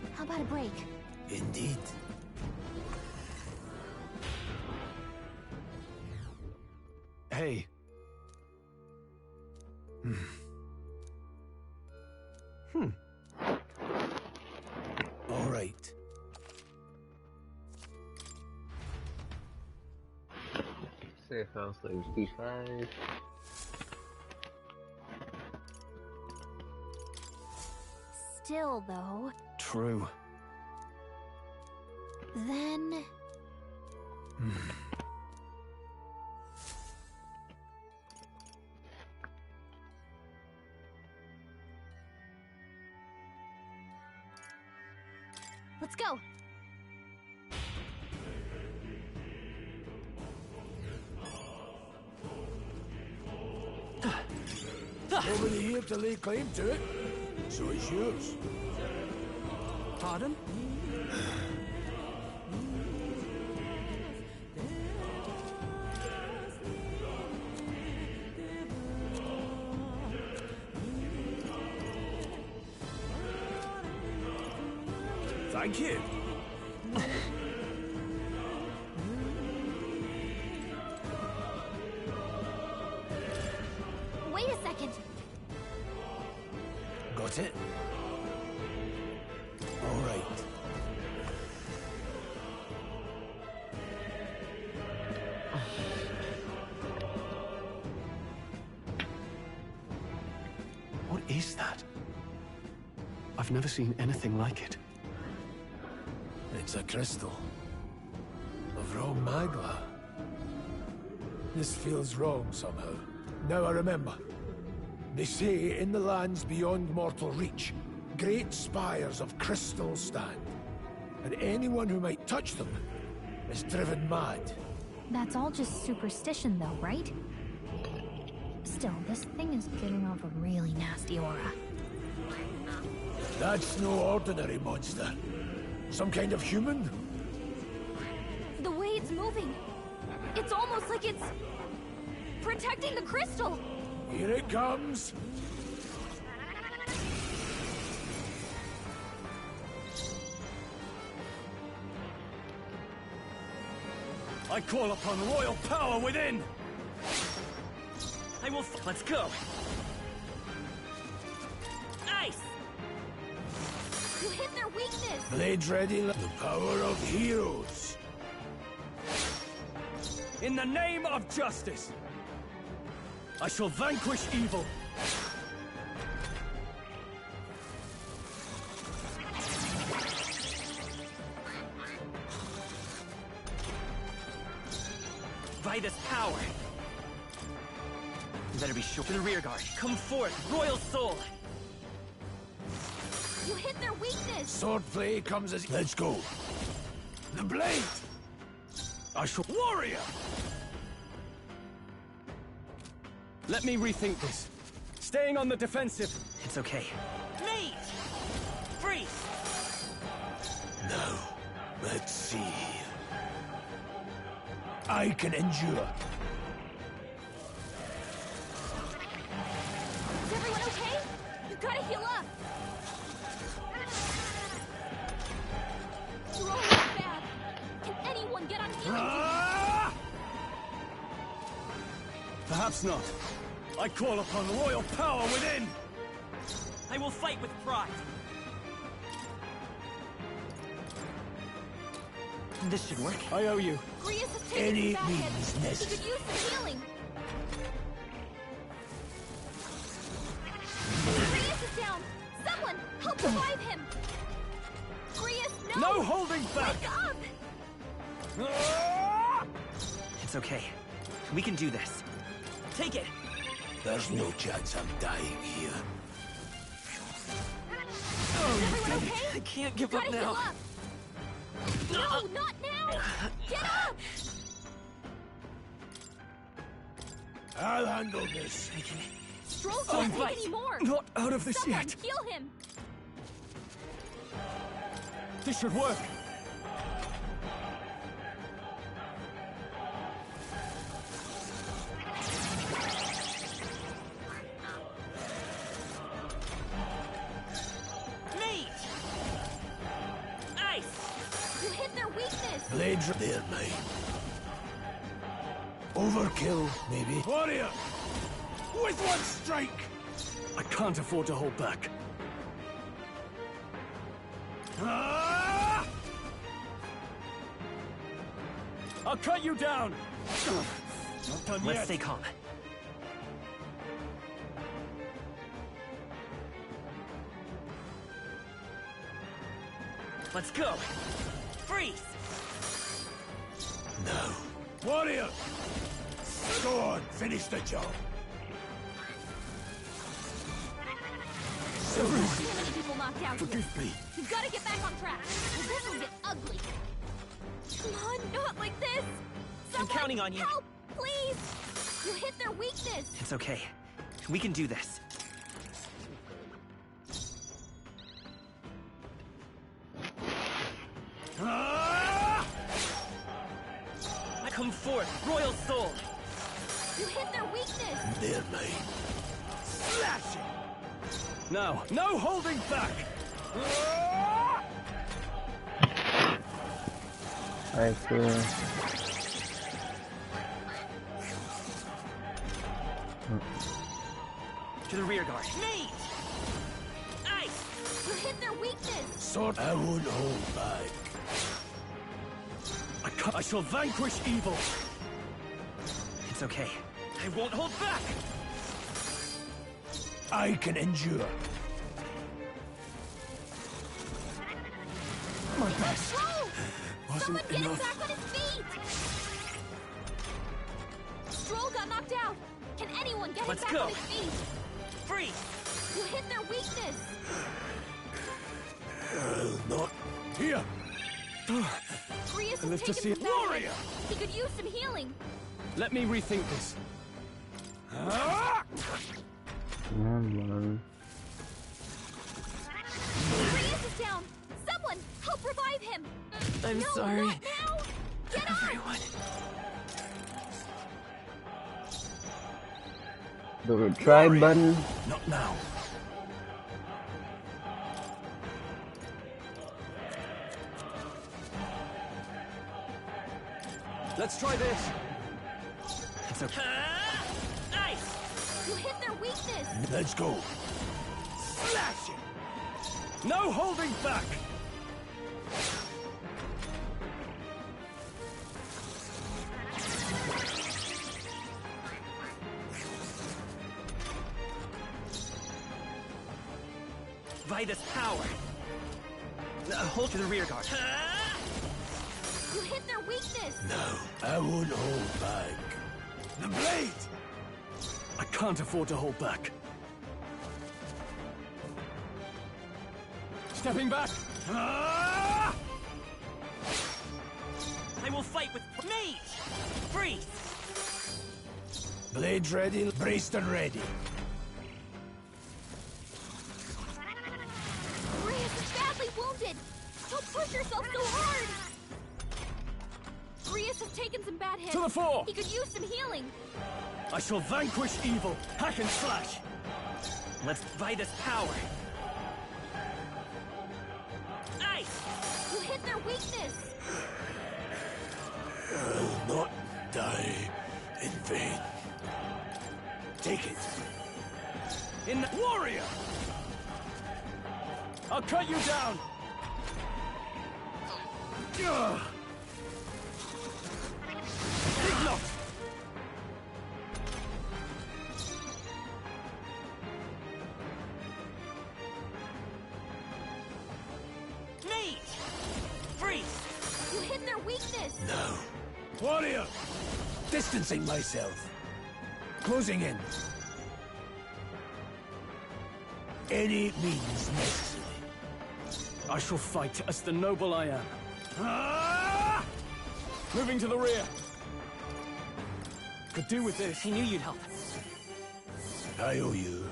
But how about a break? Indeed. Hey. All right. Safe house leaves B5. Still, though, True. then... Let's go. Nobody here to lay claim to it, so it's yours. Pardon? Thank you. Wait a second. Got it? All right. What is that? I've never seen anything like it. It's a crystal. Of raw magma. This feels wrong somehow. Now I remember. They say in the lands beyond mortal reach, great spires of crystal stand. And anyone who might touch them is driven mad. That's all just superstition, though, right? Still, this thing is giving off a really nasty aura. That's no ordinary monster. Some kind of human? The way it's moving, it's almost like it's protecting the crystal. Here it comes. I call upon royal power within. I will. Let's go. Nice. You hit their weakness. Blades ready. The power of heroes. In the name of justice, I shall vanquish evil. By this power. You better be sure. To the rear guard. Come forth, royal soul. You hit their weakness. Swordplay comes as... Let's go. The blade! I shall... Warrior! Let me rethink this. Staying on the defensive. It's okay. Mate! Freeze! Now, let's see. I can endure. Is everyone okay? You gotta heal up. You're all really bad. Can anyone get on healing? Perhaps not. I call upon royal power within. I will fight with pride. This should work. I owe you. Grius has taken Any his back means head. necessary. He could use some healing. Grius is down. Someone help revive him. Grius, no! No holding back. Wake up! It's okay. We can do this. Take it. There's no chance I'm dying here. Is everyone okay? I can't give You up gotta now. heal up. No, not now! Get up! I'll handle this. Stroll can't take any more. Not out of this Someone yet. heal him. This should work. Mate! Ice! You hit their weakness. Blades are there, mate. Overkill, maybe. Warrior! With one strike! I can't afford to hold back. Ah! I'll cut you down! Not done Let's yet. stay calm. Let's go! Freeze! No. Warrior! Go on, finish the job. Too many people knocked out here. Forgive me. You've got to get back on track. This will get ugly. Come on, not like this. I'm counting on you. Help, please. You hit their weakness. It's okay. We can do this. Ah! Come forth, royal soul! You hit their weakness. There, mate. Slash it! Now, no holding back! I see. To the rear guard. Mate! Ice! You hit their weakness. Sword, I won't hold back. I shall vanquish evil! It's okay. I won't hold back! I can endure. My best! Someone get him back on his feet! Stroll got knocked out. Can anyone get Let's him back go. on his feet? Freeze! You hit their weakness. Not here. Grius I live has to taken see his it. back. Warrior! He could use some healing. Let me rethink this. Grius is down. Someone help revive him. I'm no, sorry. Not now. Get up. Everyone. The try button. Not now. Let's try this. It's okay. Nice! You hit their weakness. Let's go. Slash it! No holding back! buy this power. Hold to the rear guard. You hit their weakness! No, I won't hold back. The blade! I can't afford to hold back. Stepping back! I will fight with mage! Freeze! Blades ready, braced and ready. Rias is badly wounded! Don't push yourself so hard! Rias has taken some bad hits. To the fore! He could use some healing. I shall vanquish evil, hack and slash! Let's buy this power. Ice! You hit their weakness! I'll not die in vain. Take it. In the warrior! I'll cut you down! Big knock! Mage! Freeze! You hit their weakness! No. Warrior! Distancing myself. Closing in. Any means necessary. I shall fight as the noble I am. Moving to the rear. Could do with this. I knew you'd help. I owe you.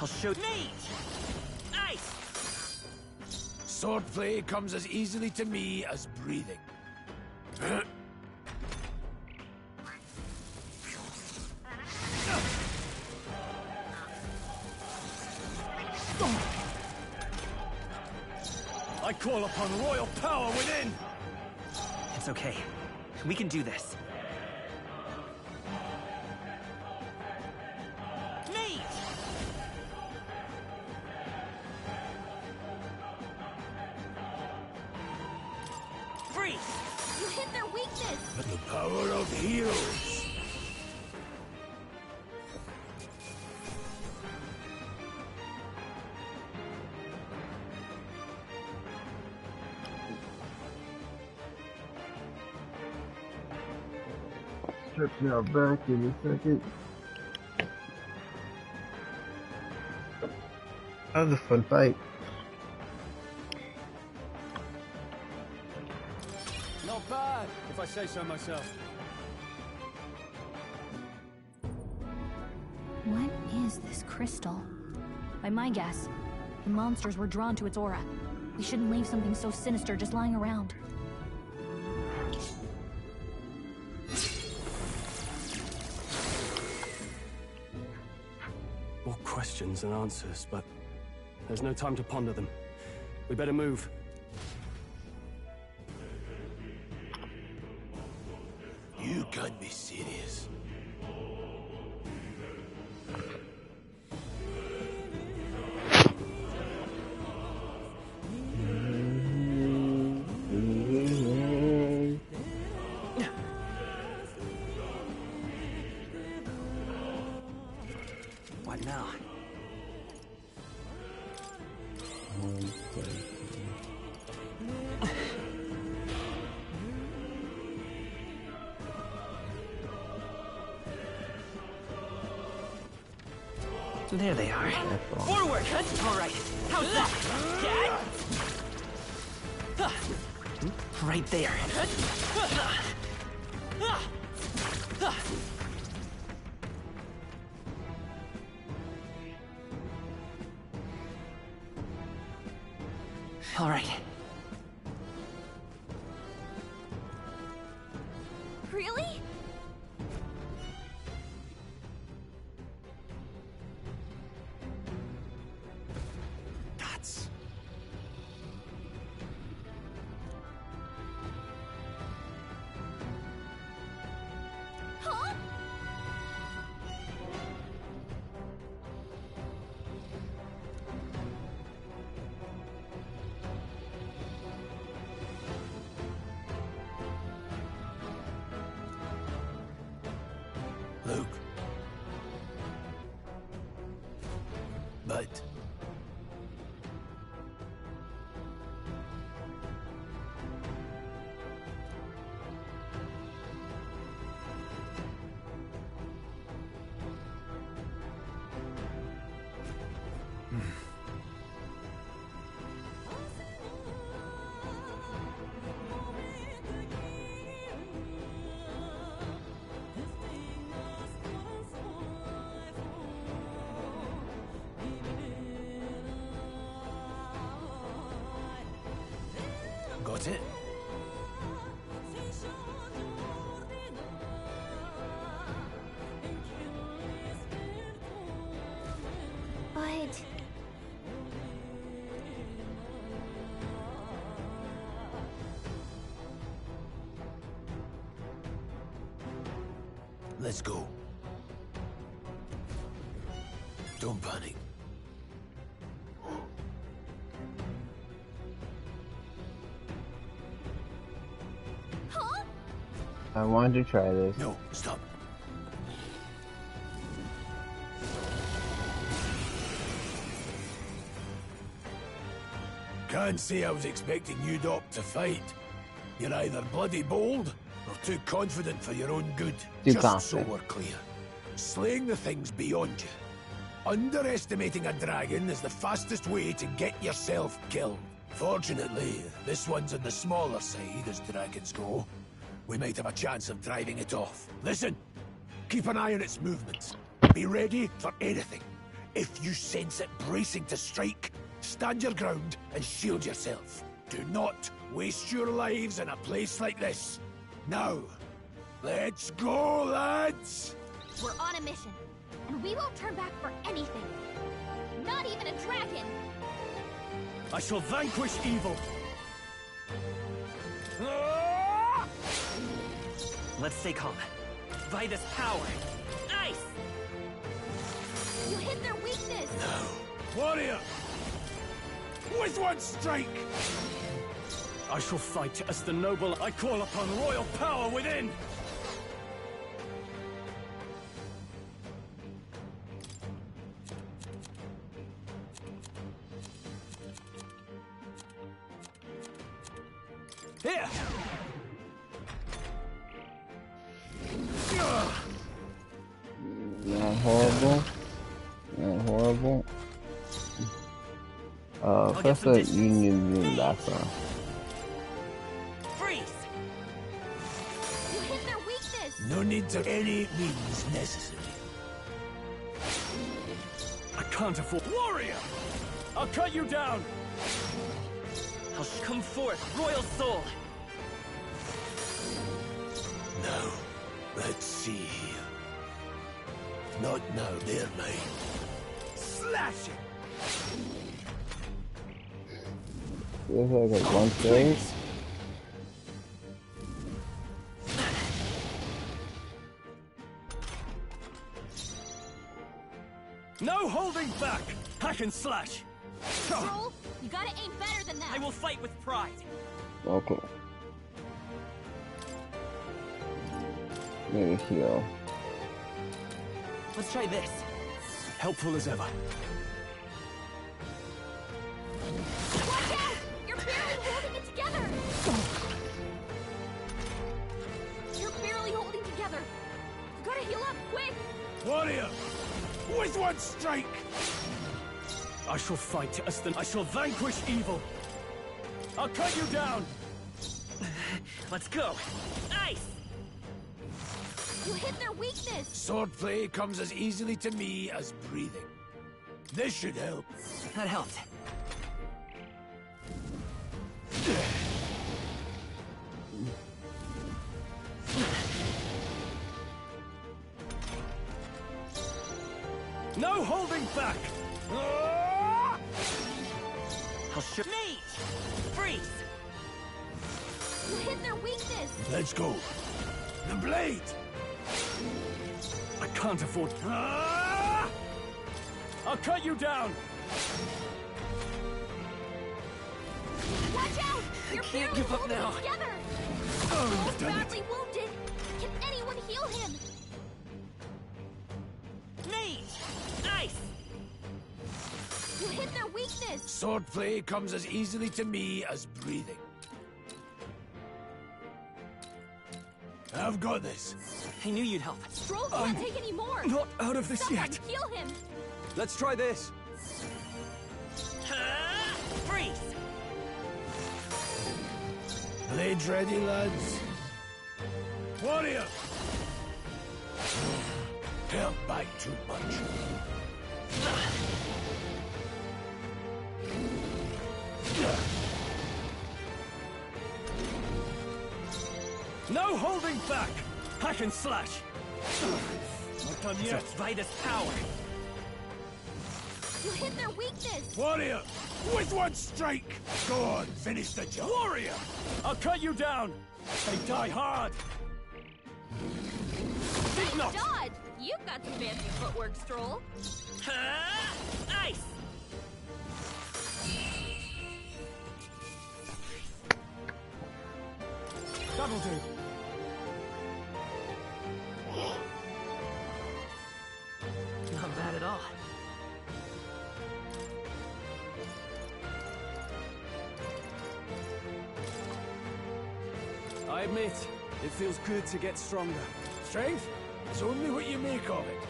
I'll show mage! Ice! Swordplay comes as easily to me as breathing. I call upon royal power within! It's okay. We can do this. Mage! Freeze! You hit their weakness! But the power of heroes. Stretching out back in a second. That was a fun fight. Not bad, if I say so myself. What is this crystal? By my guess, the monsters were drawn to its aura. We shouldn't leave something so sinister just lying around. More questions than answers, but there's no time to ponder them. We better move. You can't be serious. What now? There they are. Forward! All right. How's that? Right there. All right. Really? Guts. Huh? Got it? But... Let's go. Don't panic. Huh? I wanted to try this. No, stop. Can't say I was expecting you, Doc, to fight. You're either bloody bold or too confident for your own good. Too Just confident. so we're clear. Slaying the things beyond you. Underestimating a dragon is the fastest way to get yourself killed. Fortunately, this one's on the smaller side as dragons go. We might have a chance of driving it off. Listen, keep an eye on its movements. Be ready for anything. If you sense it bracing to strike, stand your ground and shield yourself. Do not waste your lives in a place like this. Now, let's go, lads! We're on a mission, and we won't turn back for anything. Not even a dragon! I shall vanquish evil! Let's stay calm. By this power! Ice! You hit their weakness! No. Warrior! With one strike! I shall fight as the noble. I call upon royal power within! Here! Not horrible. Not horrible. First up, you need to be in background. Freeze! You hit their weakness! No need to any means necessary. I can't afford. Warrior! I'll cut you down! I'll come forth, royal soul! Now, let's see here. Not now, they're mine. Slash it! Feels like a one phase. No holding back! Hack and slash! Troll, you gotta aim better than that! I will fight with pride! Okay. Maybe heal. Let's try this. Helpful as ever. Watch out! You're barely holding it together! You're barely holding together! You gotta heal up, quick! Warrior! With one strike! I shall fight as the... I shall vanquish evil! I'll cut you down! Let's go! Ice! You hit their weakness! Swordplay comes as easily to me as breathing. This should help. That helped. No holding back! I'll shoot. Mage! Freeze! You hit their weakness! Let's go. The blade! I can't afford... I'll cut you down! Watch out! You're can't barely give up holding now. it together! Oh, He's damn it. badly wounded! Can anyone heal him? Mage! Ice! You hit their weakness! Swordplay comes as easily to me as breathing. I've got this. I knew you'd help. Stroll can't take any more! Not out of this Someone yet! heal him! Let's try this. Freeze! Blades ready, lads. Warrior! Held back too much. No holding back! Hack and slash! Not done yet. Vitus power! You hit their weakness! Warrior! With one strike! Go on, finish the job! Warrior! I'll cut you down! They die hard! Nice dodge! You've got some fancy footwork, Stroll. Ice! That'll do. Not bad at all. I admit, it feels good to get stronger. Strength? It's only what you make of it.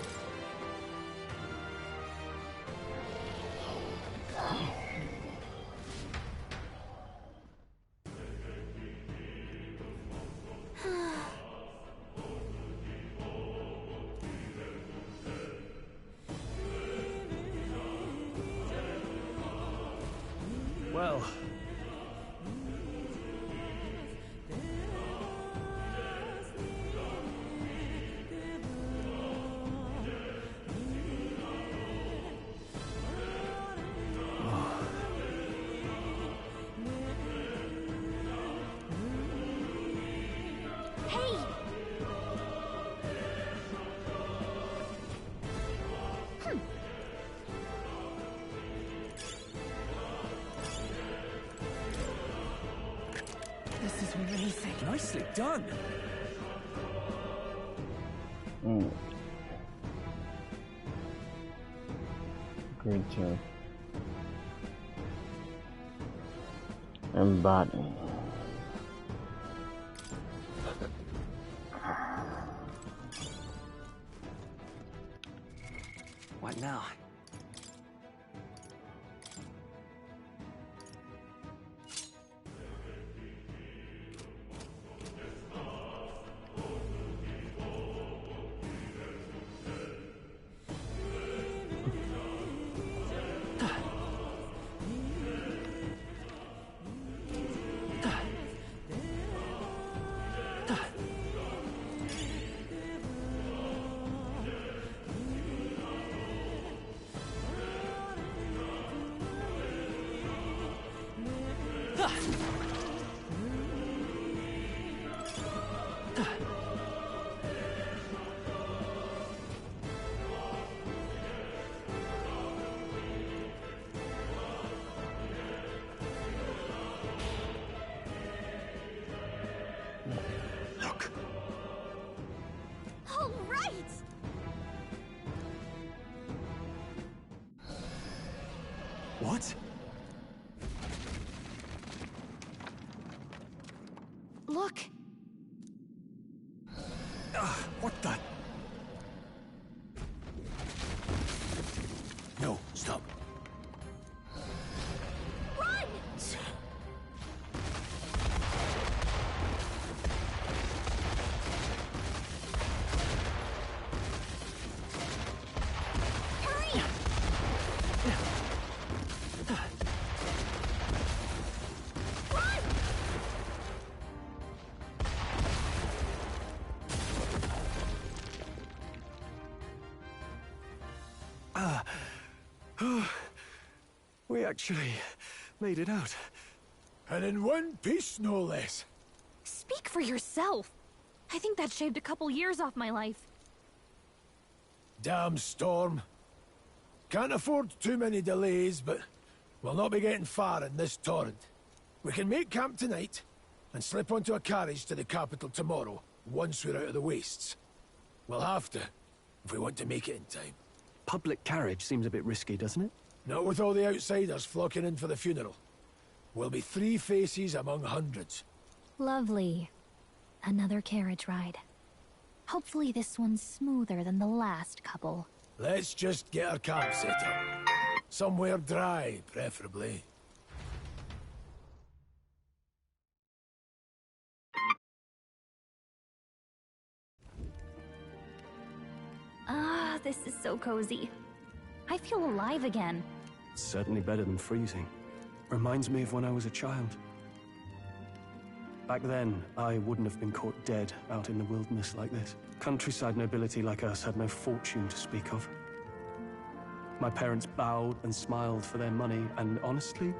Well... This is amazing. Nicely done! Great job. Embody. What now? What? Look! What the? No, stop. Run! Hurry! We actually made it out. And in one piece, no less. Speak for yourself. I think that shaved a couple years off my life. Damn storm. Can't afford too many delays, but we'll not be getting far in this torrent. We can make camp tonight, and slip onto a carriage to the capital tomorrow, once we're out of the wastes. We'll have to, if we want to make it in time. Public carriage seems a bit risky, doesn't it? Not with all the outsiders flocking in for the funeral. We'll be 3 faces among hundreds. Lovely. Another carriage ride. Hopefully this one's smoother than the last couple. Let's just get our camp set up. Somewhere dry, preferably. Ah, this is so cozy. I feel alive again. It's certainly better than freezing. Reminds me of when I was a child. Back then, I wouldn't have been caught dead out in the wilderness like this. Countryside nobility like us had no fortune to speak of. My parents bowed and smiled for their money, and honestly,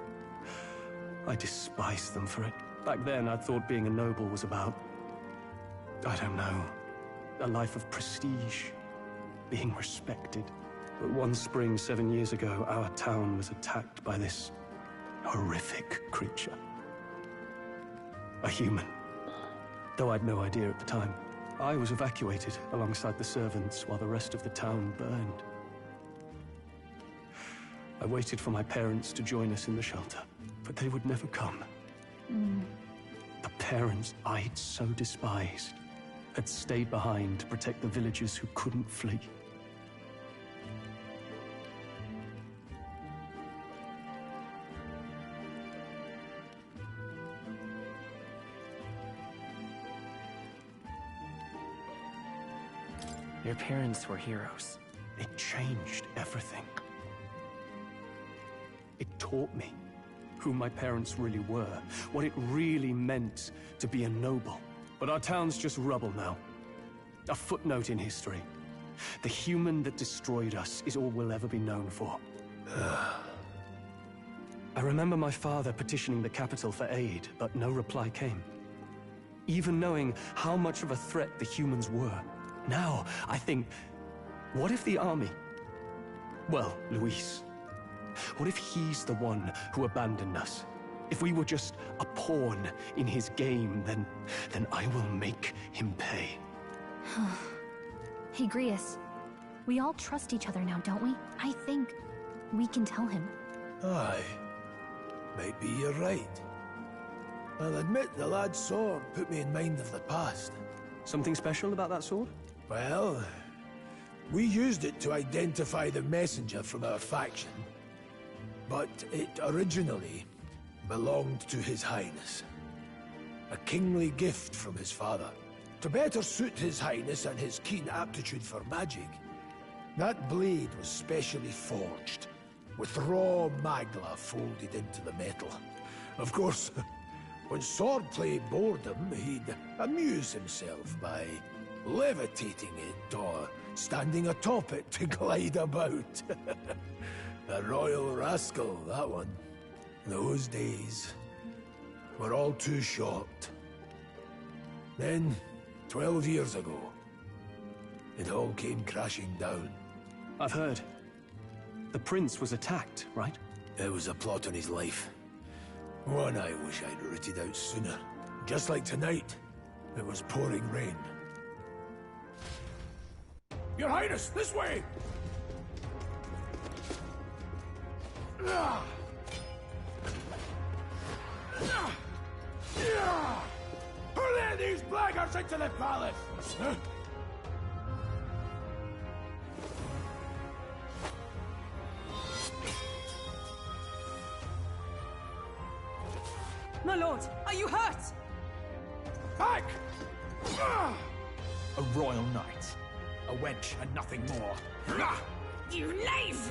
I despised them for it. Back then, I thought being a noble was about, I don't know, a life of prestige, being respected. But one spring 7 years ago, our town was attacked by this horrific creature. A human. Though I'd no idea at the time. I was evacuated alongside the servants while the rest of the town burned. I waited for my parents to join us in the shelter, but they would never come. The parents I'd so despised had stayed behind to protect the villagers who couldn't flee. Your parents were heroes. It changed everything. It taught me who my parents really were, what it really meant to be a noble. But our town's just rubble now. A footnote in history. The human that destroyed us is all we'll ever be known for. I remember my father petitioning the capital for aid, but no reply came. Even knowing how much of a threat the humans were. Now, I think, what if the army? Well, Luis. What if he's the one who abandoned us? If we were just a pawn in his game, then I will make him pay. Hey, Grius. We all trust each other now, don't we? I think we can tell him. Aye. Maybe you're right. I'll admit the lad's sword put me in mind of the past. Something special about that sword? Well, we used it to identify the messenger from our faction. But it originally belonged to His Highness. A kingly gift from his father. To better suit His Highness and his keen aptitude for magic, that blade was specially forged, with raw magla folded into the metal. Of course, when swordplay bored him, he'd amuse himself by levitating it or standing atop it to glide about. A royal rascal, that one. Those days were all too short. Then, 12 years ago, it all came crashing down. I've heard. The prince was attacked, right? It was a plot on his life. One I wish I'd rooted out sooner. Just like tonight, it was pouring rain. Your Highness, this way! Hurl these blackguards into the palace! My lord, are you hurt? Back! A royal knight. A wench and nothing more. You knave!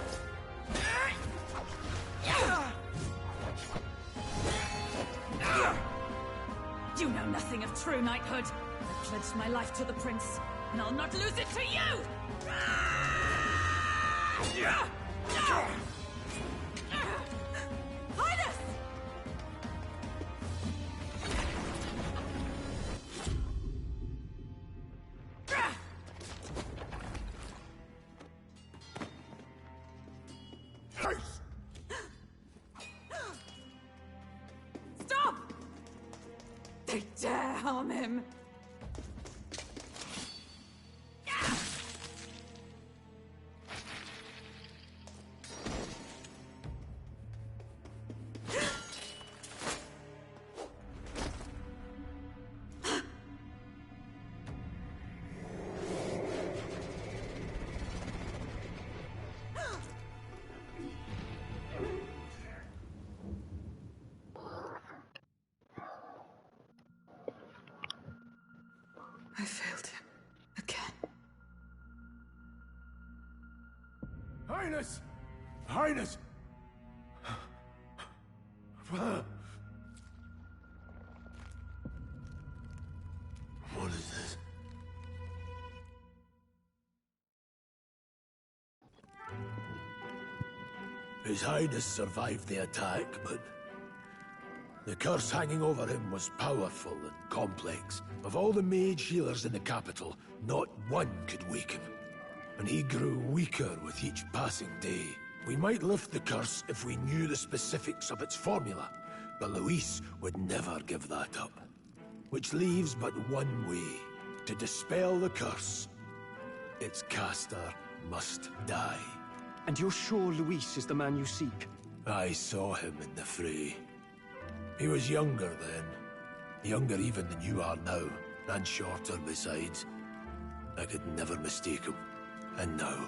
You know nothing of true knighthood. I pledged my life to the prince, and I'll not lose it to you! Highness! Stop! They dare harm him! I failed him. Again. Highness! Highness! His Highness survived the attack, but the curse hanging over him was powerful and complex. Of all the mage healers in the capital, not one could wake him. And he grew weaker with each passing day. We might lift the curse if we knew the specifics of its formula, but Luis would never give that up. Which leaves but one way. To dispel the curse, its caster must die. And you're sure Luis is the man you seek? I saw him in the fray. He was younger then. Younger even than you are now, and shorter besides. I could never mistake him. And now,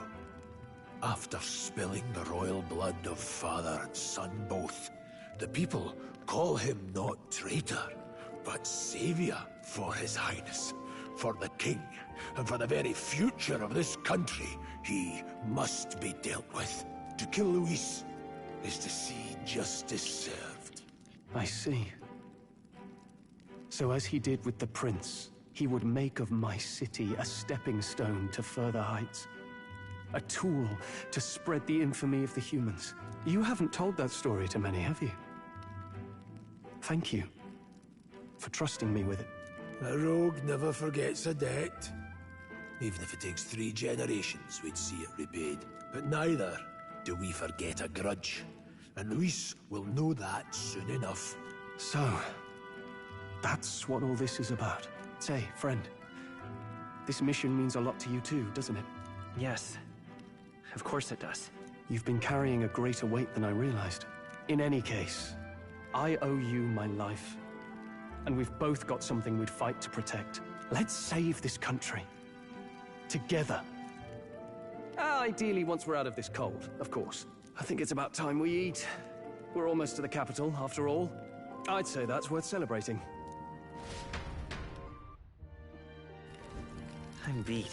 after spilling the royal blood of father and son both, the people call him not traitor, but savior for His Highness, for the king, and for the very future of this country. He must be dealt with. To kill Luis is to see justice served. I see. So as he did with the prince, he would make of my city a stepping stone to further heights. A tool to spread the infamy of the humans. You haven't told that story to many, have you? Thank you for trusting me with it. A rogue never forgets a debt. Even if it takes 3 generations, we'd see it repaid. But neither do we forget a grudge. And Luis will know that soon enough. So, that's what all this is about. Say, friend, this mission means a lot to you too, doesn't it? Yes, of course it does. You've been carrying a greater weight than I realized. In any case, I owe you my life. And we've both got something we'd fight to protect. Let's save this country. Together. Ideally, once we're out of this cold, of course. I think it's about time we eat. We're almost to the capital, after all. I'd say that's worth celebrating. I'm beat.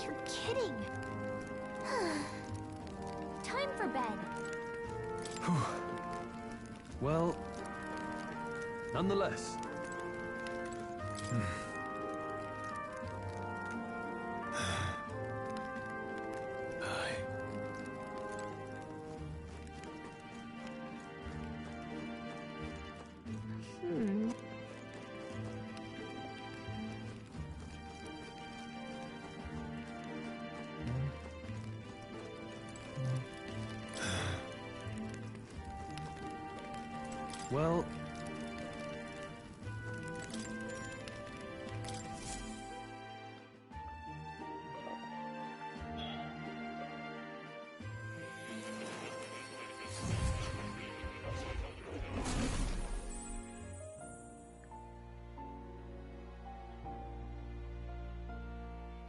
You're kidding. Time for bed. Well, nonetheless. Well...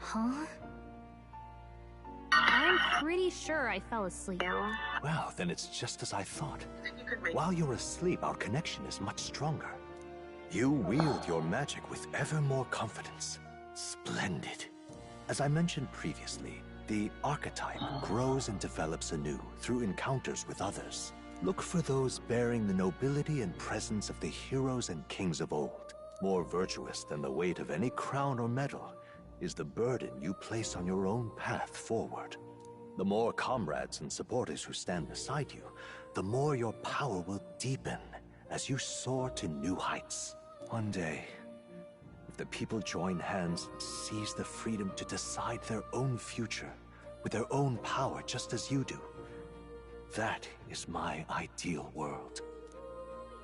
Huh? I'm pretty sure I fell asleep. Well, then it's just as I thought. While you're asleep, our connection is much stronger. You wield your magic with ever more confidence. Splendid. As I mentioned previously, the archetype grows and develops anew through encounters with others. Look for those bearing the nobility and presence of the heroes and kings of old. More virtuous than the weight of any crown or medal is the burden you place on your own path forward. The more comrades and supporters who stand beside you, the more your power will deepen as you soar to new heights. One day, if the people join hands and seize the freedom to decide their own future with their own power just as you do, that is my ideal world.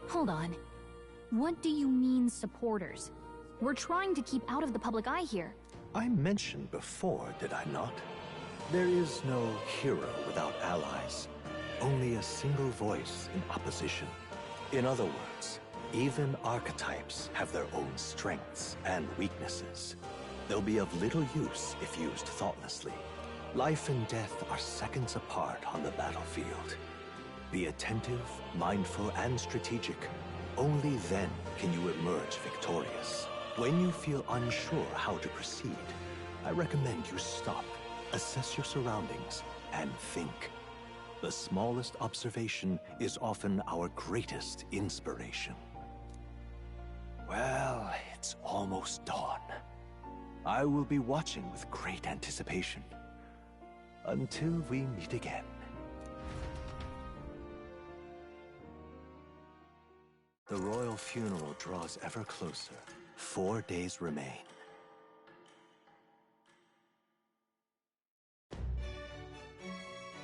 Hold on. What do you mean, supporters? We're trying to keep out of the public eye here. I mentioned before, did I not? There is no hero without allies. Only a single voice in opposition. In other words, even archetypes have their own strengths and weaknesses. They'll be of little use if used thoughtlessly. Life and death are seconds apart on the battlefield. Be attentive, mindful, and strategic, Only then can you emerge victorious. When you feel unsure how to proceed, I recommend you stop, assess your surroundings, and think. The smallest observation is often our greatest inspiration. Well, it's almost dawn. I will be watching with great anticipation. Until we meet again. The royal funeral draws ever closer. 4 days remain.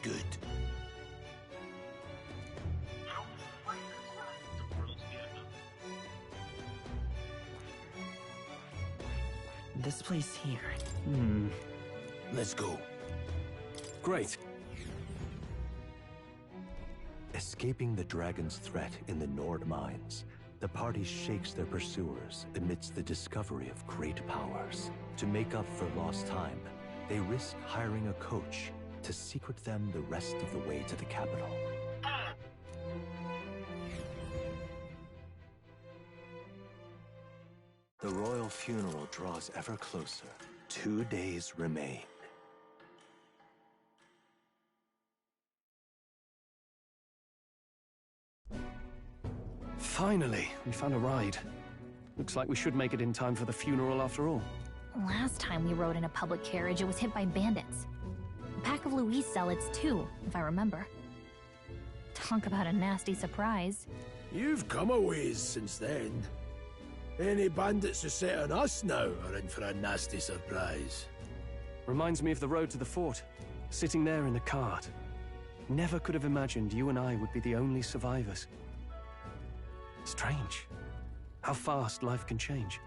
Good. This place here. Let's go. Great. Escaping the dragon's threat in the Nord mines, the party shakes their pursuers amidst the discovery of great powers. To make up for lost time, they risk hiring a coach to secret them the rest of the way to the capital. The royal funeral draws ever closer. 2 days remain. Finally, we found a ride. Looks like we should make it in time for the funeral after all. Last time we rode in a public carriage, it was hit by bandits. A pack of Louise zealots, too, if I remember. Talk about a nasty surprise. You've come a ways since then. Any bandits who set on us now are in for a nasty surprise. Reminds me of the road to the fort, sitting there in the cart. Never could have imagined you and I would be the only survivors. Strange. How fast life can change.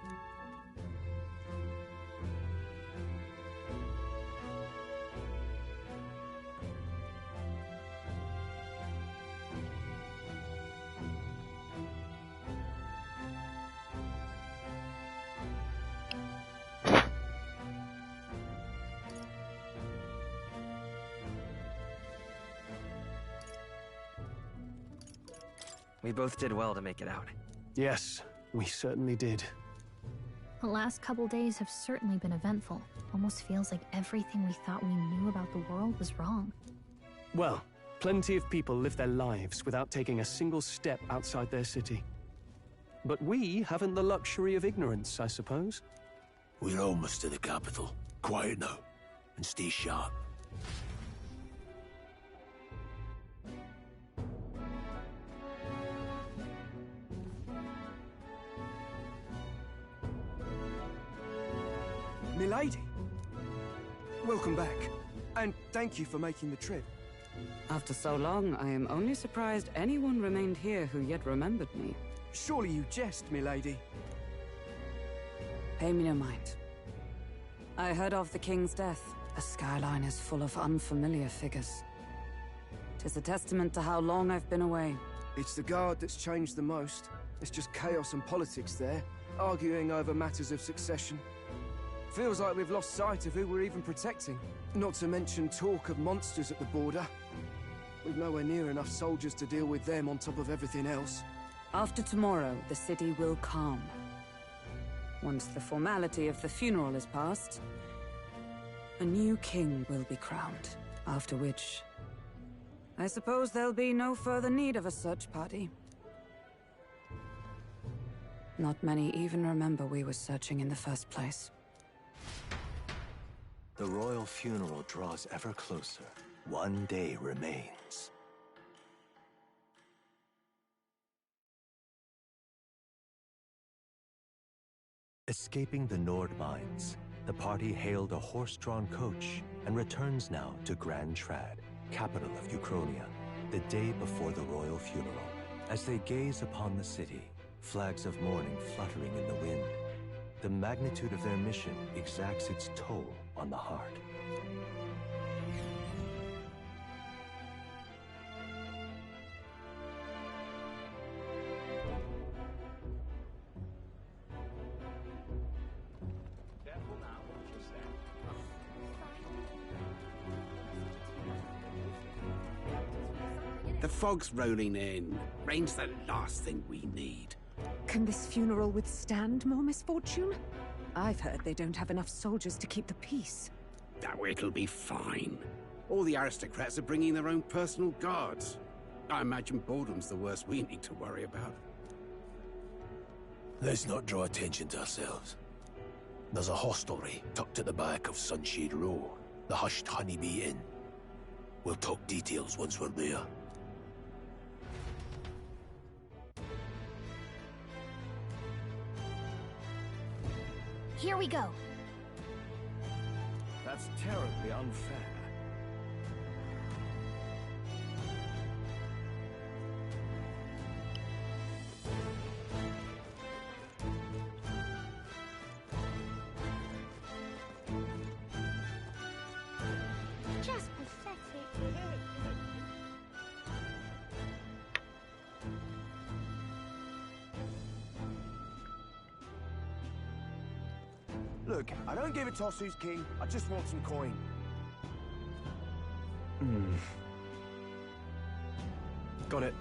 We both did well to make it out. Yes, we certainly did. The last couple days have certainly been eventful. Almost feels like everything we thought we knew about the world was wrong. Well, plenty of people live their lives without taking a single step outside their city. But we haven't the luxury of ignorance, I suppose. We're almost to the capital. Quiet now, and stay sharp. Milady, welcome back, and thank you for making the trip. After so long, I am only surprised anyone remained here who yet remembered me. Surely you jest, milady. Pay me no mind. I heard of the king's death. The skyline is full of unfamiliar figures. 'Tis a testament to how long I've been away. It's the guard that's changed the most. It's just chaos and politics there, arguing over matters of succession. Feels like we've lost sight of who we're even protecting. Not to mention talk of monsters at the border. We've nowhere near enough soldiers to deal with them on top of everything else. After tomorrow, the city will calm. Once the formality of the funeral is past, a new king will be crowned. After which, I suppose there'll be no further need of a search party. Not many even remember we were searching in the first place. The royal funeral draws ever closer. 1 day remains. Escaping the Nord mines, the party hailed a horse-drawn coach and returns now to Grand Trad, capital of Uchronia, the day before the royal funeral. As they gaze upon the city, flags of mourning fluttering in the wind, the magnitude of their mission exacts its toll on the heart. The fog's rolling in. Rain's the last thing we need. Can this funeral withstand more misfortune? I've heard they don't have enough soldiers to keep the peace. Oh, it'll be fine. All the aristocrats are bringing their own personal guards. I imagine boredom's the worst we need to worry about. Let's not draw attention to ourselves. There's a hostelry tucked at the back of Sunshade Row, the Hushed Honeybee Inn. We'll talk details once we're there. Here we go. That's terribly unfair. Just pathetic. Look, I don't give a toss who's king. I just want some coin. Got it.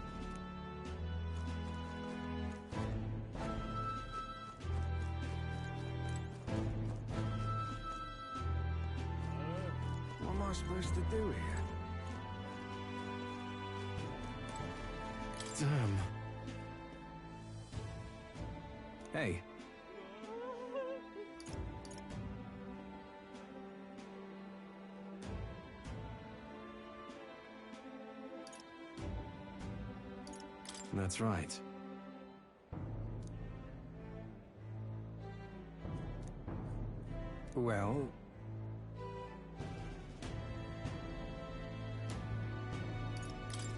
What am I supposed to do here? Damn. Hey. That's right. Well...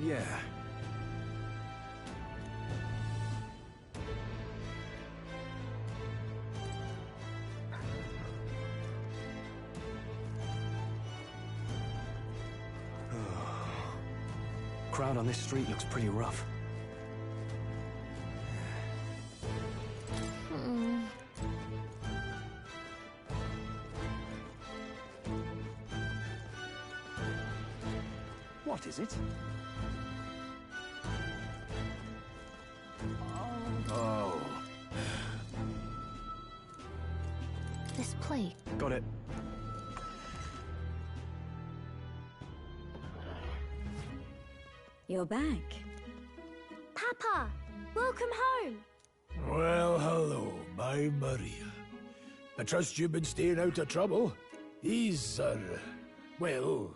yeah. Crowd on this street looks pretty rough. What is it? Oh. This plate. Got it. You're back. Papa, welcome home. Well, hello, my Maria. I trust you've been staying out of trouble. These are, well,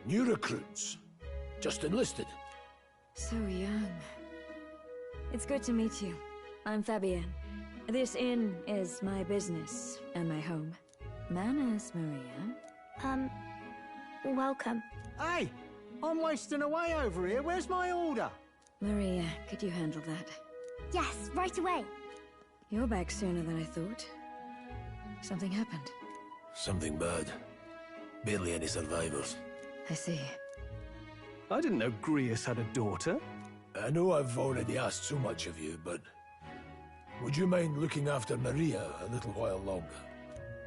new recruits. Just enlisted. So young. It's good to meet you. I'm Fabienne. This inn is my business and my home. Manners, Maria. Welcome. Hey, I'm wasting away over here. Where's my order? Maria, could you handle that? Yes, right away. You're back sooner than I thought. Something happened. Something bad. Barely any survivors. I see. I didn't know Grius had a daughter. I know I've already asked so much of you, but would you mind looking after Maria a little while longer?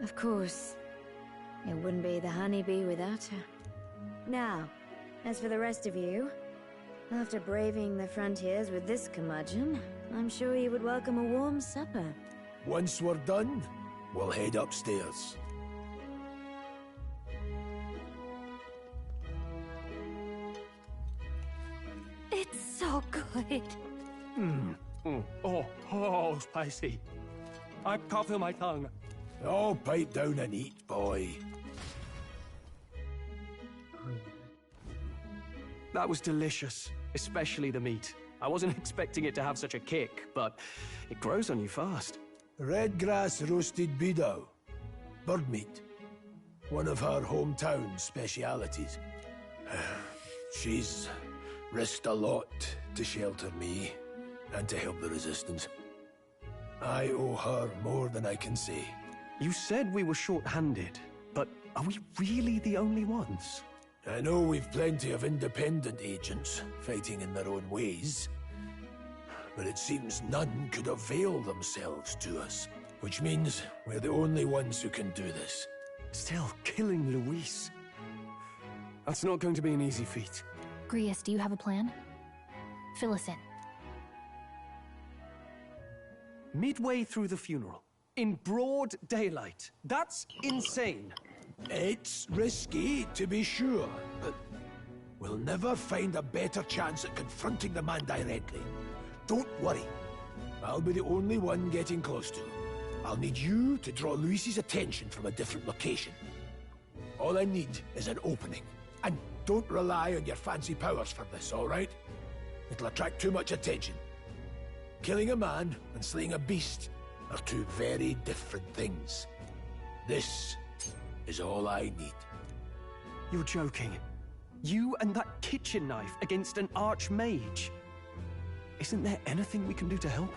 Of course. It wouldn't be the honeybee without her. Now, as for the rest of you, after braving the frontiers with this curmudgeon, I'm sure you would welcome a warm supper. Once we're done, we'll head upstairs. It's so good. Oh, spicy. I can't feel my tongue. Oh, pipe down and eat, boy. That was delicious, especially the meat. I wasn't expecting it to have such a kick, but it grows on you fast. Red grass roasted beedow. Bird meat. One of her hometown specialities. She's risked a lot to shelter me and to help the resistance. I owe her more than I can say. You said we were short-handed, but are we really the only ones? I know we've plenty of independent agents fighting in their own ways, but it seems none could avail themselves to us, which means we're the only ones who can do this. Still, killing Luis. That's not going to be an easy feat. Grius, do you have a plan? Fill us in. Midway through the funeral, in broad daylight. That's insane. It's risky, to be sure, but we'll never find a better chance at confronting the man directly. Don't worry. I'll be the only one getting close to him. I'll need you to draw Luis's attention from a different location. All I need is an opening. And don't rely on your fancy powers for this, all right? It'll attract too much attention. Killing a man and slaying a beast are two very different things. This is all I need. You're joking. You and that kitchen knife against an archmage. Isn't there anything we can do to help?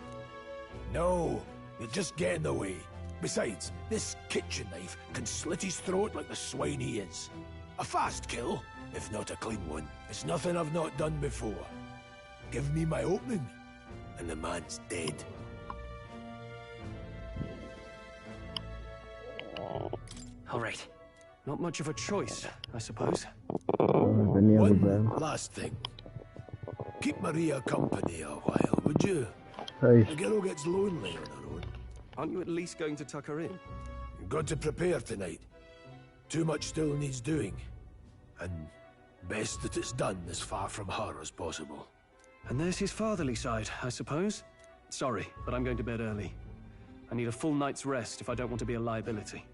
No, you'll just get in the way. Besides, this kitchen knife can slit his throat like the swine he is. A fast kill, if not a clean one. It's nothing I've not done before. Give me my opening, and the man's dead. All right. Not much of a choice, I suppose. One last thing. Keep Maria company a while, would you? Hey. The girl gets lonely on her own. Aren't you at least going to tuck her in? You've got to prepare tonight. Too much still needs doing. And best that it's done as far from her as possible. And there's his fatherly side, I suppose. Sorry, but I'm going to bed early. I need a full night's rest if I don't want to be a liability.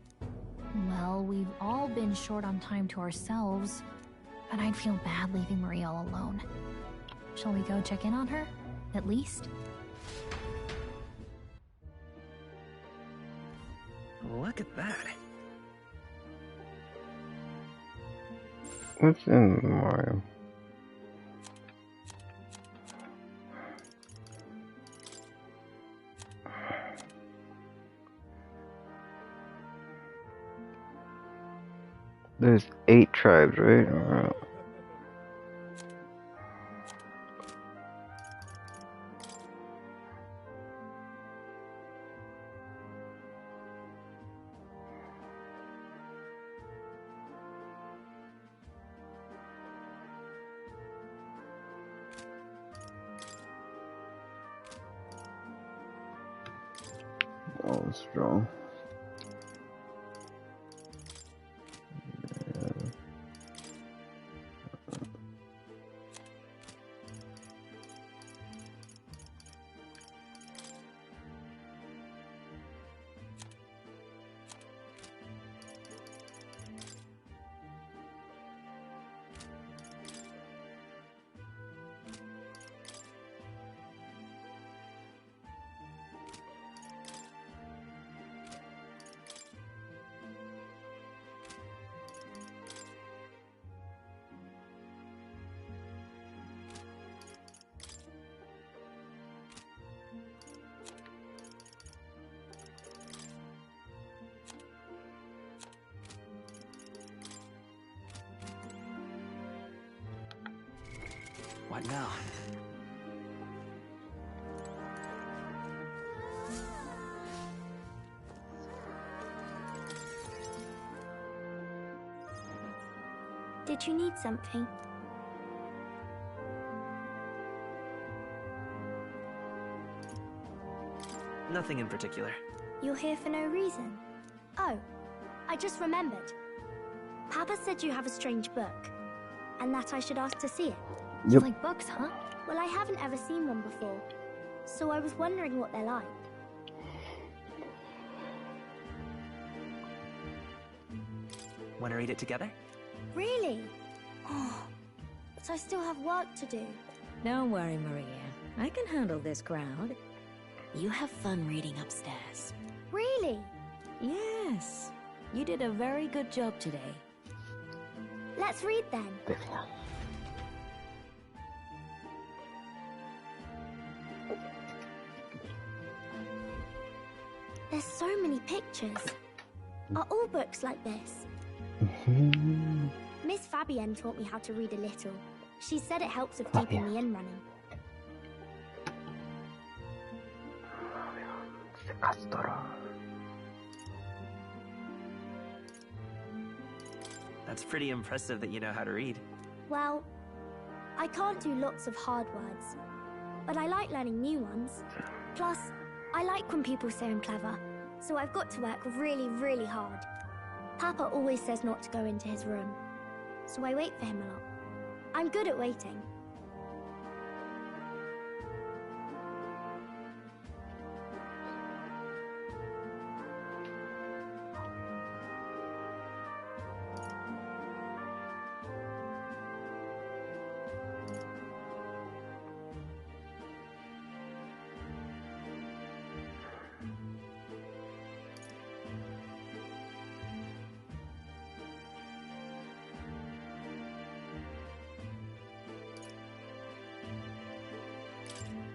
Well, we've all been short on time to ourselves, but I'd feel bad leaving Maria all alone. Shall we go check in on her, at least? Look at that. What's in Mario? There's 8 tribes, right? Alright. Oh, strong. What now? Did you need something? Nothing in particular. You're here for no reason. Oh, I just remembered. Papa said you have a strange book, and that I should ask to see it. Yep. Like books, huh? Well, I haven't ever seen one before, so I was wondering what they're like. Want to read it together? Really? Oh, but I still have work to do. Don't worry, Maria. I can handle this crowd. You have fun reading upstairs. Really? Yes. You did a very good job today. Let's read then. There's so many pictures. Are all books like this? Miss Fabienne taught me how to read a little. She said it helps with keeping the inn running. That's pretty impressive that you know how to read. Well, I can't do lots of hard words, but I like learning new ones. Plus, I like when people say I'm clever, so I've got to work really, really hard. Papa always says not to go into his room, so I wait for him a lot. I'm good at waiting.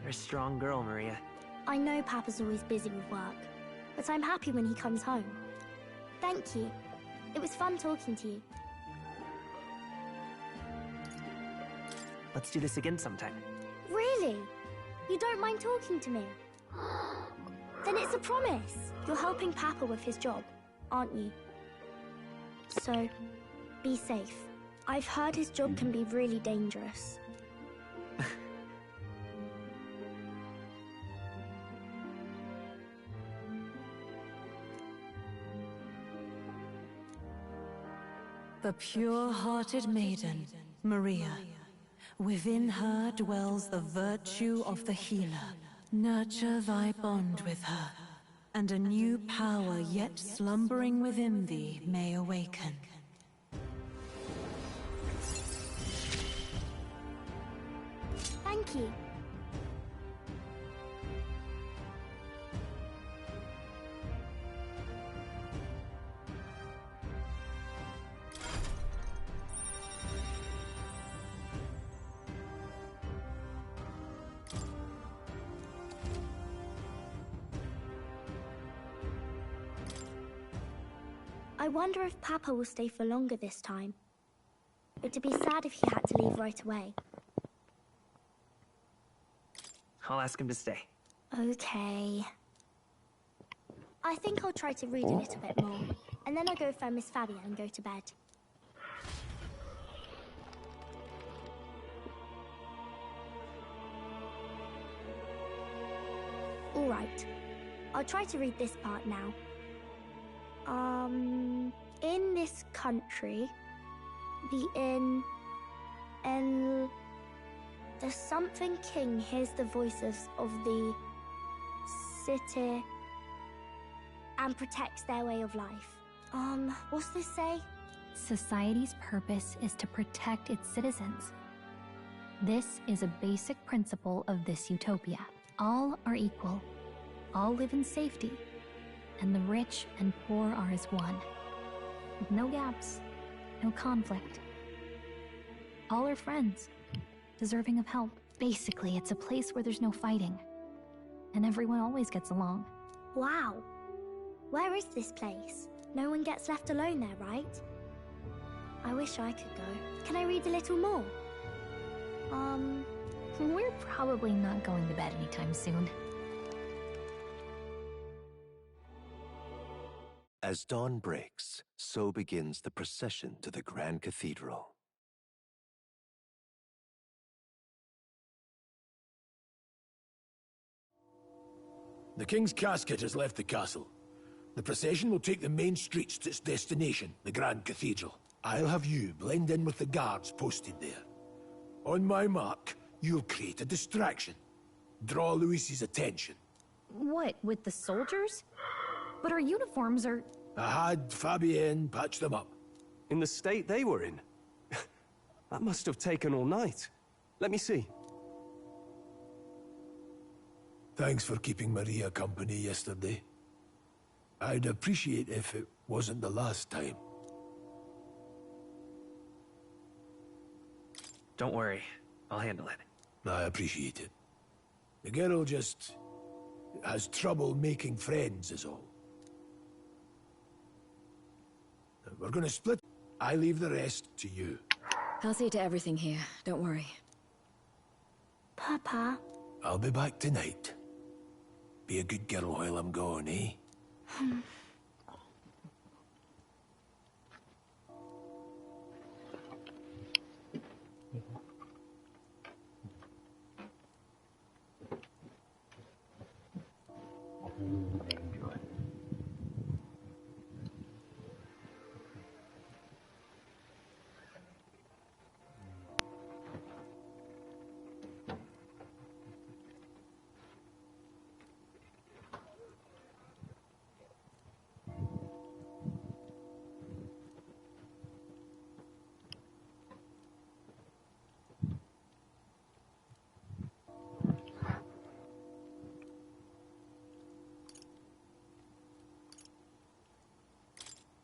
You're a strong girl, Maria. I know Papa's always busy with work, but I'm happy when he comes home. Thank you. It was fun talking to you. Let's do this again sometime. Really? You don't mind talking to me? Then it's a promise. You're helping Papa with his job, aren't you? So, be safe. I've heard his job can be really dangerous. The pure-hearted maiden, Maria. Within her dwells the virtue of the healer. Nurture thy bond with her, and a new power yet slumbering within thee may awaken. Thank you. I wonder if Papa will stay for longer this time. It'd be sad if he had to leave right away. I'll ask him to stay. Okay. I think I'll try to read a little bit more, and then I'll go find Miss Fabian and go to bed. Alright. I'll try to read this part now. In this country, the something king hears the voices of the city and protects their way of life. What's this say? Society's purpose is to protect its citizens. This is a basic principle of this utopia. All are equal. All live in safety. And the rich and poor are as one. With no gaps, no conflict. All are friends, deserving of help. Basically, it's a place where there's no fighting. And everyone always gets along. Wow. Where is this place? No one gets left alone there, right? I wish I could go. Can I read a little more? We're probably not going to bed anytime soon. As dawn breaks, so begins the procession to the Grand Cathedral. The King's casket has left the castle. The procession will take the main streets to its destination, the Grand Cathedral. I'll have you blend in with the guards posted there. On my mark, you'll create a distraction. Draw Luis's attention. What, with the soldiers? But our uniforms are... I had Fabienne patch them up. In the state they were in? That must have taken all night. Let me see. Thanks for keeping Maria company yesterday. I'd appreciate if it wasn't the last time. Don't worry. I'll handle it. I appreciate it. The girl just has trouble making friends is all. We're gonna split. I leave the rest to you. I'll see to everything here. Don't worry. Papa. I'll be back tonight. Be a good girl while I'm gone, eh?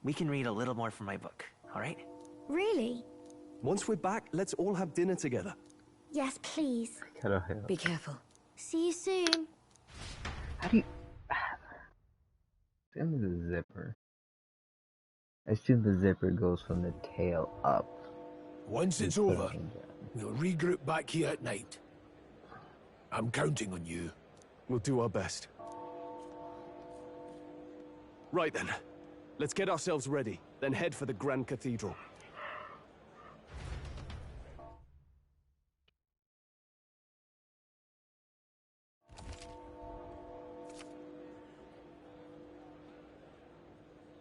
we can read a little more from my book, all right? Really? Once we're back, let's all have dinner together. Yes, please. Be careful. See you soon. How do you... Send me the zipper. I assume the zipper goes from the tail up. Once it's over, we'll regroup back here at night. I'm counting on you. We'll do our best. Right then. Let's get ourselves ready, then head for the Grand Cathedral.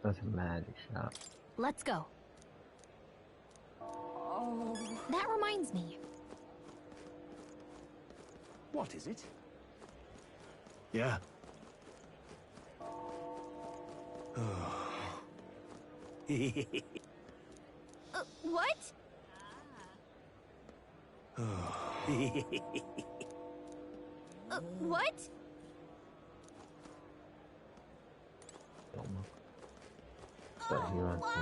That's a magic shop. Let's go. Oh. That reminds me. What is it? Yeah. What? What? But he wants me.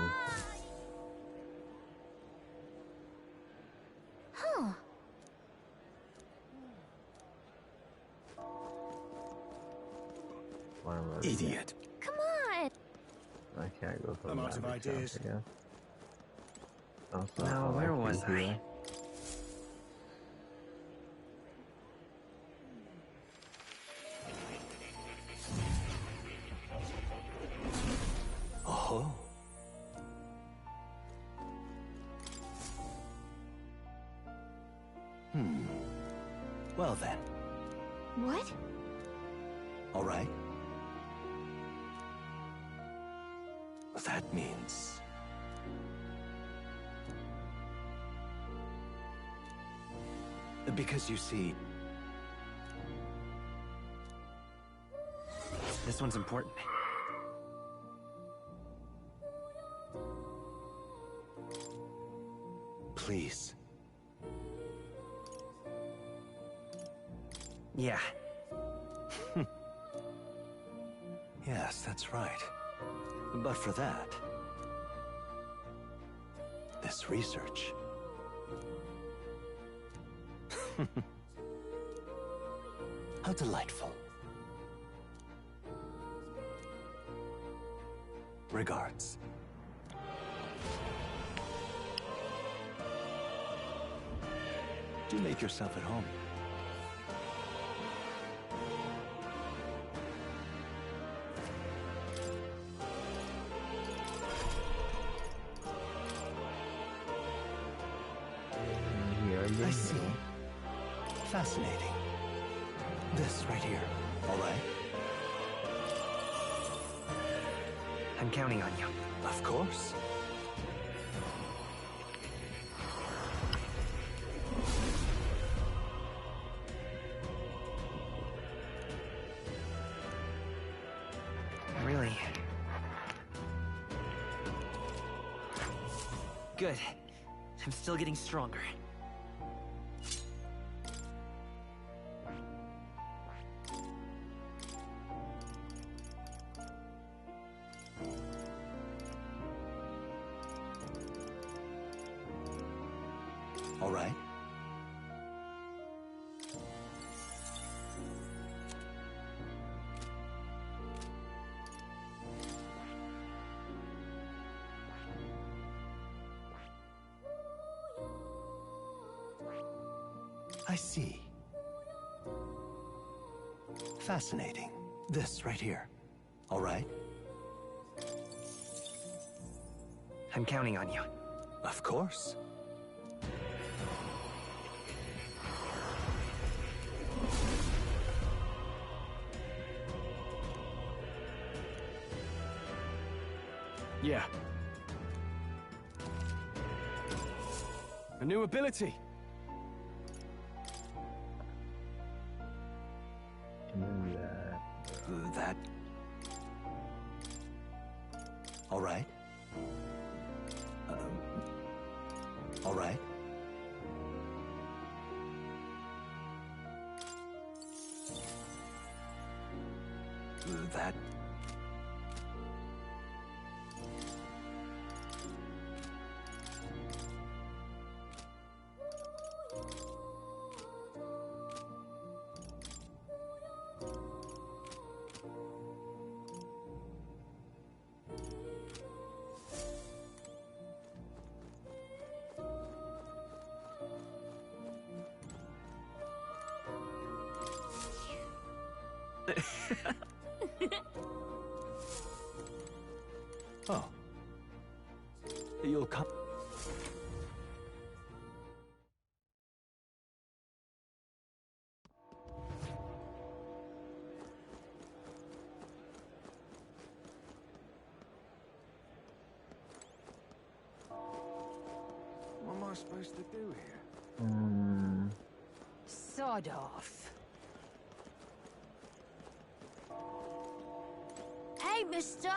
Huh. Idiot. Come on. I can't go for I'm the out of magic ideas. shop, I guess. Also, Now, where was I? Oh. Well then, What? all right. That means... Because you see, This one's important. please. Yeah. Yes, that's right. But for that, this research. How delightful. Regards. Do make yourself at home. I see. Fascinating. This right here, all right? I'm counting on you. Of course. Really? Good. I'm still getting stronger. All right. I see. Fascinating. This right here. All right? I'm counting on you. Of course. Yeah. A new ability. That. All right. All right. That. Oh. You'll come. What am I supposed to do here? Sod off. Hey, mister!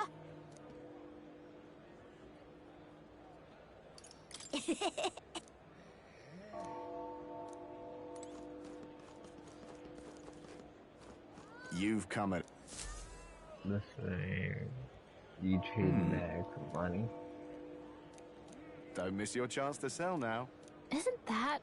You've come at... Listen, you treat Mac for money. Don't miss your chance to sell now. Isn't that...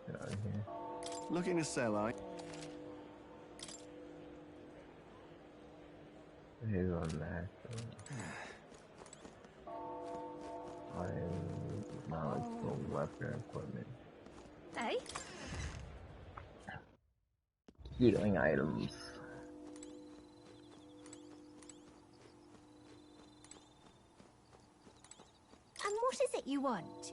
Get out of here. Looking to sell, are you? Here's on Mac. I'm knowledgeable weapon equipment. Hey? Healing items. And what is it you want?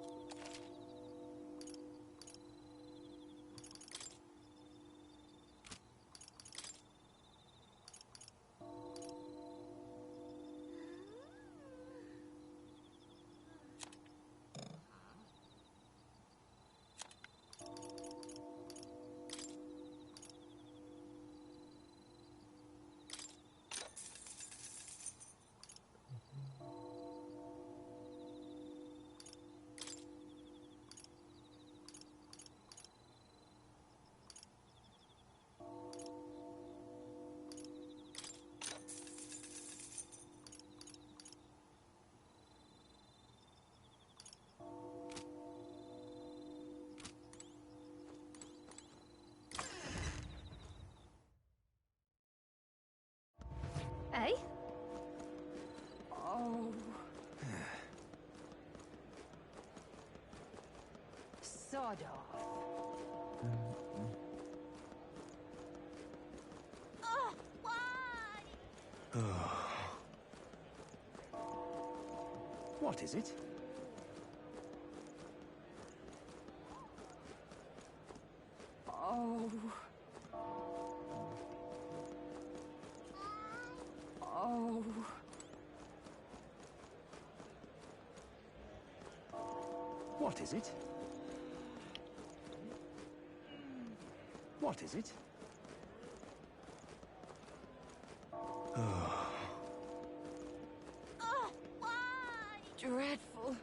Hey? Oh. Sod off. Oh, why? What is it? Oh. Oh. What is it? What is it? Oh, why? Dreadful.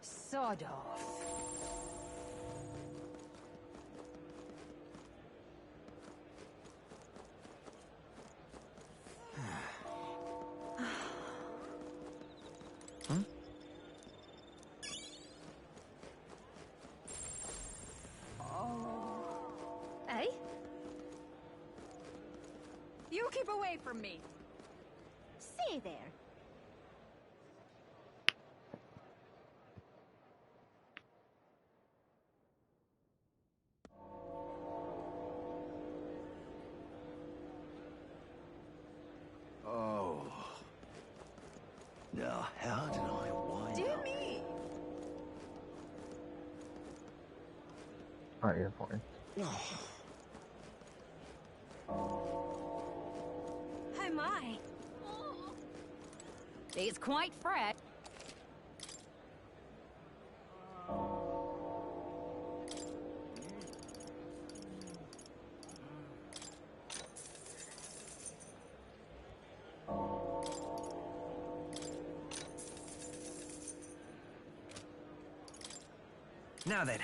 Sod off. Hey? You keep away from me. Stay there. Oh. Now, how did I wind Dear up? me. Alright, you're fine. Oh my. It's quite fresh. Now then.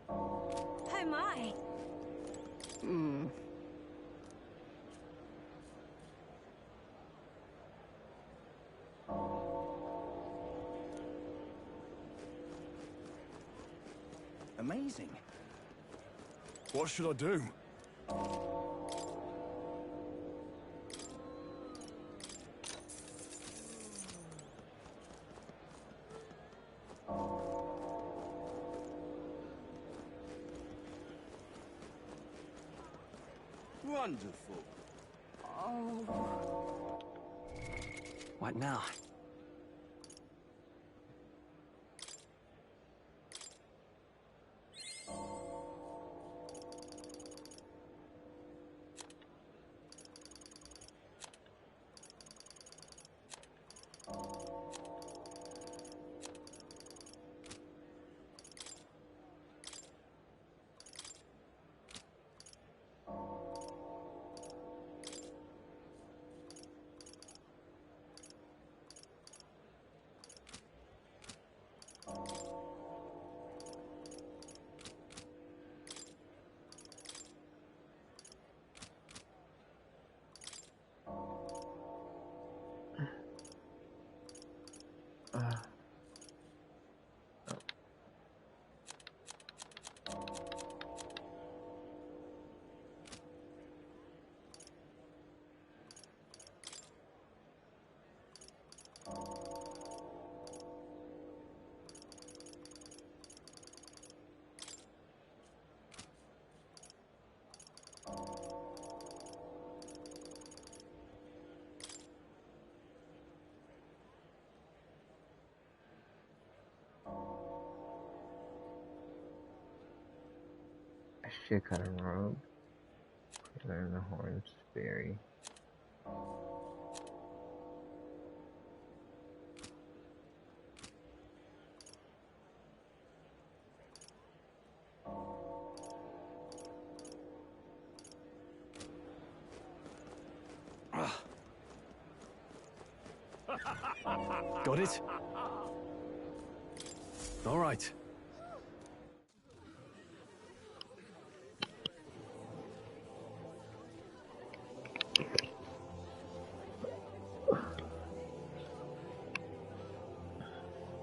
Oh my. Amazing. What should I do? Wonderful. Oh. What now? Shit kind of robe. Learn the horns berry. Got it? All right.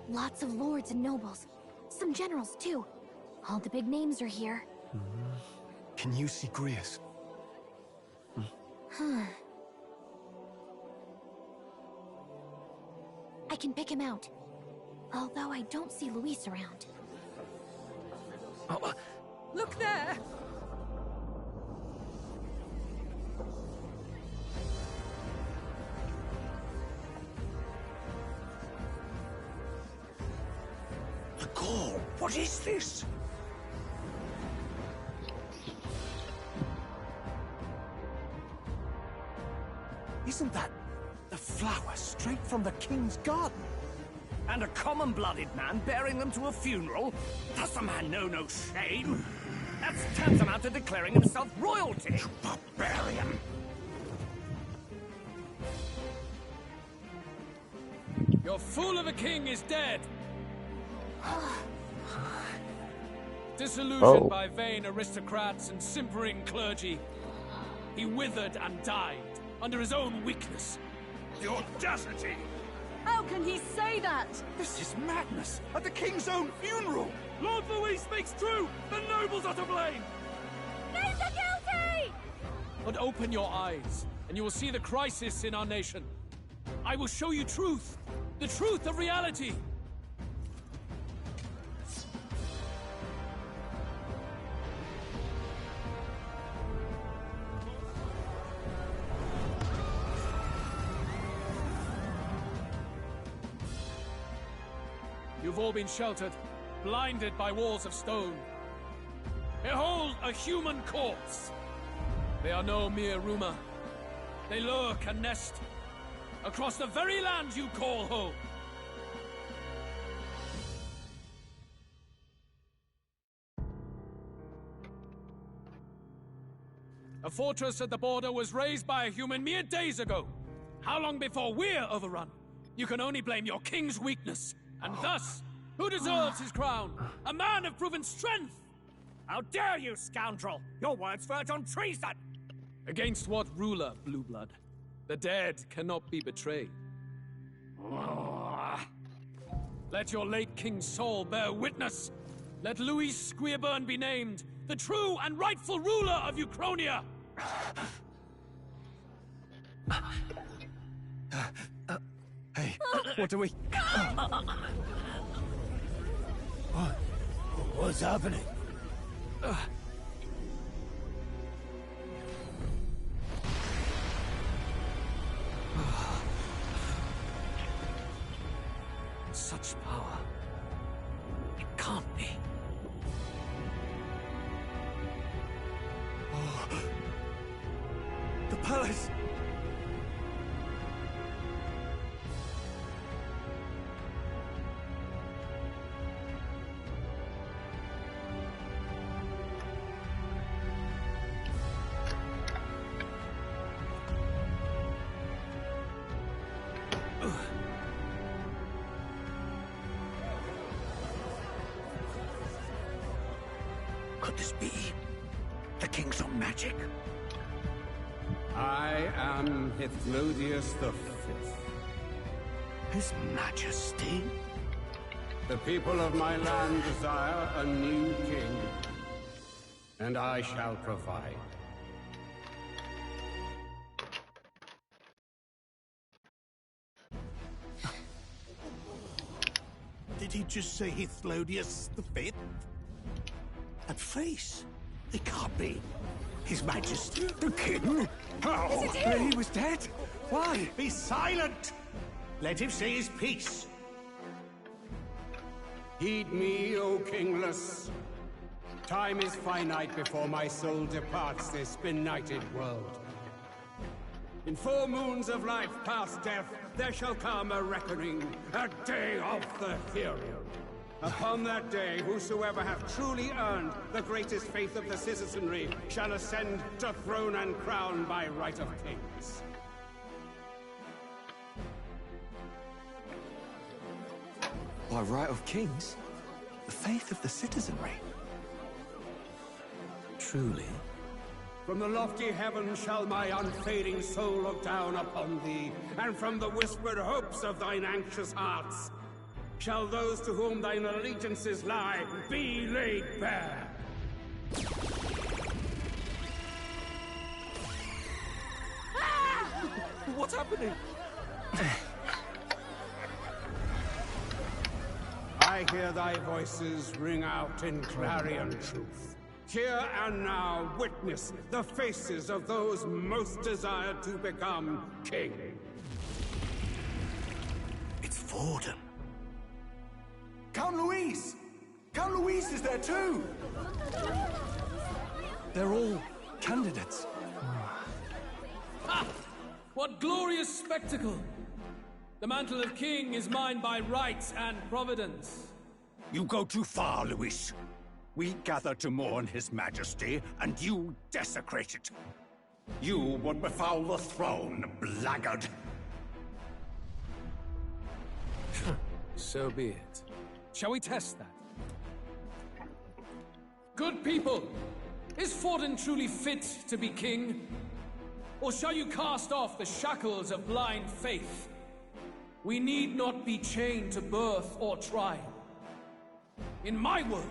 Lots of lords and nobles. Some generals, too. All the big names are here. Can you see Grius? I can pick him out. Although I don't see Luis around. Oh, look there! The Gaul, what is this? Isn't that the flower straight from the king's garden? And a common-blooded man bearing them to a funeral? Does the man know no shame? That's tantamount to declaring himself royalty. You barbarian! Your fool of a king is dead. Disillusioned by vain aristocrats and simpering clergy, he withered and died under his own weakness. The audacity! How can he say that? This is madness! At the king's own funeral! Lord Louis speaks true! The nobles are to blame! Names are guilty! But open your eyes, and you will see the crisis in our nation. I will show you truth, the truth of reality. You've all been sheltered, blinded by walls of stone. Behold a human corpse! They are no mere rumor. They lurk and nest across the very land you call home. A fortress at the border was raised by a human mere days ago. How long before we're overrun? You can only blame your king's weakness. And thus, who deserves his crown? A man of proven strength! How dare you, scoundrel! Your words verge on treason! Against what ruler, Blue Blood? The dead cannot be betrayed. Let your late king's soul bear witness! Let Louis Squeerburn be named the true and rightful ruler of Uchronia! Hey, what do we... What's happening? Such power. It can't be. The palace! Could this be the king's own magic? I am Hithlodius the Fifth. His Majesty? The people of my land desire a new king, and I shall provide. Did he just say Hithlodius the Fifth? That face. It can't be. His Majesty, the King? How? Is it him? He was dead? Why? Be silent! Let him say his piece. Heed me, O kingless. Time is finite before my soul departs this benighted world. In 4 moons of life past death, there shall come a reckoning, a day of the hero. Upon that day, whosoever hath truly earned the greatest faith of the citizenry shall ascend to throne and crown by right of kings. By right of kings? The faith of the citizenry? Truly? From the lofty heavens shall my unfading soul look down upon thee, and from the whispered hopes of thine anxious hearts shall those to whom thine allegiances lie be laid bare. What's happening? I hear thy voices ring out in clarion truth. Here and now witness the faces of those most desired to become king. It's Forden. Count Louise! Count Louise is there too! They're all candidates. Ha! What glorious spectacle! The mantle of king is mine by right and providence. You go too far, Louis. We gather to mourn his majesty, and you desecrate it. You would befoul the throne, blackguard. So be it. Shall we test that? Good people, is Forden truly fit to be king? Or shall you cast off the shackles of blind faith? We need not be chained to birth or trial. In my world,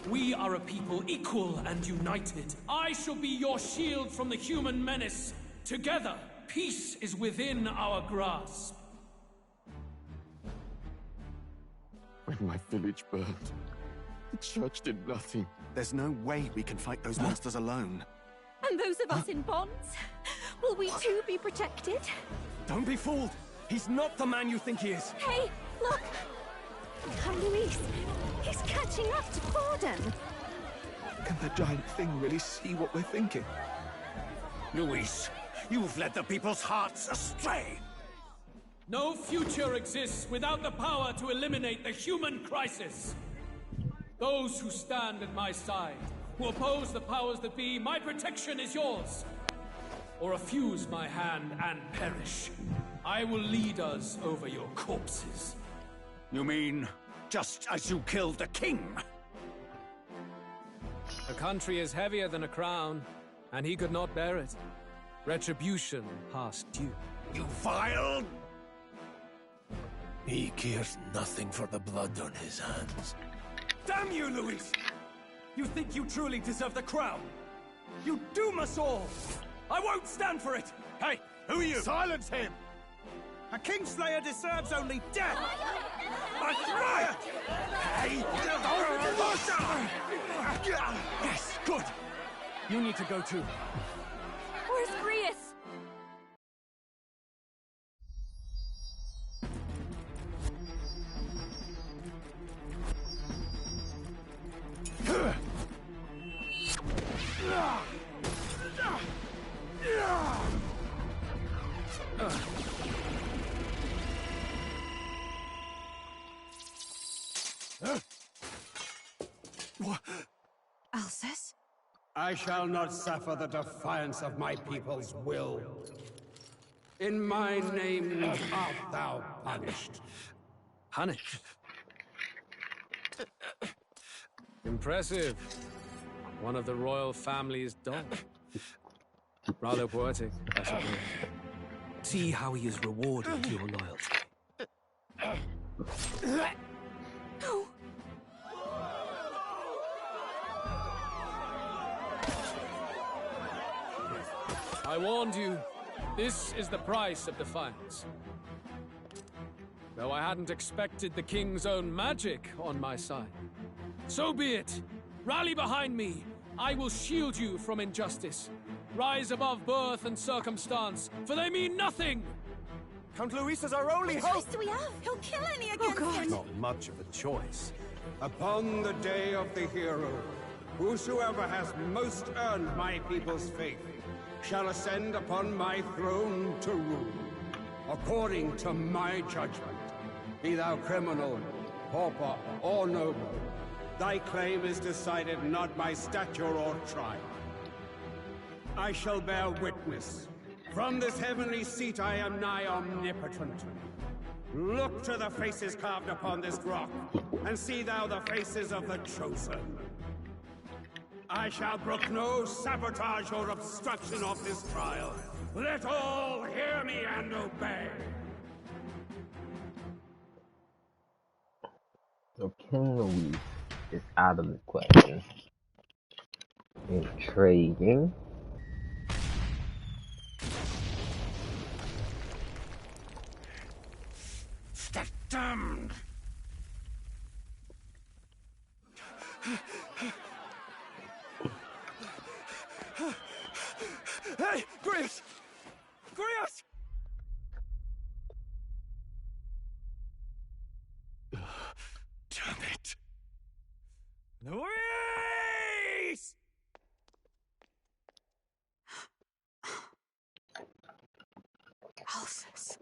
we are a people equal and united. I shall be your shield from the human menace. Together, peace is within our grasp. When my village burned, the church did nothing. There's no way we can fight those monsters alone. And those of us in bonds? Will we too be protected? Don't be fooled! He's not the man you think he is! Hey, look! Count Luis! He's catching up to Forden! Can the giant thing really see what we're thinking? Luis, you've led the people's hearts astray! No future exists without the power to eliminate the human crisis. Those who stand at my side, who oppose the powers that be, my protection is yours. Or refuse my hand and perish. I will lead us over your corpses. You mean, just as you killed the king? A country is heavier than a crown, and he could not bear it. Retribution past due. You vile... He cares nothing for the blood on his hands. Damn you, Luis! You think you truly deserve the crown? You doom us all! I won't stand for it! Hey, who are you? Silence him! A Kingslayer deserves only death! That's right! Hey! Yes, good! You need to go too. Where's Grius? Alcest? I shall not suffer the defiance of my people's will. In my name art thou punished. Punished? Impressive. One of the royal family's dog. Rather poetic, I suppose. See how he is rewarded your loyalty. No. I warned you. This is the price of defiance. Though I hadn't expected the king's own magic on my side. So be it. Rally behind me. I will shield you from injustice. Rise above birth and circumstance, for they mean nothing! Count Luis is our only What hope! choice do we have? He'll kill any against him! Not much of a choice. Upon the day of the hero, whosoever has most earned my people's faith shall ascend upon my throne to rule, according to my judgment. Be thou criminal, pauper, or noble, thy claim is decided not by stature or tribe. I shall bear witness. From this heavenly seat I am nigh omnipotent. Look to the faces carved upon this rock, and see thou the faces of the chosen. I shall brook no sabotage or obstruction of this trial. Let all hear me and obey. So King Luis is out of the question. Intriguing. The damned! Hey, Grius! Grius! Damn it! Luis! Alcest.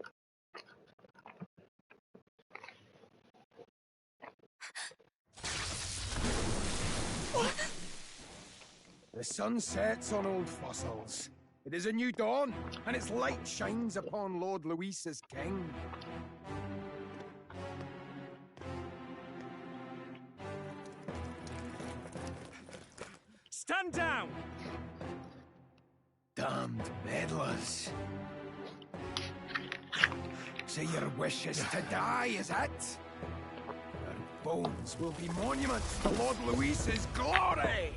The sun sets on old fossils. It is a new dawn, and its light shines upon Lord Luis as king. Stand down! Damned meddlers. So your wish is to die, is it? Your bones will be monuments to Lord Luis's glory!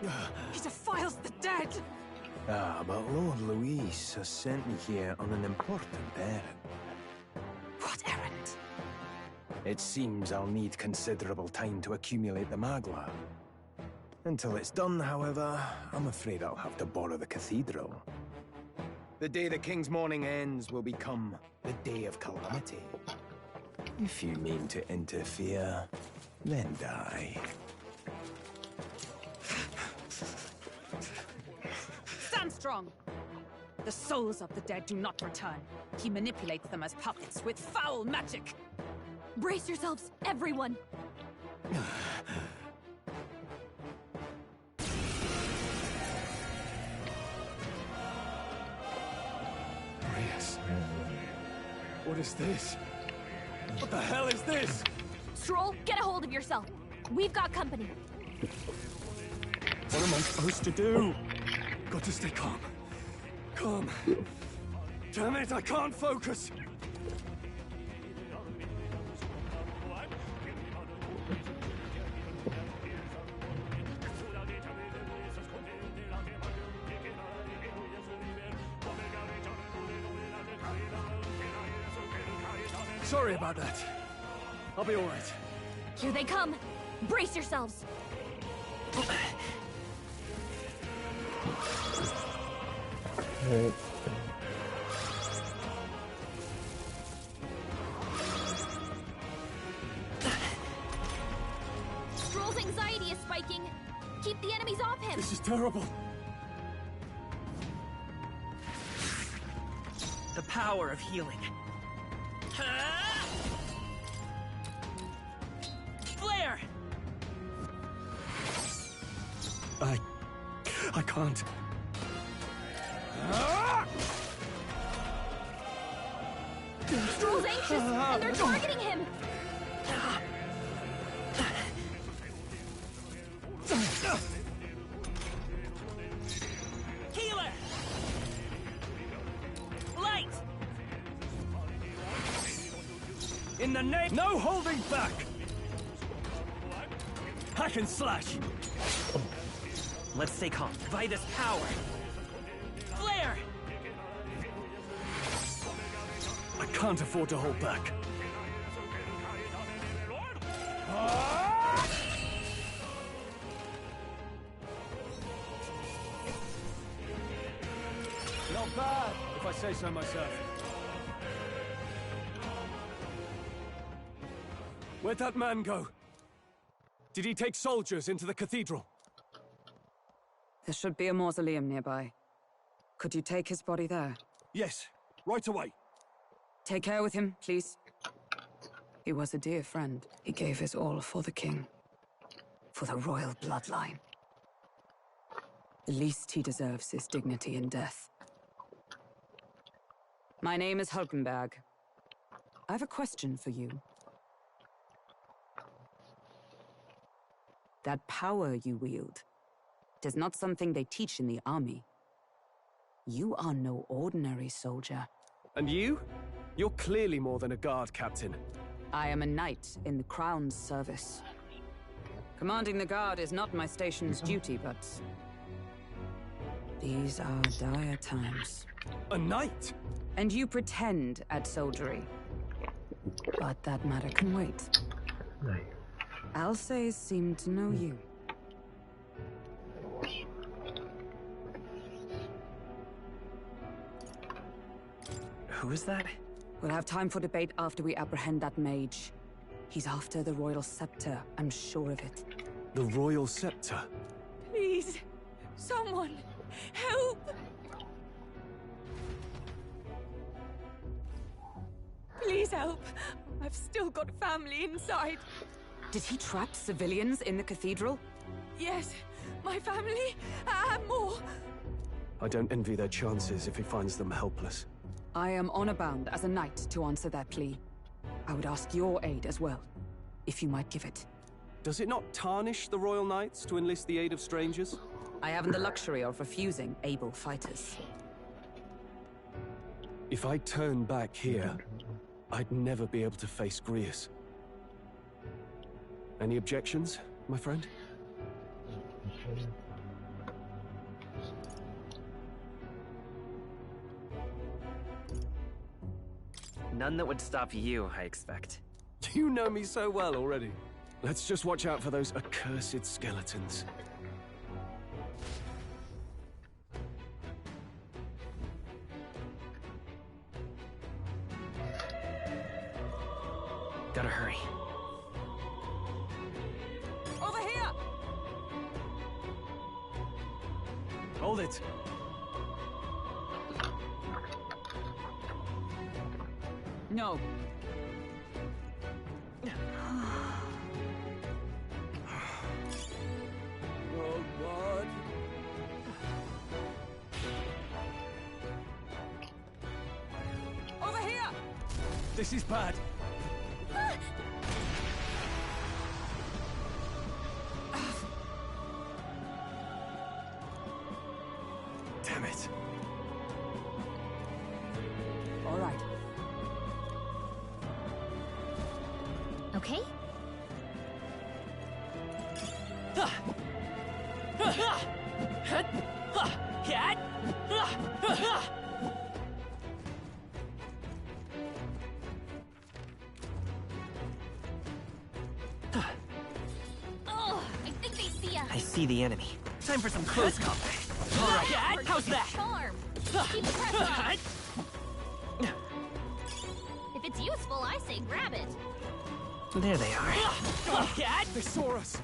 No! He defiles the dead! Ah, but Lord Luis has sent me here on an important errand. What errand? It seems I'll need considerable time to accumulate the Magla. Until it's done, however, I'm afraid I'll have to borrow the cathedral. The day the king's mourning ends will become the day of calamity. If you mean to interfere, then die. Stand strong! The souls of the dead do not return. He manipulates them as puppets with foul magic! Brace yourselves, everyone! Grius. What is this? What the hell is this? Stroll, get a hold of yourself. We've got company. What am I supposed to do? Got to stay calm. Calm. Damn it, I can't focus! Sorry about that. I'll be alright. Here they come! Brace yourselves! Alright. Stroll's anxiety is spiking. Keep the enemies off him. This is terrible. The power of healing. Flare! I can't. Stroll's anxious, and they're targeting him. Healer! Light! In the name... No holding back! Hack and slash! Let's stay calm. Vitus power! Flare! I can't afford to hold back. Not bad, if I say so myself. Where'd that man go? Did he take soldiers into the cathedral? There should be a mausoleum nearby. Could you take his body there? Yes, right away. Take care with him, please. He was a dear friend. He gave his all for the king. For the royal bloodline. The least he deserves is dignity in death. My name is Hulkenberg. I have a question for you. That power you wield, it is not something they teach in the army. You are no ordinary soldier. And you? You're clearly more than a guard captain. I am a knight in the Crown's service. Commanding the guard is not my station's duty, but... these are dire times. A knight? And you pretend at soldiery. But that matter can wait. Alsace seemed to know you. Who is that? We'll have time for debate after we apprehend that mage. He's after the royal scepter, I'm sure of it. The royal scepter? Please, someone, help! Please help. I've still got family inside. Did he trap civilians in the cathedral? Yes, my family, and more. I don't envy their chances if he finds them helpless. I am honor-bound as a knight to answer that plea. I would ask your aid as well, if you might give it. Does it not tarnish the Royal Knights to enlist the aid of strangers? I haven't the luxury of refusing able fighters. If I turn back here, I'd never be able to face Grius. Any objections, my friend? None that would stop you, I expect. You know me so well already. Let's just watch out for those accursed skeletons. Gotta hurry. Over here! Hold it. No. Oh, God. Over here! This is bad. Damn it. okay? Oh, I think they see us. I see the enemy. Time for some close combat. All right, How's that? Charm. Keep the pressure on. If it's useful, I say grab it. There they are. They saw us.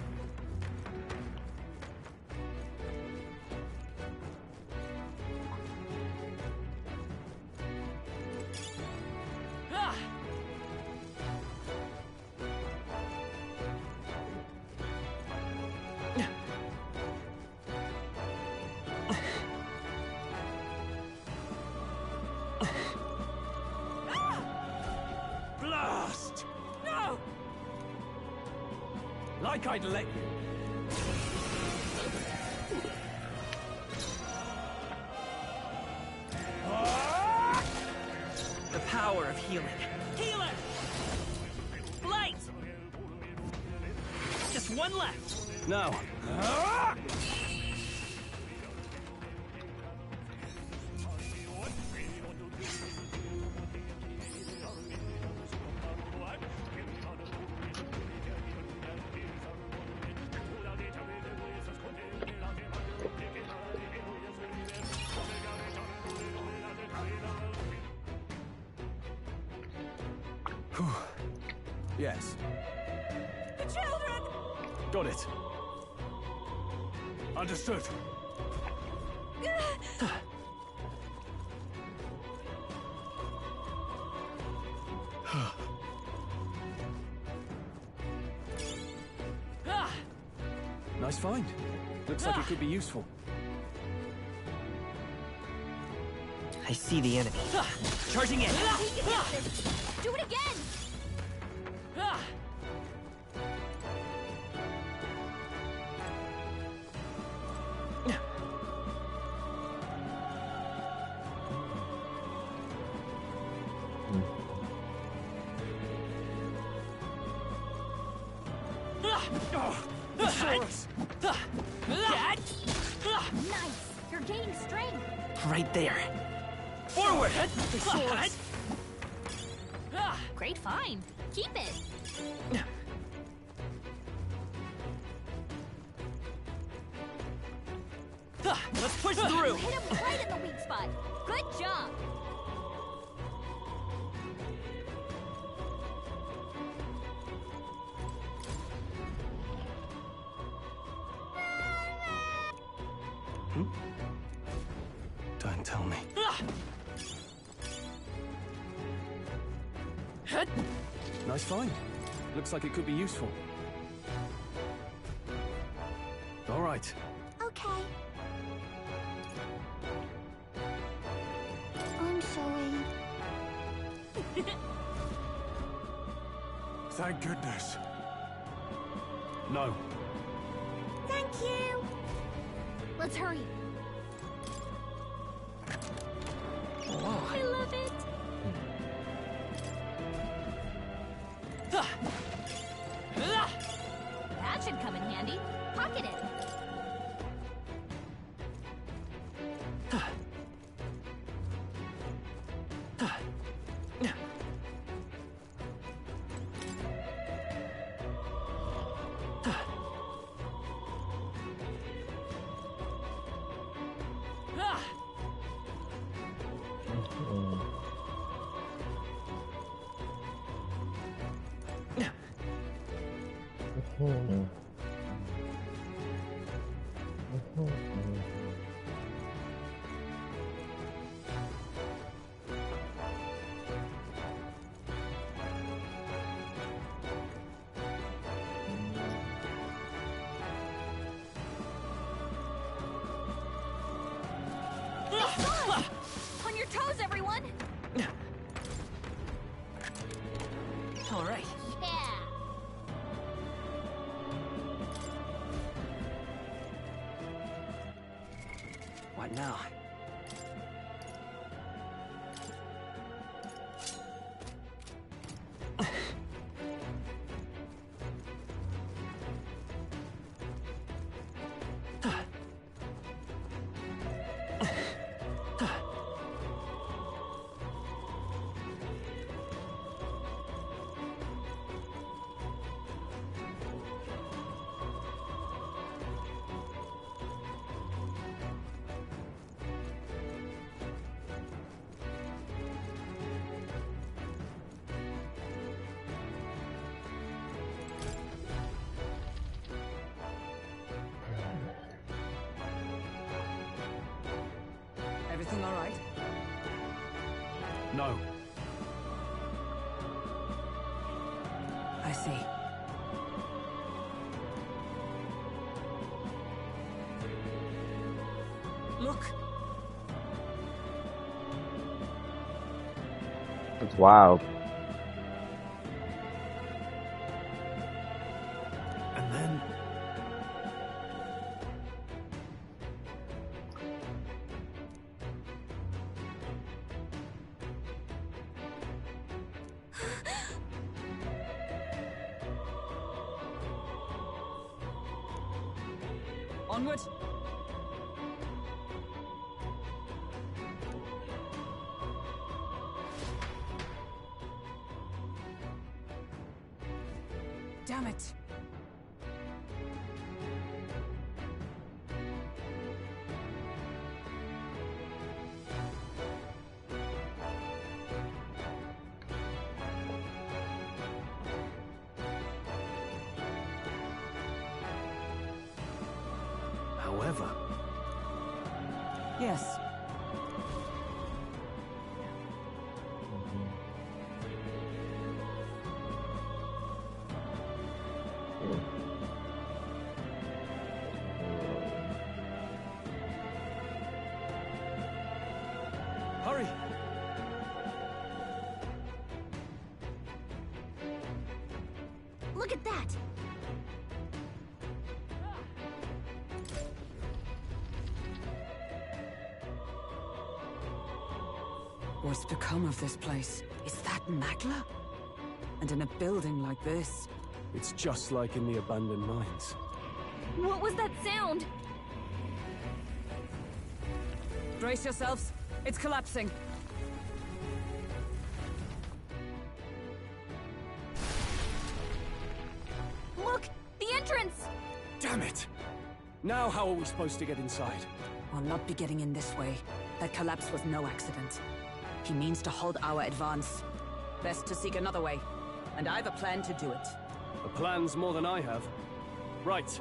Blast! No! Like I'd let you. The power of healing. Healer! Light! Just one left. No. Yes. The children! Got it. Understood. Nice find. Looks like it could be useful. I see the enemy. Charging in. We can get this. Do it again! Nice! You're gaining strength! Right there. Forward! Great find! Keep it! Let's push through! You hit him right in the weak spot! Good job! Don't tell me. Nice find. Looks like it could be useful. All right. Okay. I'm sorry. Thank goodness. No. Thank you. Let's hurry. I love it. That should come in handy. Pocket it. On your toes, everyone! All right. Yeah! What now? everything all right? No. I see. Look. That's wild. And then... Onward. Damn it. However... Yes. Hurry! Look at that! What's become of this place? Is that Magla? And in a building like this? It's just like in the abandoned mines. What was that sound? Brace yourselves. It's collapsing. Look! The entrance! Damn it! Now how are we supposed to get inside? We'll not be getting in this way. That collapse was no accident. He means to halt our advance. Best to seek another way. And I've a plan to do it. A plan's more than I have. Right.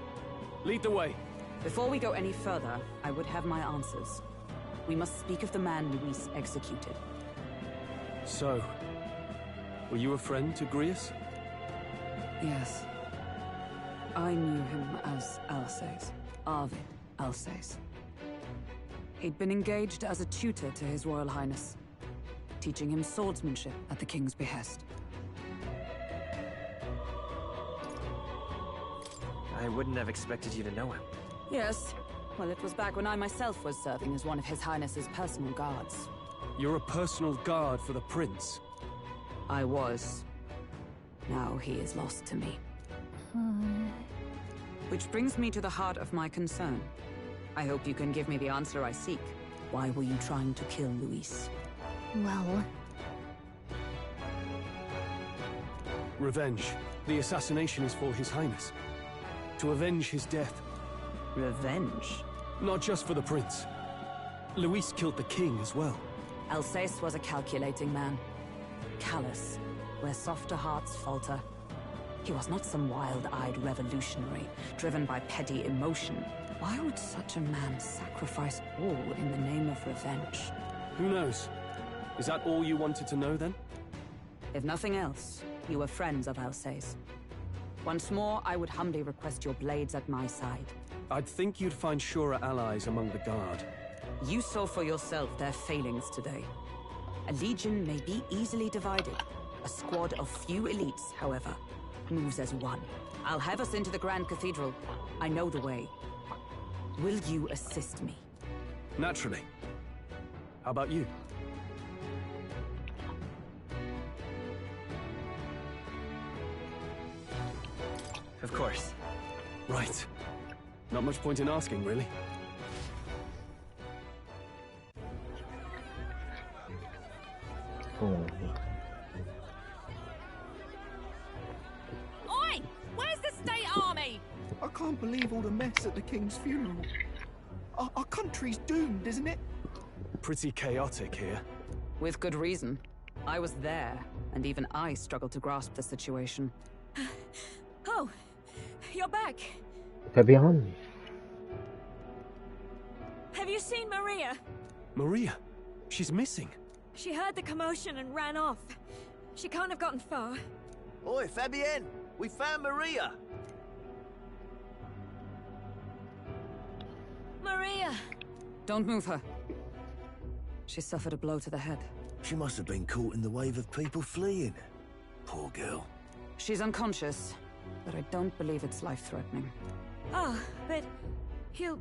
Lead the way. Before we go any further, I would have my answers. We must speak of the man Luis executed. So, were you a friend to Grius? Yes. I knew him as Alsace. Arvid Alsace. He'd been engaged as a tutor to His Royal Highness, teaching him swordsmanship at the king's behest. I wouldn't have expected you to know him. Yes. Well, it was back when I myself was serving as one of His Highness's personal guards. You're a personal guard for the prince? I was. Now he is lost to me. Which brings me to the heart of my concern. I hope you can give me the answer I seek. Why were you trying to kill Luis? Well... Revenge. The assassination is for His Highness. To avenge his death. Revenge? Not just for the prince. Luis killed the king as well. Alsace was a calculating man. Callous, where softer hearts falter. He was not some wild-eyed revolutionary, driven by petty emotion. Why would such a man sacrifice all in the name of revenge? Who knows? Is that all you wanted to know, then? If nothing else, you were friends of Alsace. Once more, I would humbly request your blades at my side. I'd think you'd find surer allies among the guard. You saw for yourself their failings today. A legion may be easily divided. A squad of few elites, however, moves as one. I'll have us into the Grand Cathedral. I know the way. Will you assist me? Naturally. How about you? Of course. Right. Not much point in asking, really. Oh. Oi! Where's the state army? I can't believe all the mess at the king's funeral. Our country's doomed, isn't it? Pretty chaotic here. With good reason. I was there, and even I struggled to grasp the situation. Oh, you're back. They're behind me. Have you seen Maria? Maria, she's missing. She heard the commotion and ran off. She can't have gotten far. Oi, Fabienne! We found Maria! Maria! Don't move her. She suffered a blow to the head. She must have been caught in the wave of people fleeing. Poor girl. She's unconscious, but I don't believe it's life-threatening. Ah, but he'll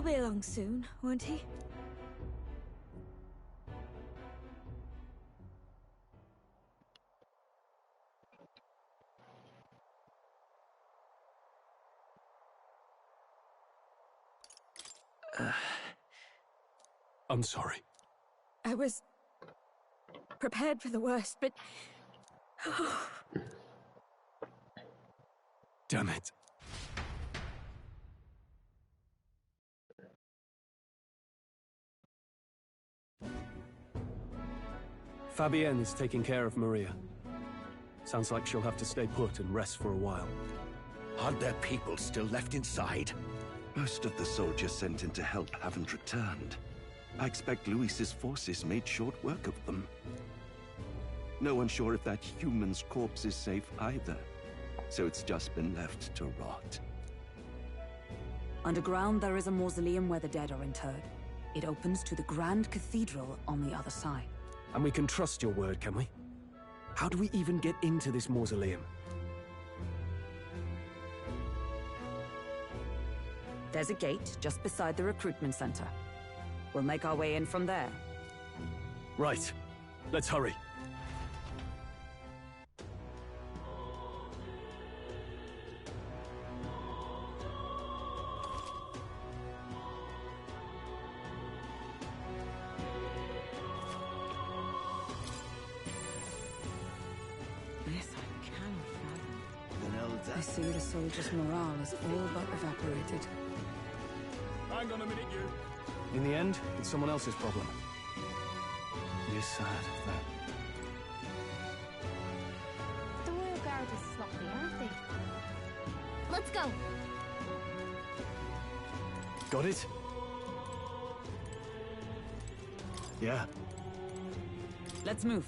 be along soon, won't he? I'm sorry. I was prepared for the worst, but... Damn it. Fabienne is taking care of Maria. Sounds like she'll have to stay put and rest for a while. Aren't there people still left inside? Most of the soldiers sent in to help haven't returned. I expect Luis's forces made short work of them. No one's sure if that human's corpse is safe either, so it's just been left to rot. Underground, there is a mausoleum where the dead are interred. It opens to the Grand Cathedral on the other side. And we can trust your word, can we? How do we even get into this mausoleum? There's a gate just beside the recruitment center. We'll make our way in from there. Right. Let's hurry. This I cannot fathom. I see the soldiers' morale is all but evaporated. Hang on a minute, you. In the end, it's someone else's problem. You're sad, that. The Royal Guard is sloppy, aren't they? Let's go! Got it? Yeah. Let's move.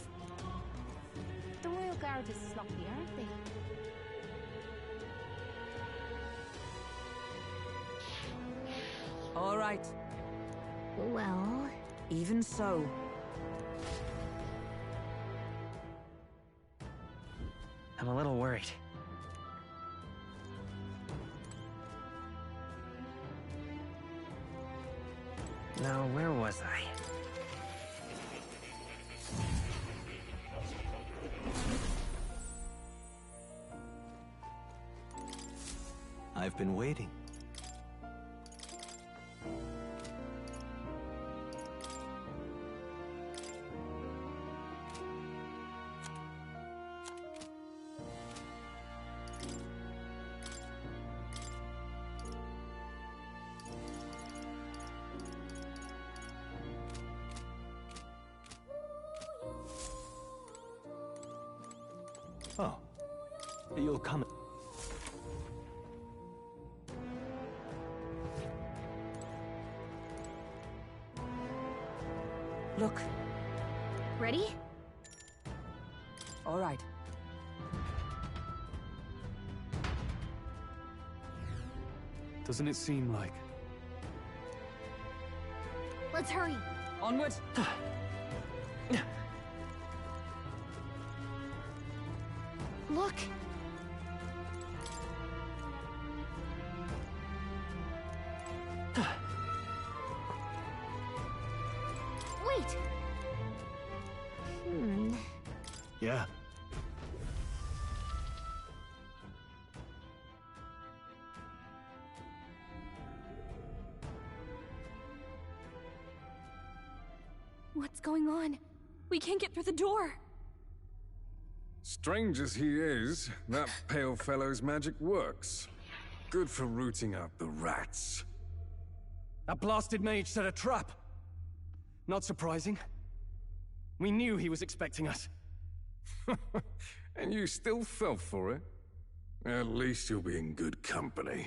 The Royal Guard is sloppy, aren't they? All right. Well... Even so. I'm a little worried. Now, where was I? I've been waiting. Oh, you'll come. Look. Ready? All right. Doesn't it seem like... Let's hurry. Onward. Look. Wait. Yeah. What's going on? We can't get through the door. Strange as he is, that pale fellow's magic works. Good for rooting out the rats. That blasted mage set a trap. Not surprising. We knew he was expecting us. And you still fell for it? At least you'll be in good company.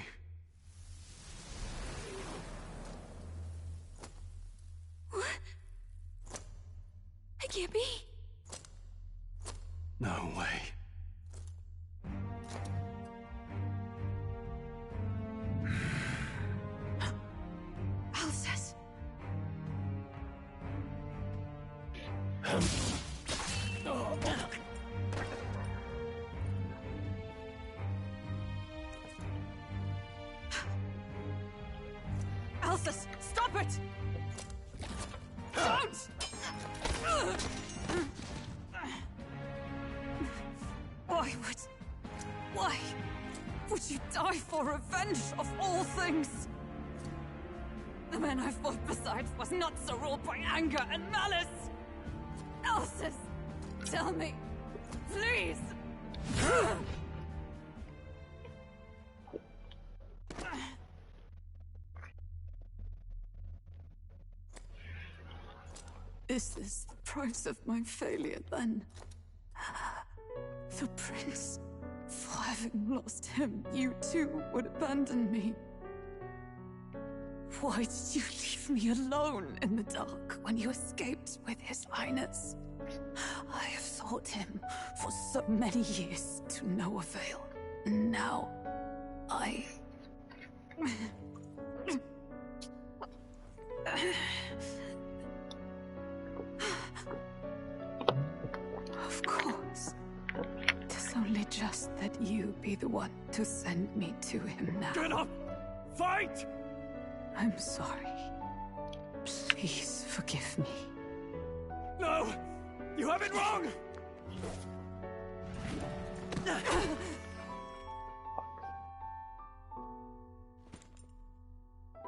Alsus, stop it! Don't! Why would you die for revenge of all things? The men I fought beside was not so ruled by anger and malice. Alsus, tell me, please. Is this the price of my failure, then? The prince, for having lost him, you too would abandon me. Why did you leave me alone in the dark when you escaped with his highness? I have sought him for so many years to no avail, and now I... Of course. It's only just that you be the one to send me to him now. Get up! Fight! I'm sorry. Please forgive me. No! You have it wrong!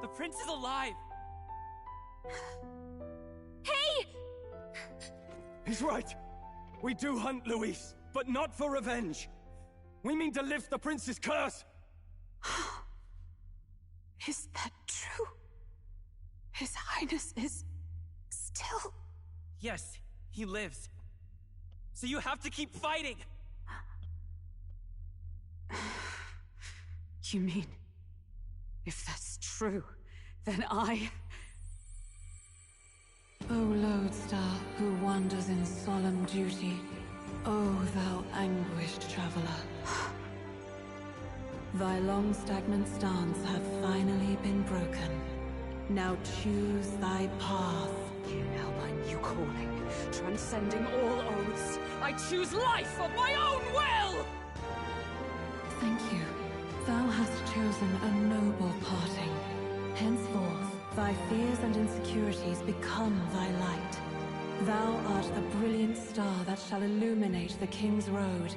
The prince is alive! Hey! He's right. We do hunt Luis, but not for revenge. We mean to lift the prince's curse. Is that true? His Highness is still... Yes, he lives. So you have to keep fighting! You mean, if that's true, then I... O lodestar who wanders in solemn duty, O thou anguished traveler. Thy long stagnant stance hath finally been broken. Now choose thy path. Now my new calling, transcending all oaths, I choose life of my own will! Thank you. Thou hast chosen a noble parting. Henceforth, thy fears and insecurities become thy light. Thou art the brilliant star that shall illuminate the King's Road.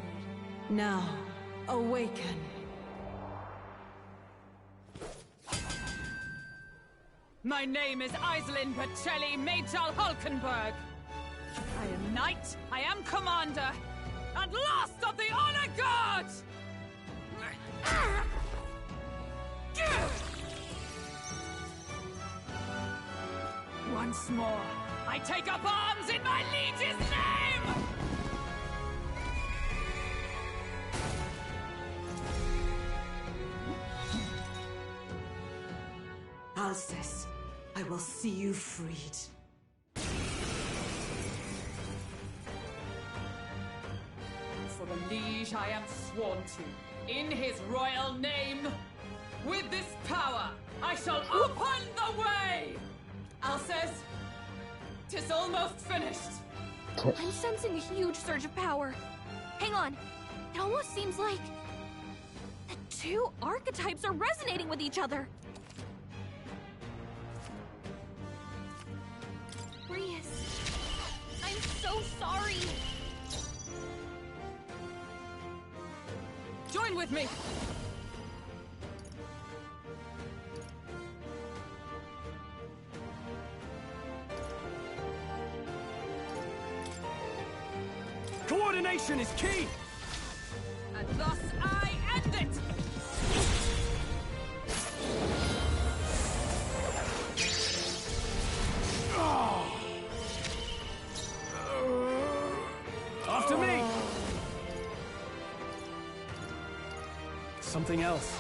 Now, awaken. My name is Iselin Pacelli Majal Hulkenberg. I am knight, I am commander, and last of the Honor Guard! Once more, I take up arms in my liege's name! Alsus, I will see you freed. For the liege I am sworn to, in his royal name, with this power, I shall open the way! Alsus, 'tis almost finished. I'm sensing a huge surge of power. Hang on. It almost seems like the two archetypes are resonating with each other. Rias, I'm so sorry. Join with me! Coordination is key! And thus I end it! After me! Something else.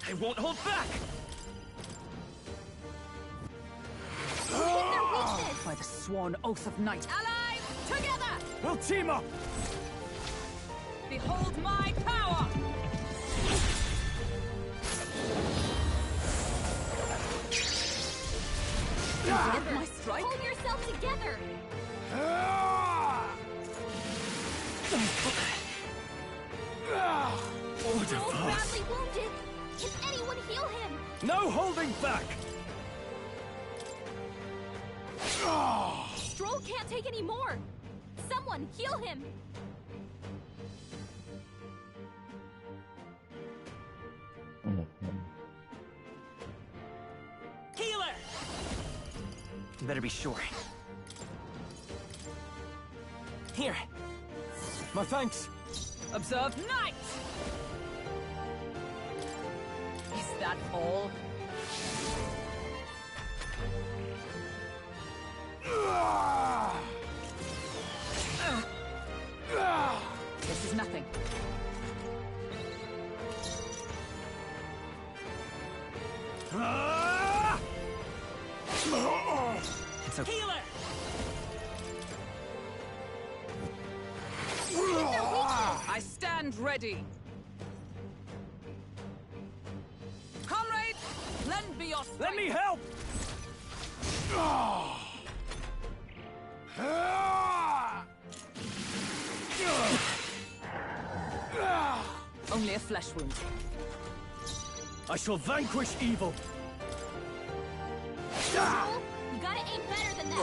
I won't hold back! By the sworn oath of knight. Allies, together! We'll team up! Behold my power! Together. My strike? Hold yourself together! Stroll's badly wounded! Can anyone heal him? No holding back! Stroll can't take any more! Someone heal him! Healer! You better be sure. Here. My thanks. Observe knight! Is that all? This is nothing. It's okay. Healer! I stand ready. Comrade, lend me your strength. Let me help! Only a flesh wound. I shall vanquish evil. Stroll, you gotta aim better than that!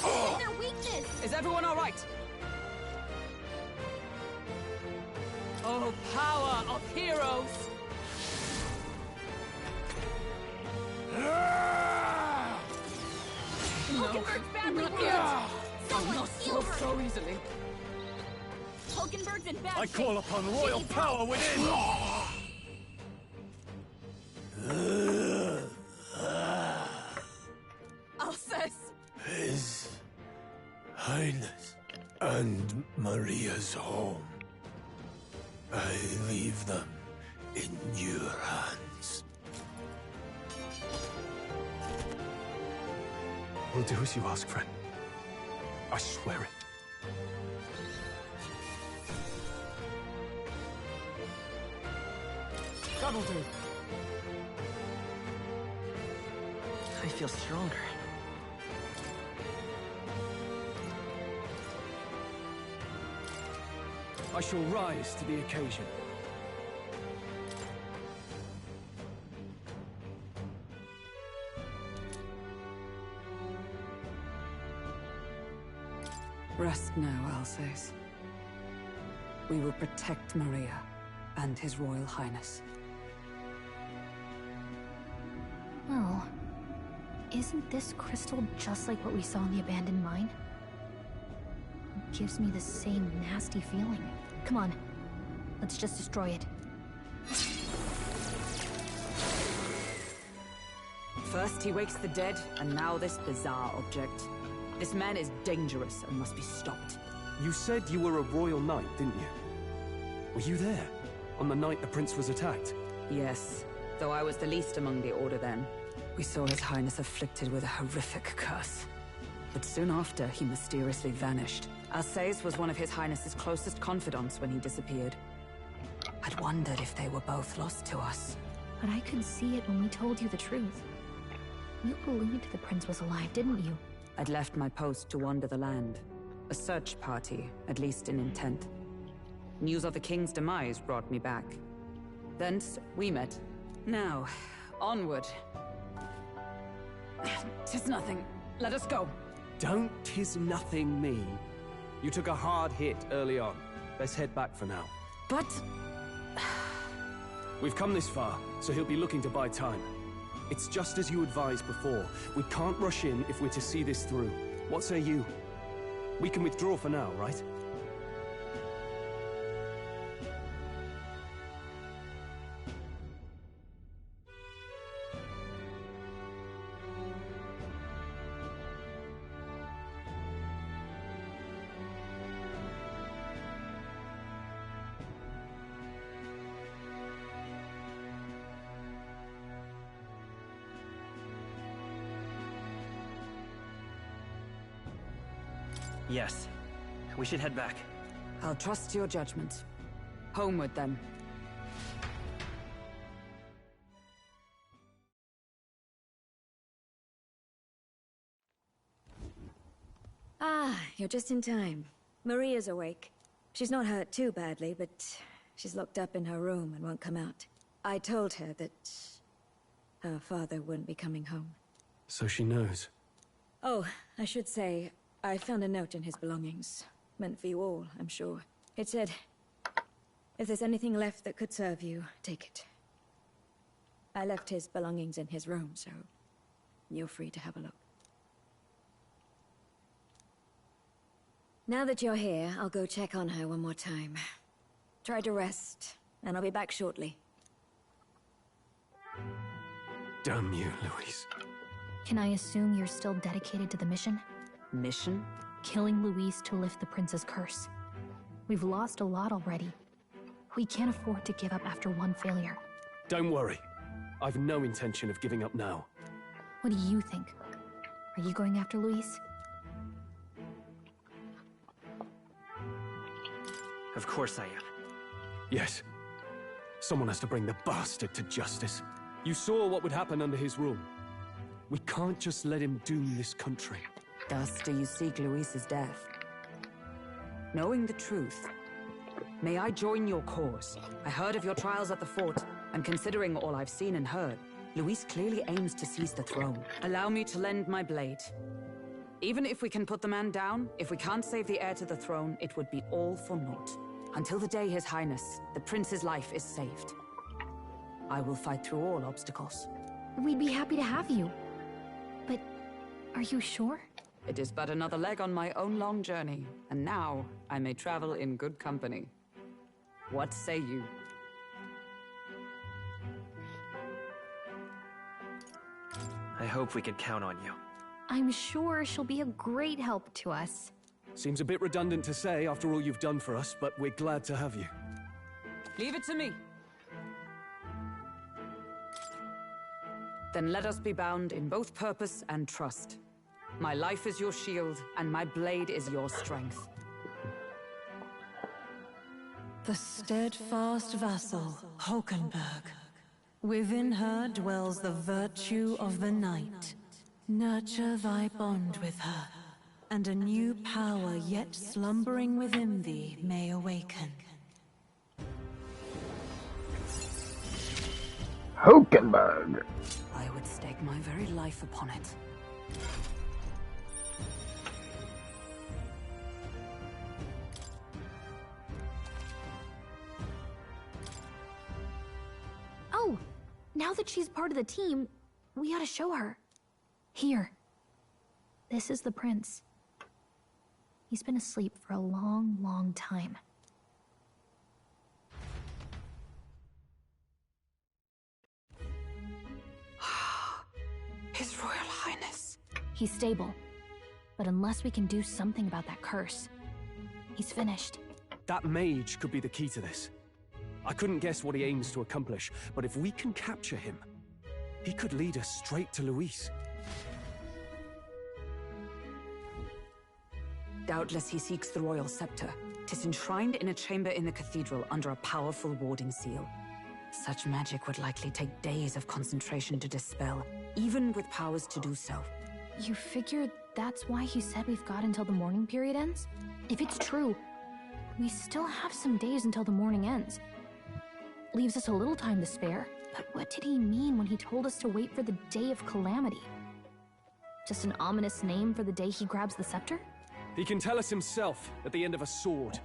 It's their weakness! Is everyone all right? Oh, power of heroes! Hulkenberg's badly wounded! Someone heal her! So easily. Hulkenberg's in bad I shape! call upon royal She needs power help. within! Alsace! His Highness and Maria's home. I leave them in your hands. We'll do as you ask, friend. I swear it. That'll do. I feel stronger. I shall rise to the occasion. Rest now, Alsace. We will protect Maria and His Royal Highness. Well, isn't this crystal just like what we saw in the abandoned mine? It gives me the same nasty feeling. Come on, let's just destroy it. First he wakes the dead, and now this bizarre object. This man is dangerous and must be stopped. You said you were a royal knight, didn't you? Were you there? On the night the prince was attacked? Yes, though I was the least among the Order then. We saw His Highness afflicted with a horrific curse. But soon after, he mysteriously vanished. Alsace was one of His Highness's closest confidants when he disappeared. I'd wondered if they were both lost to us. But I could see it when we told you the truth. You believed the prince was alive, didn't you? I'd left my post to wander the land. A search party, at least in intent. News of the king's demise brought me back. Thence, we met. Now, onward. 'Tis nothing. Let us go. Don't tis nothing me. You took a hard hit early on. Let's head back for now. But... We've come this far, so he'll be looking to buy time. It's just as you advised before. We can't rush in if we're to see this through. What say you? We can withdraw for now, right? Yes. We should head back. I'll trust your judgment. Homeward, then. Ah, you're just in time. Maria's awake. She's not hurt too badly, but she's locked up in her room and won't come out. I told her that her father wouldn't be coming home. So she knows. Oh, I should say, I found a note in his belongings. Meant for you all, I'm sure. It said, if there's anything left that could serve you, take it. I left his belongings in his room, so you're free to have a look. Now that you're here, I'll go check on her one more time. Try to rest, and I'll be back shortly. Damn you, Louise. Can I assume you're still dedicated to the mission? Mission? Killing Louise to lift the prince's curse. We've lost a lot already. We can't afford to give up after one failure. Don't worry. I've no intention of giving up now. What do you think? Are you going after Louise? Of course I am. Yes. Someone has to bring the bastard to justice. You saw what would happen under his rule. We can't just let him doom this country. Thus do you seek Louise's death. Knowing the truth, may I join your cause? I heard of your trials at the fort, and considering all I've seen and heard, Louise clearly aims to seize the throne. Allow me to lend my blade. Even if we can put the man down, if we can't save the heir to the throne, it would be all for naught. Until the day His Highness, the prince's life is saved. I will fight through all obstacles. We'd be happy to have you. But are you sure? It is but another leg on my own long journey, and now I may travel in good company. What say you? I hope we can count on you. I'm sure she'll be a great help to us. Seems a bit redundant to say after all you've done for us, but we're glad to have you. Leave it to me. Then let us be bound in both purpose and trust. My life is your shield, and my blade is your strength. The steadfast vassal, Hulkenberg. Within her dwells the virtue of the knight. Nurture thy bond with her, and a new power yet slumbering within thee may awaken. Hulkenberg. I would stake my very life upon it. Oh, now that she's part of the team, we ought to show her. Here. This is the prince. He's been asleep for a long, long time. His Royal Highness. He's stable. But unless we can do something about that curse, he's finished. That mage could be the key to this. I couldn't guess what he aims to accomplish, but if we can capture him, he could lead us straight to Louise. Doubtless he seeks the royal scepter. 'Tis enshrined in a chamber in the cathedral under a powerful warding seal. Such magic would likely take days of concentration to dispel, even with powers to do so. You figure that's why he said we've got until the mourning period ends? If it's true, we still have some days until the mourning ends. Leaves us a little time to spare. But what did he mean when he told us to wait for the Day of Calamity? Just an ominous name for the day he grabs the scepter? He can tell us himself at the end of a sword.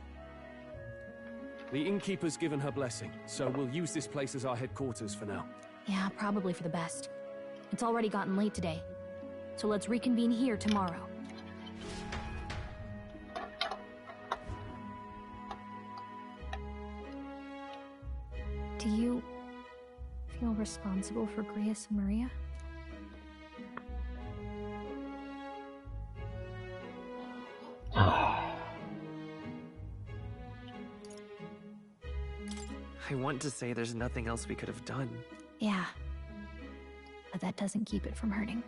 The innkeeper's given her blessing, so we'll use this place as our headquarters for now. Yeah, probably for the best. It's already gotten late today, so let's reconvene here tomorrow. Do you feel responsible for Grius and Maria? I want to say there's nothing else we could have done. Yeah. But that doesn't keep it from hurting.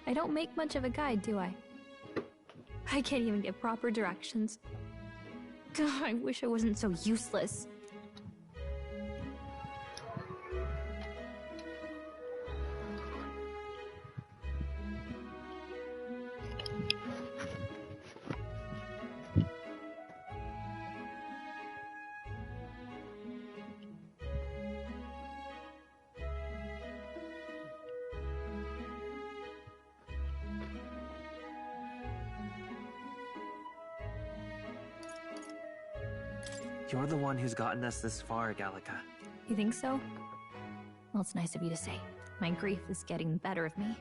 I don't make much of a guide, do I? I can't even get proper directions. God, I wish I wasn't so useless. You're the one who's gotten us this far, Gallica. You think so? Well, it's nice of you to say. My grief is getting the better of me.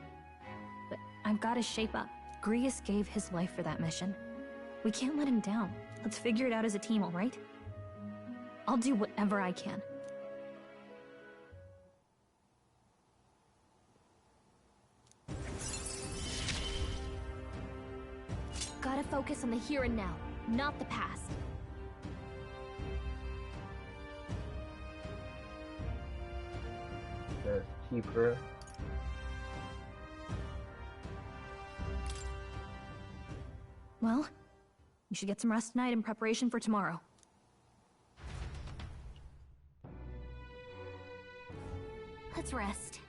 But I've got to shape up. Grius gave his life for that mission. We can't let him down. Let's figure it out as a team, all right? I'll do whatever I can. Gotta focus on the here and now, not the past. The keeper. Well, you should get some rest tonight in preparation for tomorrow. Let's rest.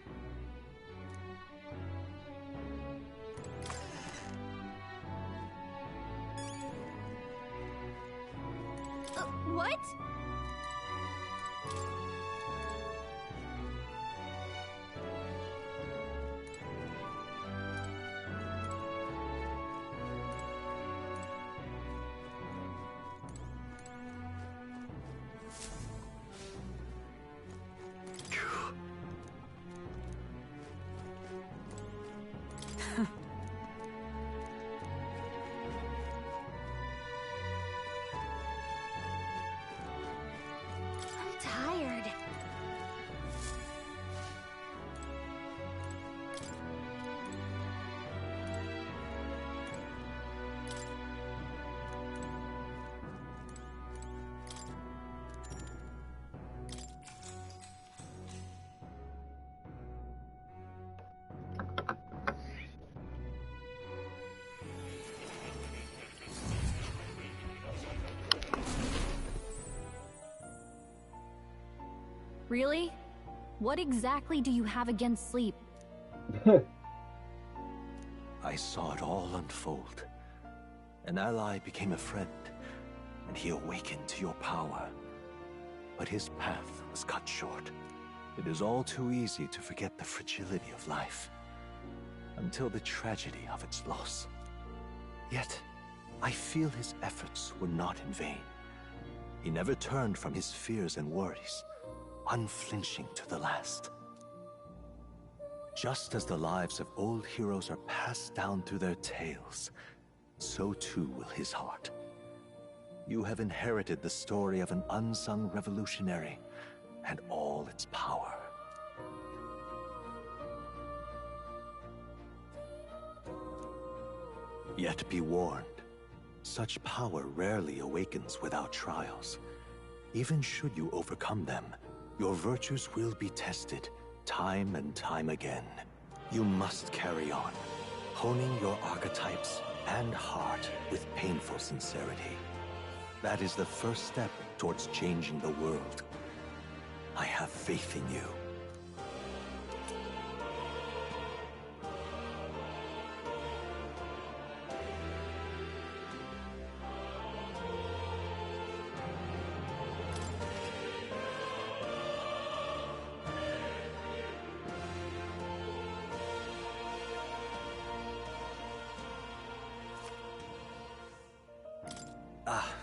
What? I'm tired. Really? What exactly do you have against sleep? I saw it all unfold. An ally became a friend, and he awakened to your power. But his path was cut short. It is all too easy to forget the fragility of life, until the tragedy of its loss. Yet, I feel his efforts were not in vain. He never turned from his fears and worries, unflinching to the last. Just as the lives of old heroes are passed down through their tales, so too will his heart. You have inherited the story of an unsung revolutionary and all its power. Yet be warned, such power rarely awakens without trials. Even should you overcome them, your virtues will be tested time and time again. You must carry on, honing your archetypes and heart with painful sincerity. That is the first step towards changing the world. I have faith in you.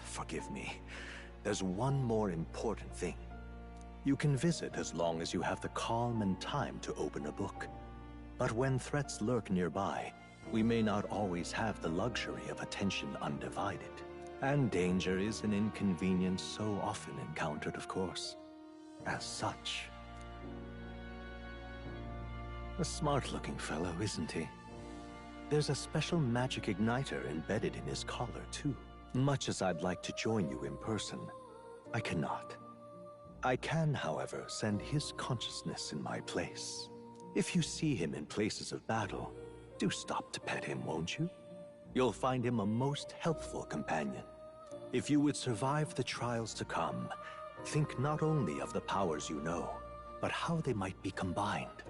Forgive me. There's one more important thing. You can visit as long as you have the calm and time to open a book. But when threats lurk nearby, we may not always have the luxury of attention undivided. And danger is an inconvenience so often encountered, of course. As such. A smart-looking fellow, isn't he? There's a special magic igniter embedded in his collar, too. Much as I'd like to join you in person, I cannot. I can, however, send his consciousness in my place. If you see him in places of battle, do stop to pet him, won't you? You'll find him a most helpful companion. If you would survive the trials to come, think not only of the powers you know, but how they might be combined.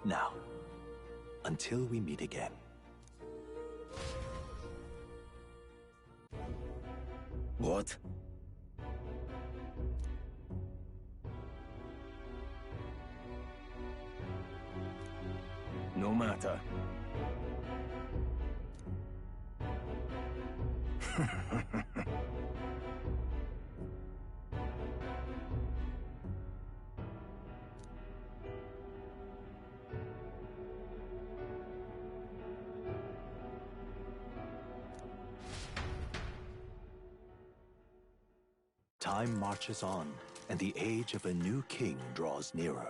Now, until we meet again. What? No matter. Time marches on, and the age of a new king draws nearer.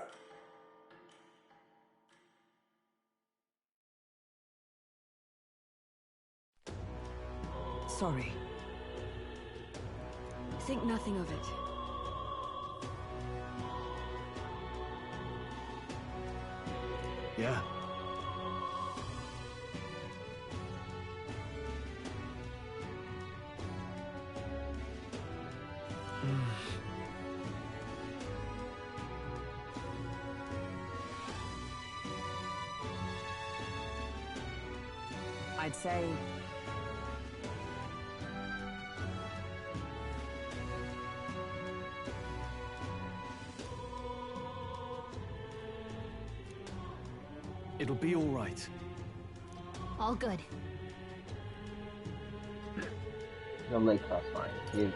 Sorry. Think nothing of it. Yeah. I'd say... It'll be all right. All good. Don't make crossline.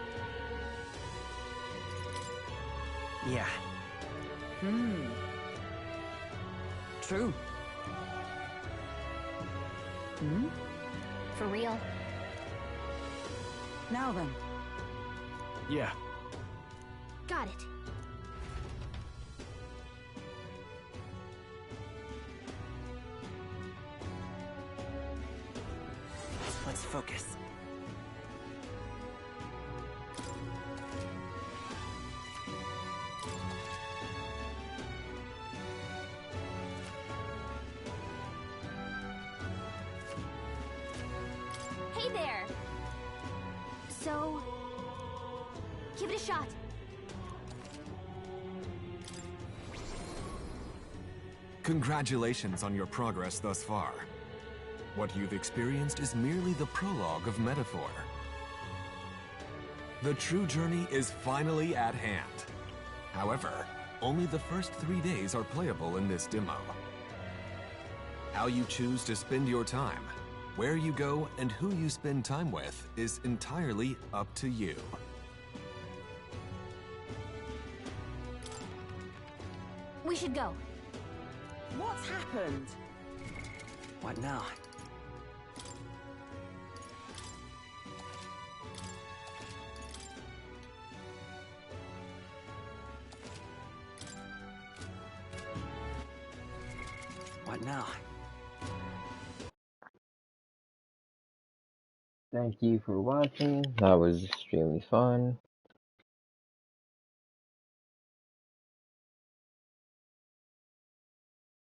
Yeah. True. For real. Now then. Yeah. Got it. Let's focus. Hey there! So... give it a shot. Congratulations on your progress thus far. What you've experienced is merely the prologue of metaphor. The true journey is finally at hand. However, only the first 3 days are playable in this demo. How you choose to spend your time, where you go, and who you spend time with is entirely up to you. We should go. What's happened? What now? What now? Thank you for watching. That was extremely fun.